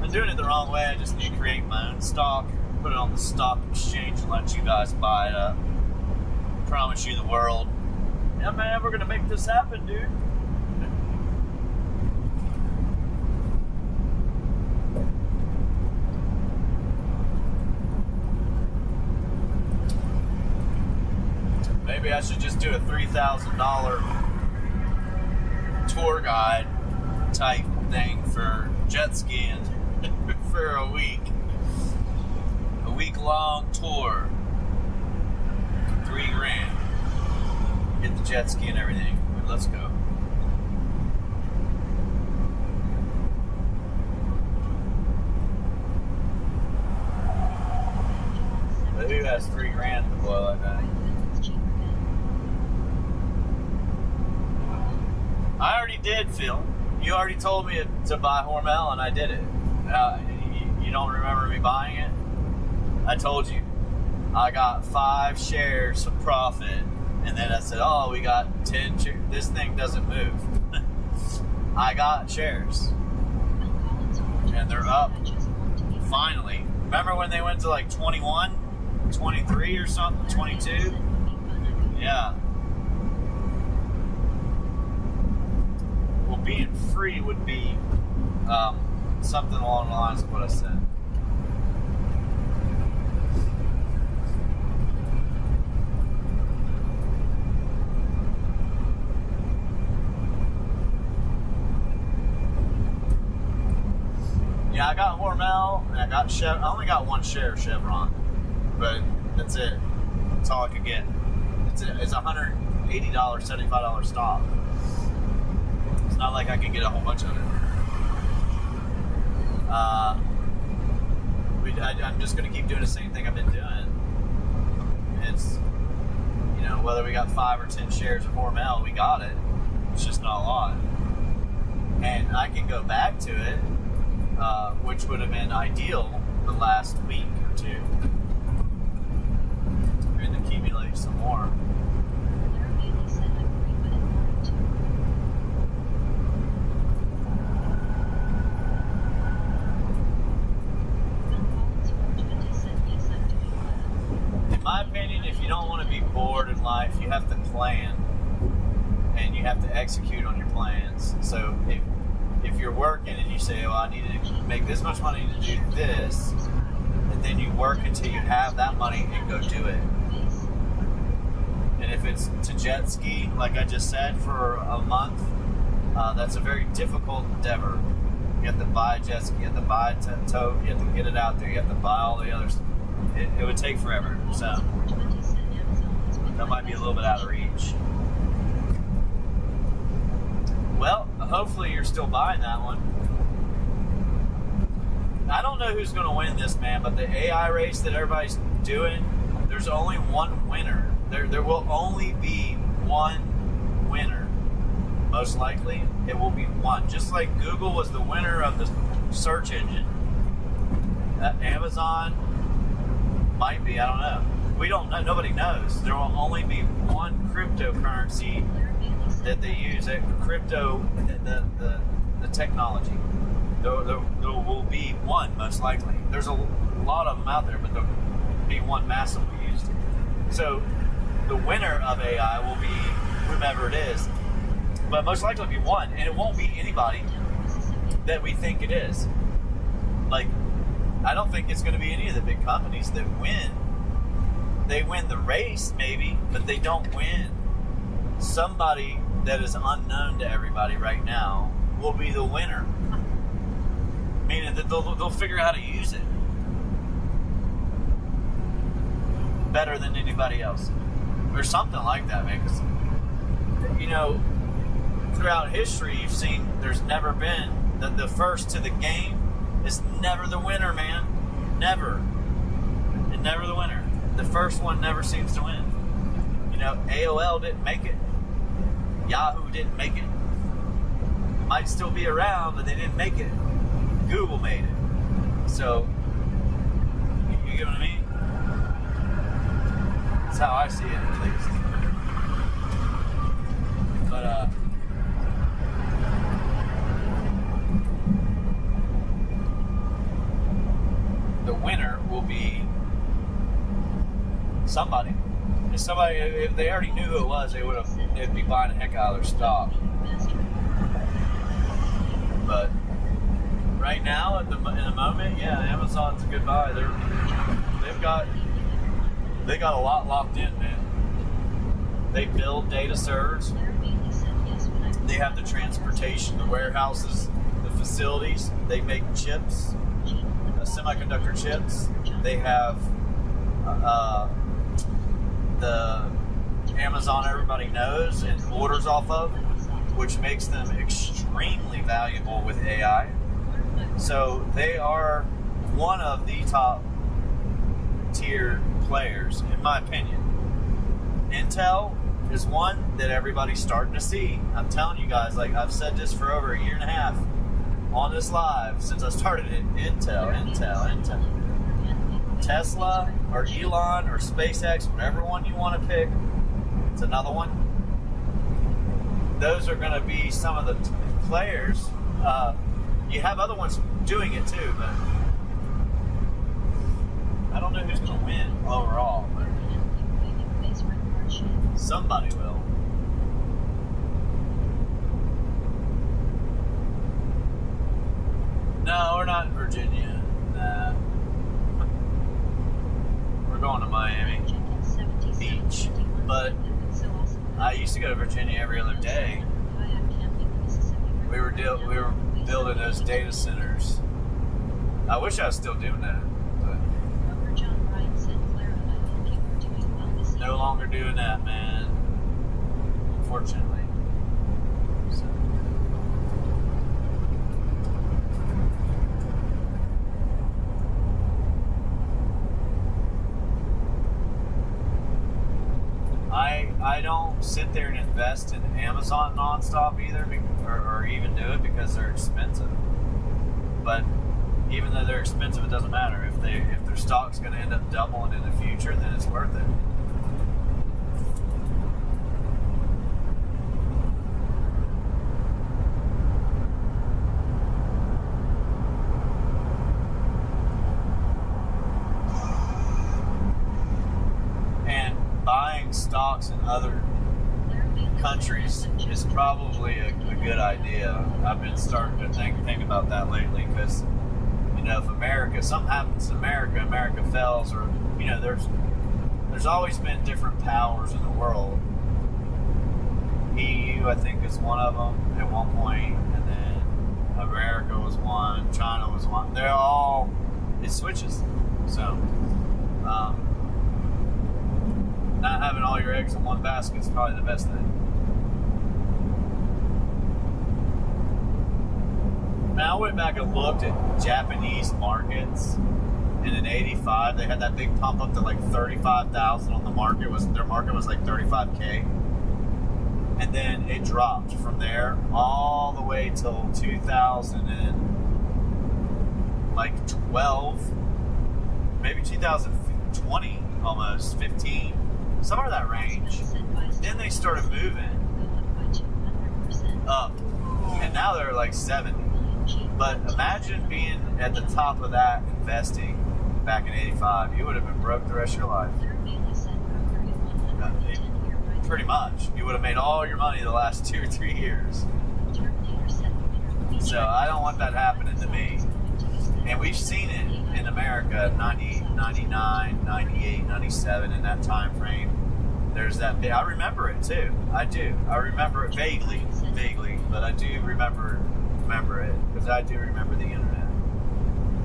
[SPEAKER 1] I'm doing it the wrong way. I just need to create my own stock, put it on the stock exchange and let you guys buy it up. Promise you the world. Yeah, man, we're going to make this happen, dude. Maybe I should just do a $3,000 tour guide type thing for jet skiing for a week. A week-long tour. $3,000. Get the jet ski and everything. Let's go. But who has $3,000 to blow like that? I already did, Phil. You already told me to buy Hormel, and I did it. You don't remember me buying it? I told you. I got 5 shares of profit, and then I said, oh, we got 10 shares. This thing doesn't move. I got shares. And they're up. Finally. Remember when they went to like 21, 23 or something, 22? Yeah. Well, being free would be something along the lines of what I said. Yeah, I got Hormel, and I got I only got 1 share of Chevron, but that's it. That's all I could get. It's $180, $75 stock. It's not like I can get a whole bunch of it. I'm just going to keep doing the same thing I've been doing. It's, whether we got 5 or 10 shares of Hormel, we got it. It's just not a lot. And I can go back to it, which would have been ideal the last week or 2. And accumulate some more. In my opinion, if you don't want to be bored in life, you have to plan and you have to execute on your plans. So if you're working and you say, well, I need to make this much money to do this, and then you work until you have that money and go do it. And if it's to jet ski, like I just said, for a month, that's a very difficult endeavor. You have to buy a jet ski, you have to buy a tow, you have to get it out there, you have to buy all the others. It would take forever, so that might be a little bit out of reach. Well, hopefully you're still buying that one. I don't know who's going to win this, man, but the AI race that everybody's doing, there's only one winner. There will only be one winner. Most likely, it will be one. Just like Google was the winner of the search engine. Amazon might be, I don't know. We don't know. Nobody knows. There will only be one cryptocurrency that they use. Crypto, the technology. There will be one, most likely. There's a lot of them out there, but there will be one massively used. So the winner of AI will be whomever it is, but most likely be one, and it won't be anybody that we think it is. Like, I don't think it's going to be any of the big companies that win. They win the race, maybe, but they don't win. Somebody that is unknown to everybody right now will be the winner. Meaning that they'll figure out how to use it better than anybody else. Or something like that, man. Because, throughout history, you've seen there's never been the first to the game is never the winner, man. Never. It never the winner. The first one never seems to win. You know, AOL didn't make it. Yahoo didn't make it. Might still be around, but they didn't make it. Google made it. So, you get what I mean? That's how I see it, at least. But, the winner will be somebody. If they already knew who it was, they'd be buying the heck out of their stock. But right now, in the moment, yeah, Amazon's a good buy. They got a lot locked in, man. They build data servers. They have the transportation, the warehouses, the facilities. They make chips, semiconductor chips. They have the Amazon everybody knows and orders off of, which makes them extremely valuable with AI. So they are one of the top tier players, in my opinion. Intel is one that everybody's starting to see. I'm telling you guys, like I've said this for over a year and a half on this live since I started it. Intel. Tesla or Elon or SpaceX, whatever one you want to pick, it's another one. Those are going to be some of the players. You have other ones doing it too, but I don't know who's going to win overall, but somebody will. No, we're not in Virginia. Nah. We're going to Miami Beach, but I used to go to Virginia every other day. We were building those data centers. I wish I was still doing that, but no longer doing that, man. Unfortunately. So. I don't sit there and invest in Amazon nonstop either, or even do it because they're expensive. But even though they're expensive, it doesn't matter. If their stock's going to end up doubling in the future, then it's worth it. Stocks in other countries is probably a good idea. I've been starting to think about that lately because, you know, if something happens to America fails, or, you know, there's always been different powers in the world. EU, I think, is one of them at one point, and then America was one, China was one. It switches. So, not having all your eggs in one basket is probably the best thing. Now I went back and looked at Japanese markets, and in '85 they had that big pump up to like 35,000 on the market. Their market was like 35K, and then it dropped from there all the way till 2012, maybe 2020, almost 15. Somewhere in that range. Then they started moving up, and now they're like 70. But imagine being at the top of that investing back in '85. You would have been broke the rest of your life. Pretty much. You would have made all your money the last 2 or 3 years. So I don't want that happening to me. And we've seen it in America, 90, 99, 98, 97, in that time frame. There's that big, I remember it too. I do. I remember it vaguely, but I do remember it because I do remember the internet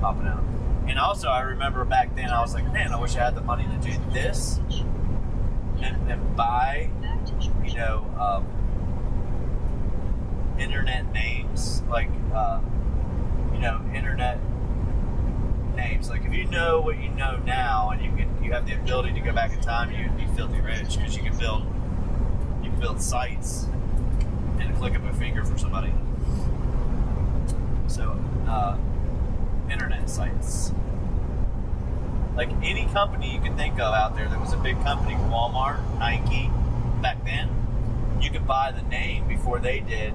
[SPEAKER 1] popping out. And also I remember back then I was like, man, I wish I had the money to do this and buy, you know, internet names, like, you know, internet names. dreams. Like if you know what you know now, and you have the ability to go back in time, you'd be filthy rich because you can build sites in a click of a finger for somebody. So, internet sites. Like any company you can think of out there that was a big company, Walmart, Nike, back then, you could buy the name before they did,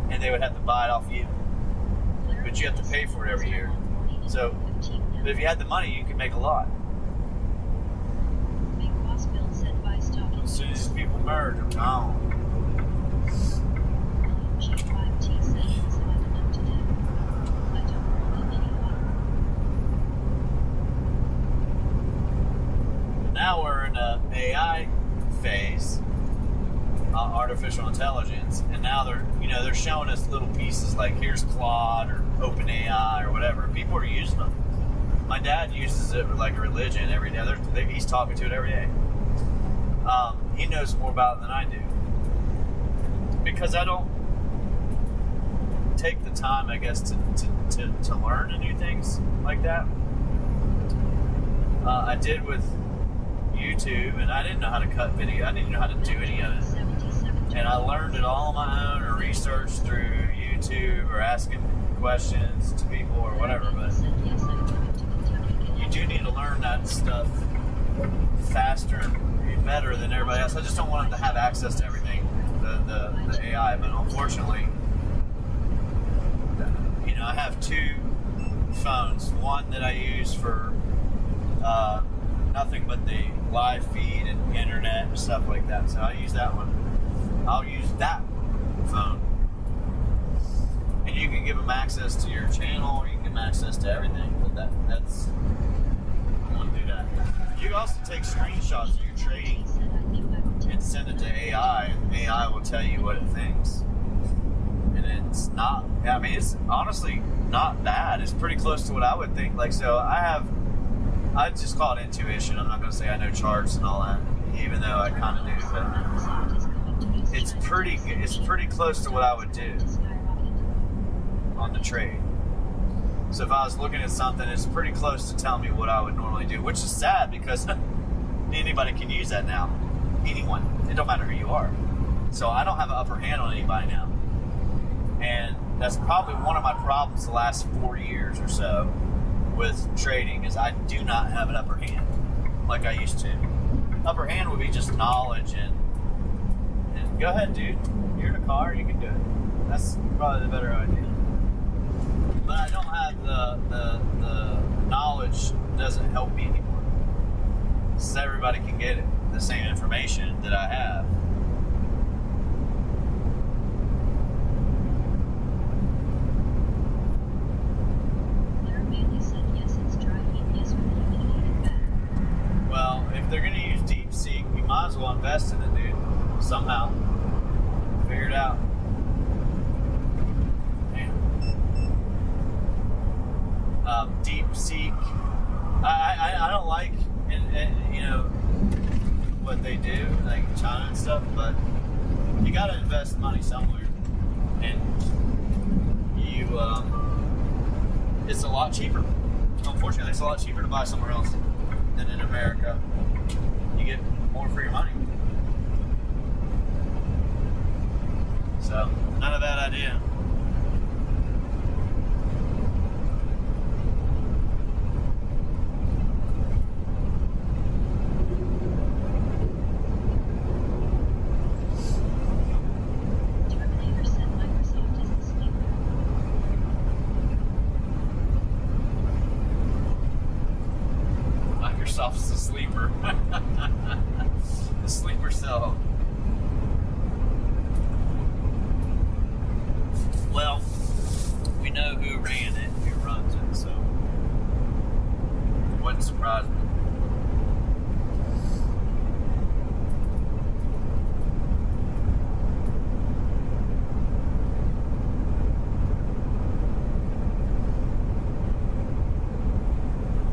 [SPEAKER 1] and they would have to buy it off you. But you have to pay for it every year. So, but if you had the money, you could make a lot. As soon as people merge, I'm gone. Now we're in a AI phase, artificial intelligence, and now they're showing us little pieces like here's Claude or OpenAI or whatever. People are using them. My dad uses it like a religion every day. He's talking to it every day. He knows more about it than I do because I don't take the time, I guess, to learn and do things like that. I did with YouTube, and I didn't know how to cut video. I didn't know how to do any of it. And I learned it all on my own or researched through YouTube or asking questions to people or whatever. But you do need to learn that stuff faster, better than everybody else. I just don't want them to have access to everything, the AI. But unfortunately, I have two phones. One that I use for nothing but the live feed and internet and stuff like that. So I use that one. I'll use that phone. And you can give them access to your channel, or you can give them access to everything. But that's I want to do that. You can also take screenshots of your trading and send it to AI, and AI will tell you what it thinks. And it's honestly not bad. It's pretty close to what I would think. Like, so I just call it intuition. I'm not going to say I know charts and all that, even though I kind of do. But it's pretty close to what I would do on the trade. So if I was looking at something, it's pretty close to telling me what I would normally do, which is sad because anybody can use that now. Anyone. It don't matter who you are. So I don't have an upper hand on anybody now. And that's probably one of my problems the last 4 years or so with trading is I do not have an upper hand like I used to. Upper hand would be just knowledge and go ahead, dude. You're in a car, you can do it. That's probably the better idea. But I don't have the knowledge doesn't help me anymore. So everybody can get the same information that I have. Well, if they're going to use DeepSeek, we might as well invest in it, dude. Somehow. Figure it out. DeepSeek, I don't like what they do, like China and stuff, but you got to invest money somewhere, and it's a lot cheaper. Unfortunately, it's a lot cheaper to buy somewhere else than in America. You get more for your money. So, not a bad idea. Microsoft's a sleeper. The sleeper cell. Well, we know who ran it, who runs it, so it wouldn't surprise me.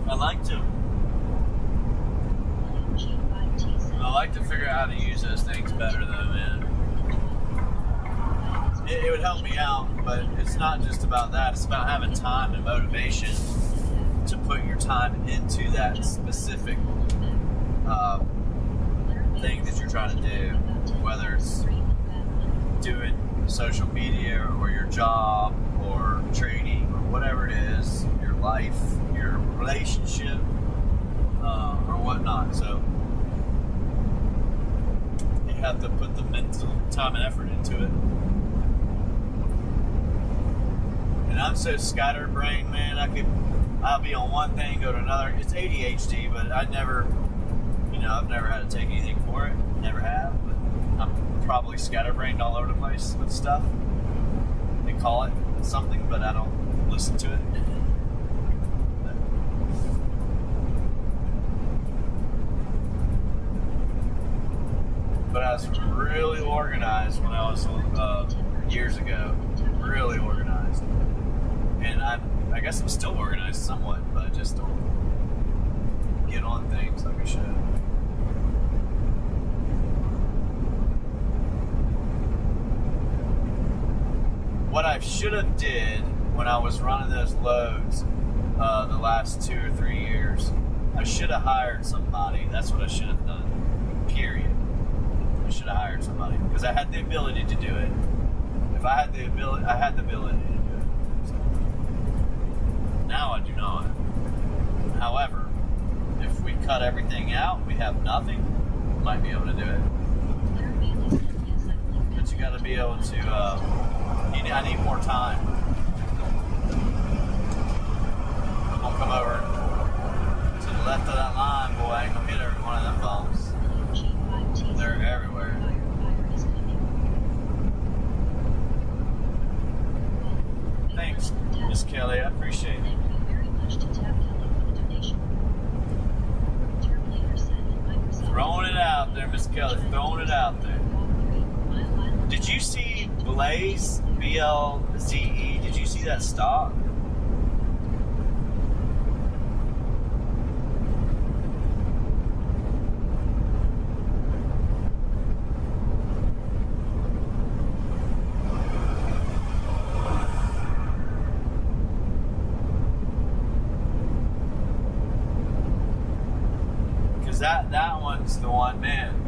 [SPEAKER 1] I like to figure out how to use those things better, though, man. It would help me out, but it's not just about that. It's about having time and motivation put your time into that specific thing that you're trying to do, whether it's doing social media or your job or trading or whatever it is, your life, your relationship, or whatnot. So you have to put the mental time and effort into it. And I'm so scatterbrained, man. I'll be on one thing, go to another. It's ADHD, but I've never had to take anything for it. Never have. But I'm probably scatterbrained all over the place with stuff. They call it something, but I don't listen to it. But I was really organized when I was years ago. Really organized. And I guess I'm still organized somewhat, but I just don't get on things like I should. What I should have did when I was running those loads the last 2 or 3 years, I should have hired somebody. That's what I should have done. Period. I should have hired somebody because I had the ability to do it. If I had the ability, I had the ability to do it. So, now I do not. However, if we cut everything out, we have nothing. We might be able to do it. But you got to be able to. I need more time. I'm gonna come over to the left of that line, boy. I ain't gonna hit every one of them bombs. They're everywhere. Thanks, Miss Kelly. I appreciate it. Throwing it out there, Miss Kelly. Throwing it out there. Did you see Blaze, BLZE? Did you see that stock? Because that one's the one, man.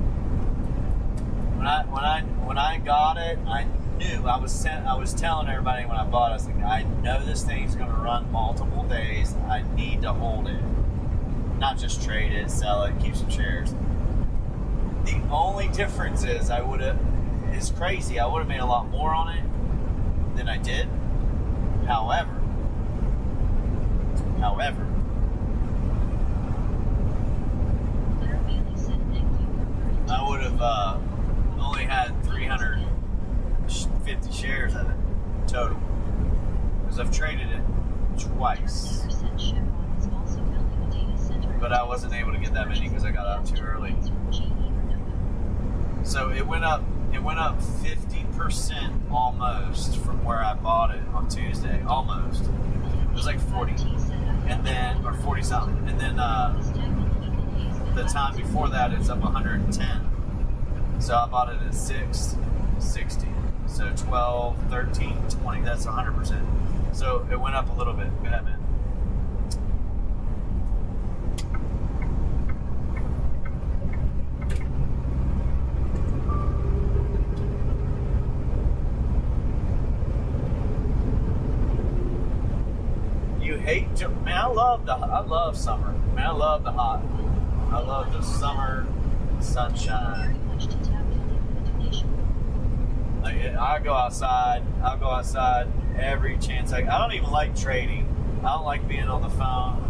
[SPEAKER 1] When I got it, I knew. I was telling everybody when I bought it, I was like, I know this thing's going to run multiple days. I need to hold it, not just trade it, sell it, keep some shares. The only difference is it's crazy. I would have made a lot more on it than I did. However, I would have only had 350 shares of it total because I've traded it twice, but I wasn't able to get that many because I got out too early. So it went up 50% almost from where I bought it on Tuesday. Almost. It was like 40, and then or 40 something, and then the time before that it's up 110. So I bought it at 660. So 12, 13, 20, that's 100%. So it went up a little bit. Go ahead, man. You hate, man, I love summer. Man, I love the hot. I love the summer sunshine. Like I'll go outside every chance I don't even like trading. I don't like being on the phone.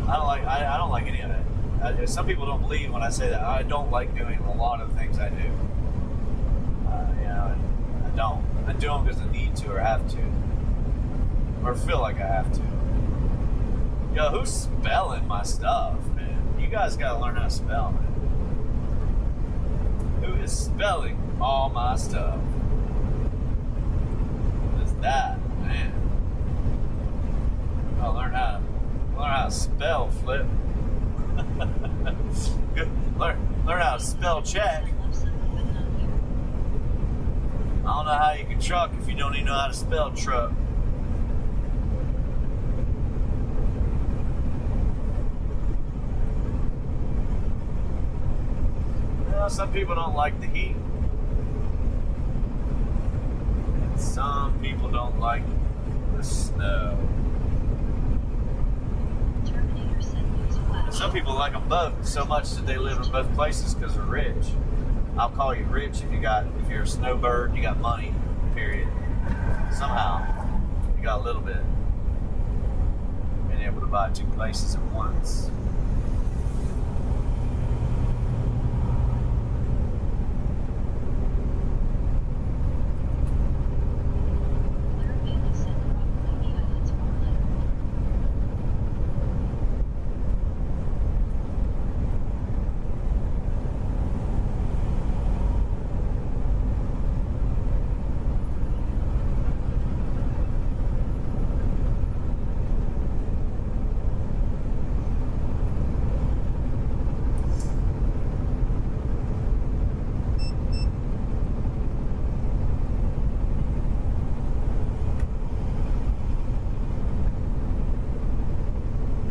[SPEAKER 1] I don't like any of it. Some people don't believe when I say that. I don't like doing a lot of things I do. I don't. I do them because I need to or have to. Or feel like I have to. Yo, who's spelling my stuff, man? You guys gotta learn how to spell, man. Who is spelling all my stuff? What is that, man? I'll learn how to spell, Flip. learn how to spell check. I don't know how you can truck if you don't even know how to spell truck. Well, some people don't like the heat. And some people don't like the snow.
[SPEAKER 2] Terminator said newsflash.
[SPEAKER 1] And some people like them both so much that they live in both places because they're rich. I'll call you rich if you're a snowbird, you got money, period. Somehow, you got a little bit. Being able to buy two places at once.
[SPEAKER 2] Claire Bailey said probably the island's warm letter.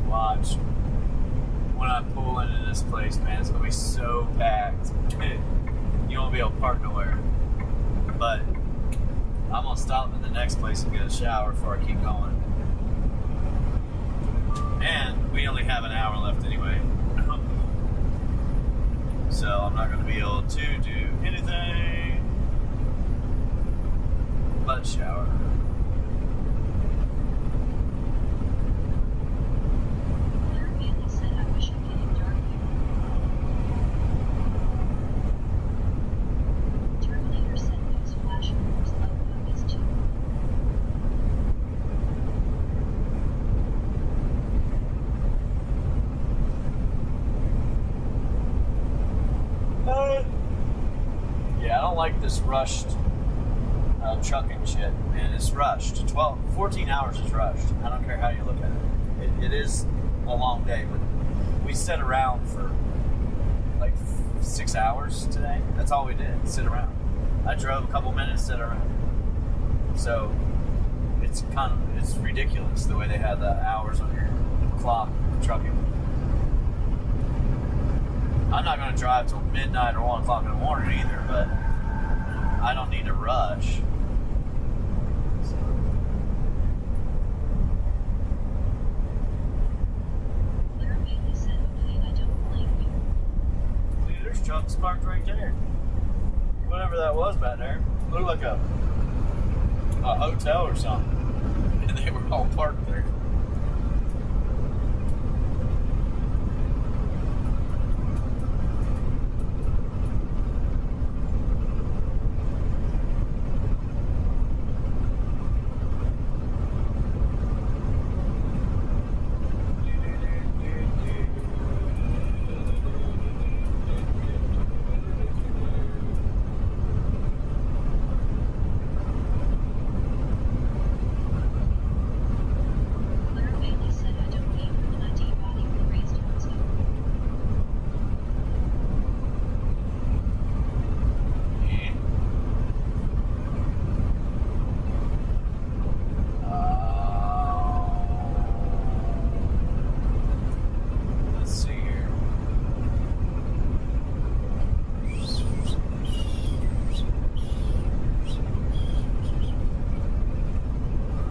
[SPEAKER 1] Watch. When I pull into this place, man, it's gonna be so packed. You won't be able to park nowhere. But I'm gonna stop at the next place and get a shower before I keep going. And we only have an hour left anyway. So I'm not gonna be able to do anything but shower.
[SPEAKER 2] Claire Bailey said I wish it getting dark here. Terminator said newsflash Moore's logbook is 2.
[SPEAKER 1] Yeah, I don't like this rushed trucking shit, man. It's rushed. 14 hours is rushed. I don't care how you look at it. It is a long day, but we sat around for like 6 hours today. That's all we did, sit around. I drove a couple minutes, sit around. So it's ridiculous the way they have the hours on your clock trucking. I'm not going to drive till midnight or 1 o'clock in the morning either, but I don't need to rush.
[SPEAKER 2] Claire Bailey said okay, I don't blame you.
[SPEAKER 1] Dude, there's trucks parked right there. Whatever that was back there. Looked like a hotel or something. And they were all parked there.
[SPEAKER 2] Claire Bailey said I don't need an ID body when raised on Zoom.
[SPEAKER 1] Let's see here.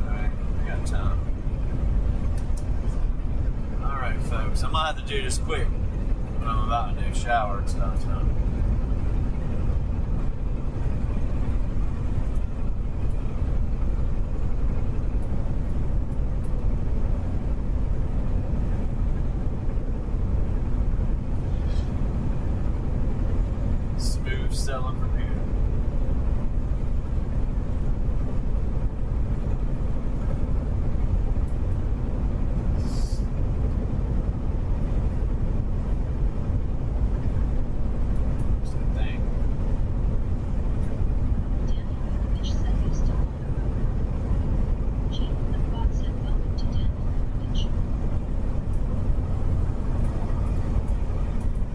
[SPEAKER 1] Alright, I got time. Alright, folks, I'm gonna have to do this quick when I'm about to do shower and stuff, so. Smooth selling from here. Same thing.
[SPEAKER 2] Daniel Fish said he's still on the road. Gene the bot said welcome to Daniel Fish.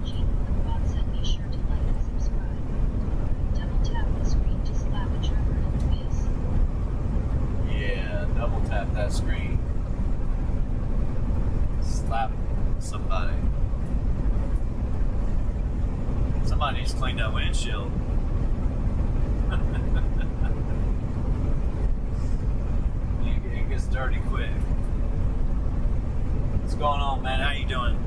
[SPEAKER 2] Gene the bot said be sure to like and subscribe. Double tap the screen to slap a trevor in the face.
[SPEAKER 1] Yeah, double tap that screen. Slap somebody. Somebody needs to clean that windshield. It gets dirty quick. What's going on, man? How you doing?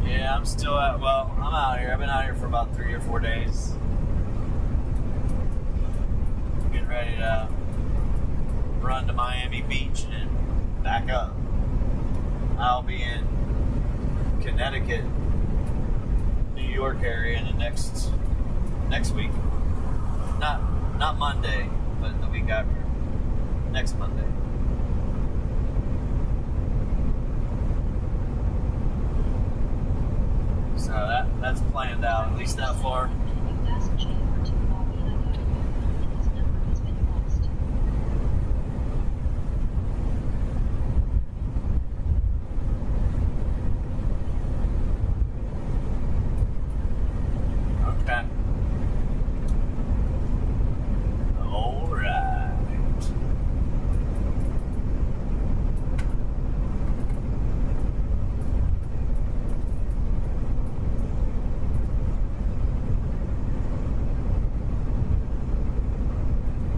[SPEAKER 1] Yeah, I'm still I'm out here. I've been out here for about 3 or 4 days. Getting ready to run to Miami Beach and back up. I'll be in Connecticut, New York area in the next week. Not Monday, but the week after. Next Monday. So that's planned out, at least that far. Okay. All right.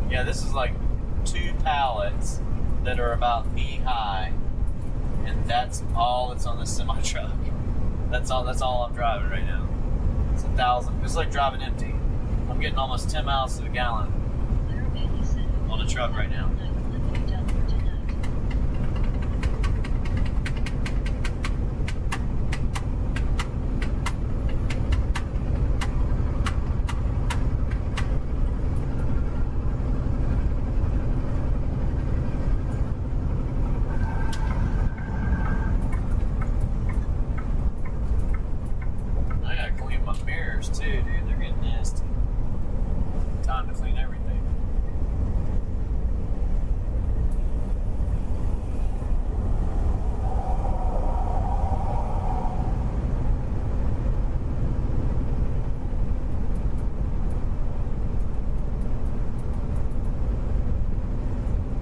[SPEAKER 1] Yeah, this is like 2 pallets that are about knee high, and that's all that's on this semi truck. That's all I'm driving right now. It's 1,000. It's like driving empty. I'm getting almost 10 miles to the gallon on the truck right now. I gotta clean my mirrors too, dude. They're getting nasty. Time to clean everything.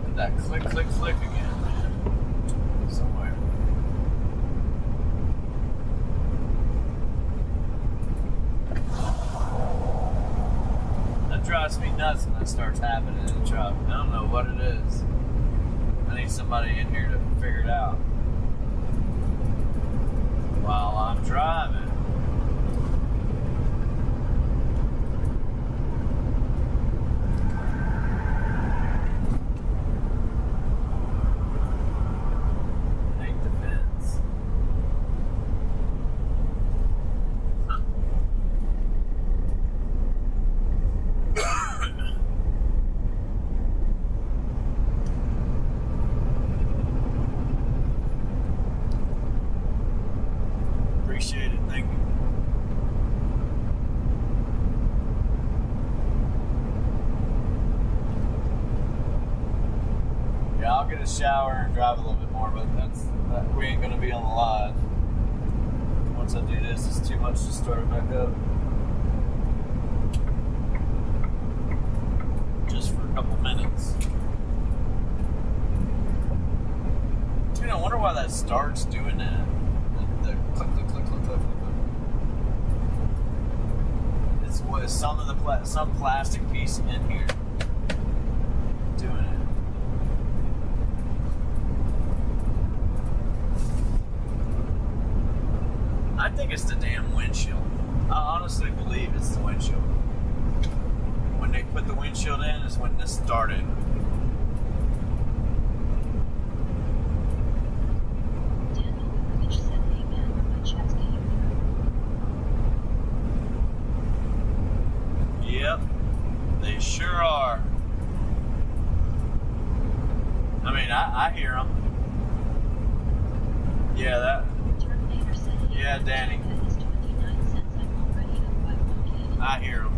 [SPEAKER 1] Did that click, click, click again, man. Somewhere. That drives me nuts when that starts happening in the truck. I don't know what it is. I need somebody in here to figure it out while I'm driving. Ain't the fence. Huh. Appreciate it. Thank you. Yeah, I'll get a shower and drive a little bit more, but we ain't gonna be on the live. Once I do this, it's too much to start it back up. Just for a couple minutes. Dude, I wonder why that starts doing that. The click, click, click, click, click, click. It's what some plastic piece in here doing it. I think it's the damn windshield. I honestly believe it's the windshield. When they put the windshield in is when this started. Yep, they sure are. I mean, I hear them. Yeah, yeah, Danny. I hear them.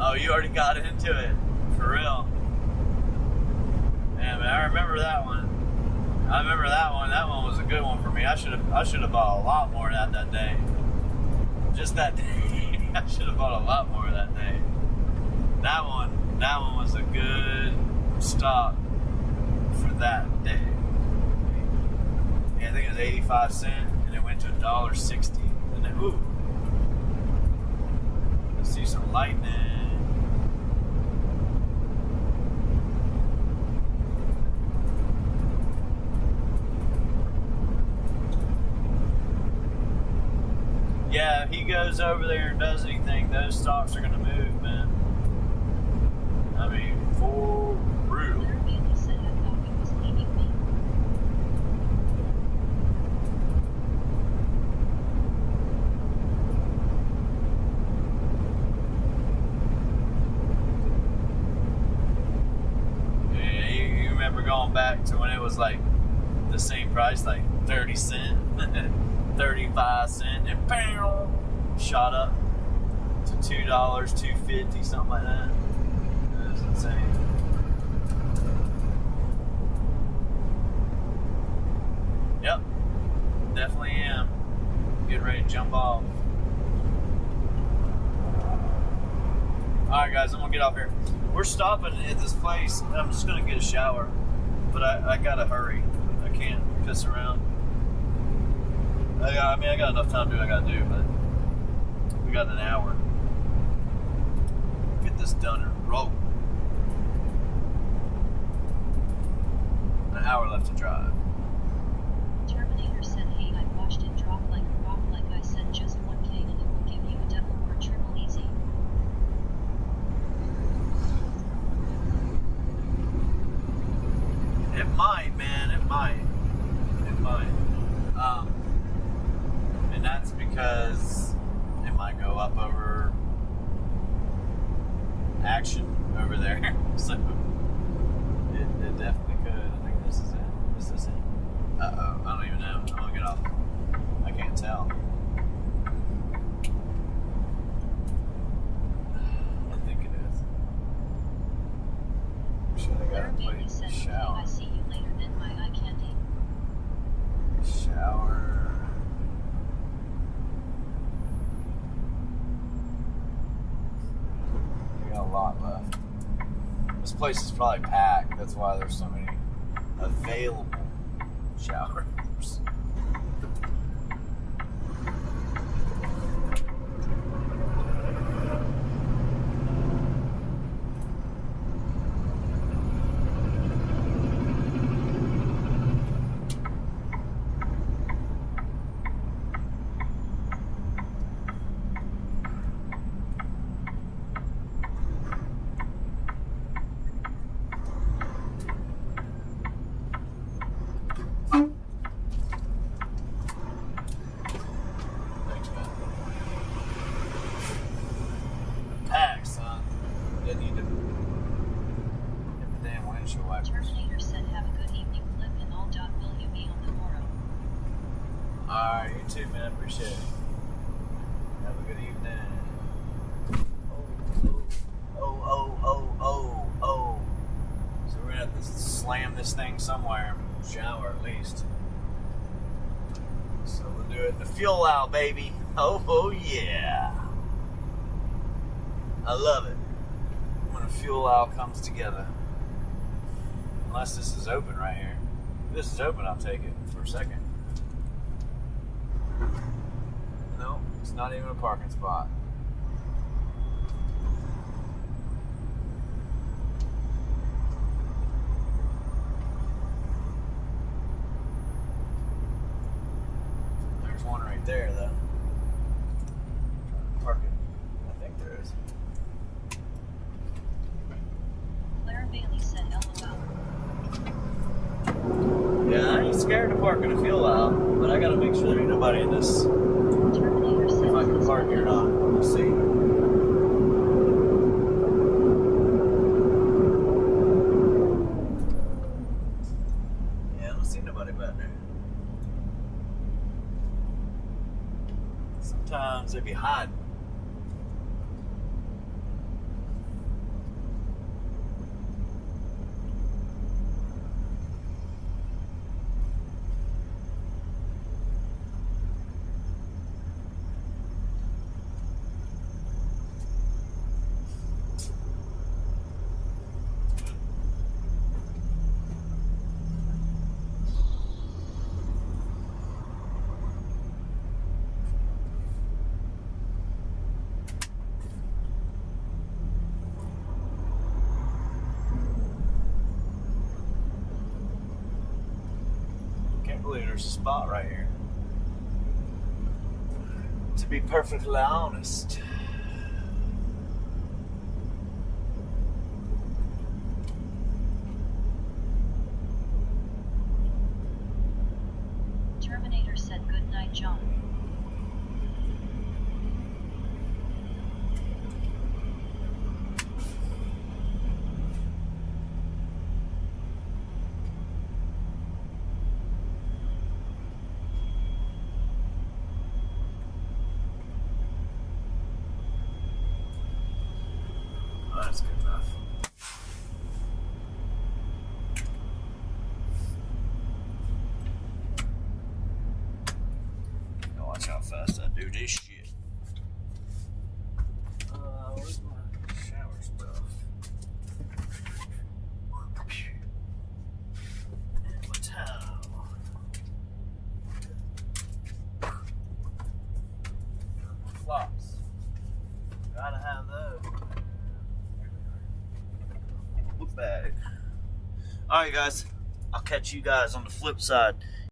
[SPEAKER 1] Oh, you already got into it. For real. Yeah, man, I remember that one. That one was a good one for me. I should have bought a lot more of that day. Just that day. I should have bought a lot more that day. That one was a good stop for that day. Yeah, I think it was 85 cents, and it went to $1.60. And then, ooh, let's see some lightning. Yeah, if he goes over there and does anything, those stocks are going to move, man. I mean, for real.
[SPEAKER 2] Claire Bailey said I thought he was leaving me.
[SPEAKER 1] Yeah, you remember going back to when it was like the same price, like 30 cents, 35 cents, and bam, shot up to $2, $2.50, something like that. It was insane. Yep, definitely am. Getting ready to jump off. Alright guys, I'm gonna get off here. We're stopping at this place. I'm just gonna get a shower. But I gotta hurry. I can't piss around. I got enough time to do what I gotta do, but we got an hour. Get this done and roll. An hour left to drive.
[SPEAKER 2] Terminator said, hey, I watched it drop like a rock, like I said, just 1K and it will give you a double or triple easy.
[SPEAKER 1] It might, man. It might. It might. And that's because it might go up over action over there. So it definitely could. I think this is it. This is it. Uh-oh. I don't even know. I'm gonna get off. I can't tell. I think it is. Should have got
[SPEAKER 2] Claire
[SPEAKER 1] a
[SPEAKER 2] Bailey
[SPEAKER 1] place
[SPEAKER 2] said,
[SPEAKER 1] to
[SPEAKER 2] okay,
[SPEAKER 1] shower.
[SPEAKER 2] I see you later then my eye candy.
[SPEAKER 1] Shower. We got a lot left. This place is probably packed. That's why there's so many available showers. Thanks, man. Packed, son. Didn't need to hit the damn windshield wipers.
[SPEAKER 2] Terminator said, have a good evening, Flip, and all. Will you be on tomorrow?
[SPEAKER 1] Alright, you too, man. Appreciate it. Have a good evening. Oh. So we're gonna have to slam this thing somewhere. Shower at least. So we'll do it in the fuel out, baby. Oh yeah. I love it when a fuel out comes together. Unless this is open right here. If this is open, I'll take it for a second. No, it's not even a parking spot. There's one right there, though. Park it. I think there is.
[SPEAKER 2] Claire Bailey said, LOL.
[SPEAKER 1] Yeah, I ain't scared to park in a fuel out, but I gotta make sure there ain't nobody in this.
[SPEAKER 2] Terminator said,
[SPEAKER 1] If I can park here or not. We'll see. Yeah, I don't see nobody back there. Sometimes they be hiding. there's a spot right here. To be perfectly honest.
[SPEAKER 2] Terminator said good night, John.
[SPEAKER 1] Oh, that's good enough. Now watch how fast I do this shit. Where's my shower stuff? And my towel. Flops. Gotta have those. Look bag. Alright guys, I'll catch you guys on the flip side.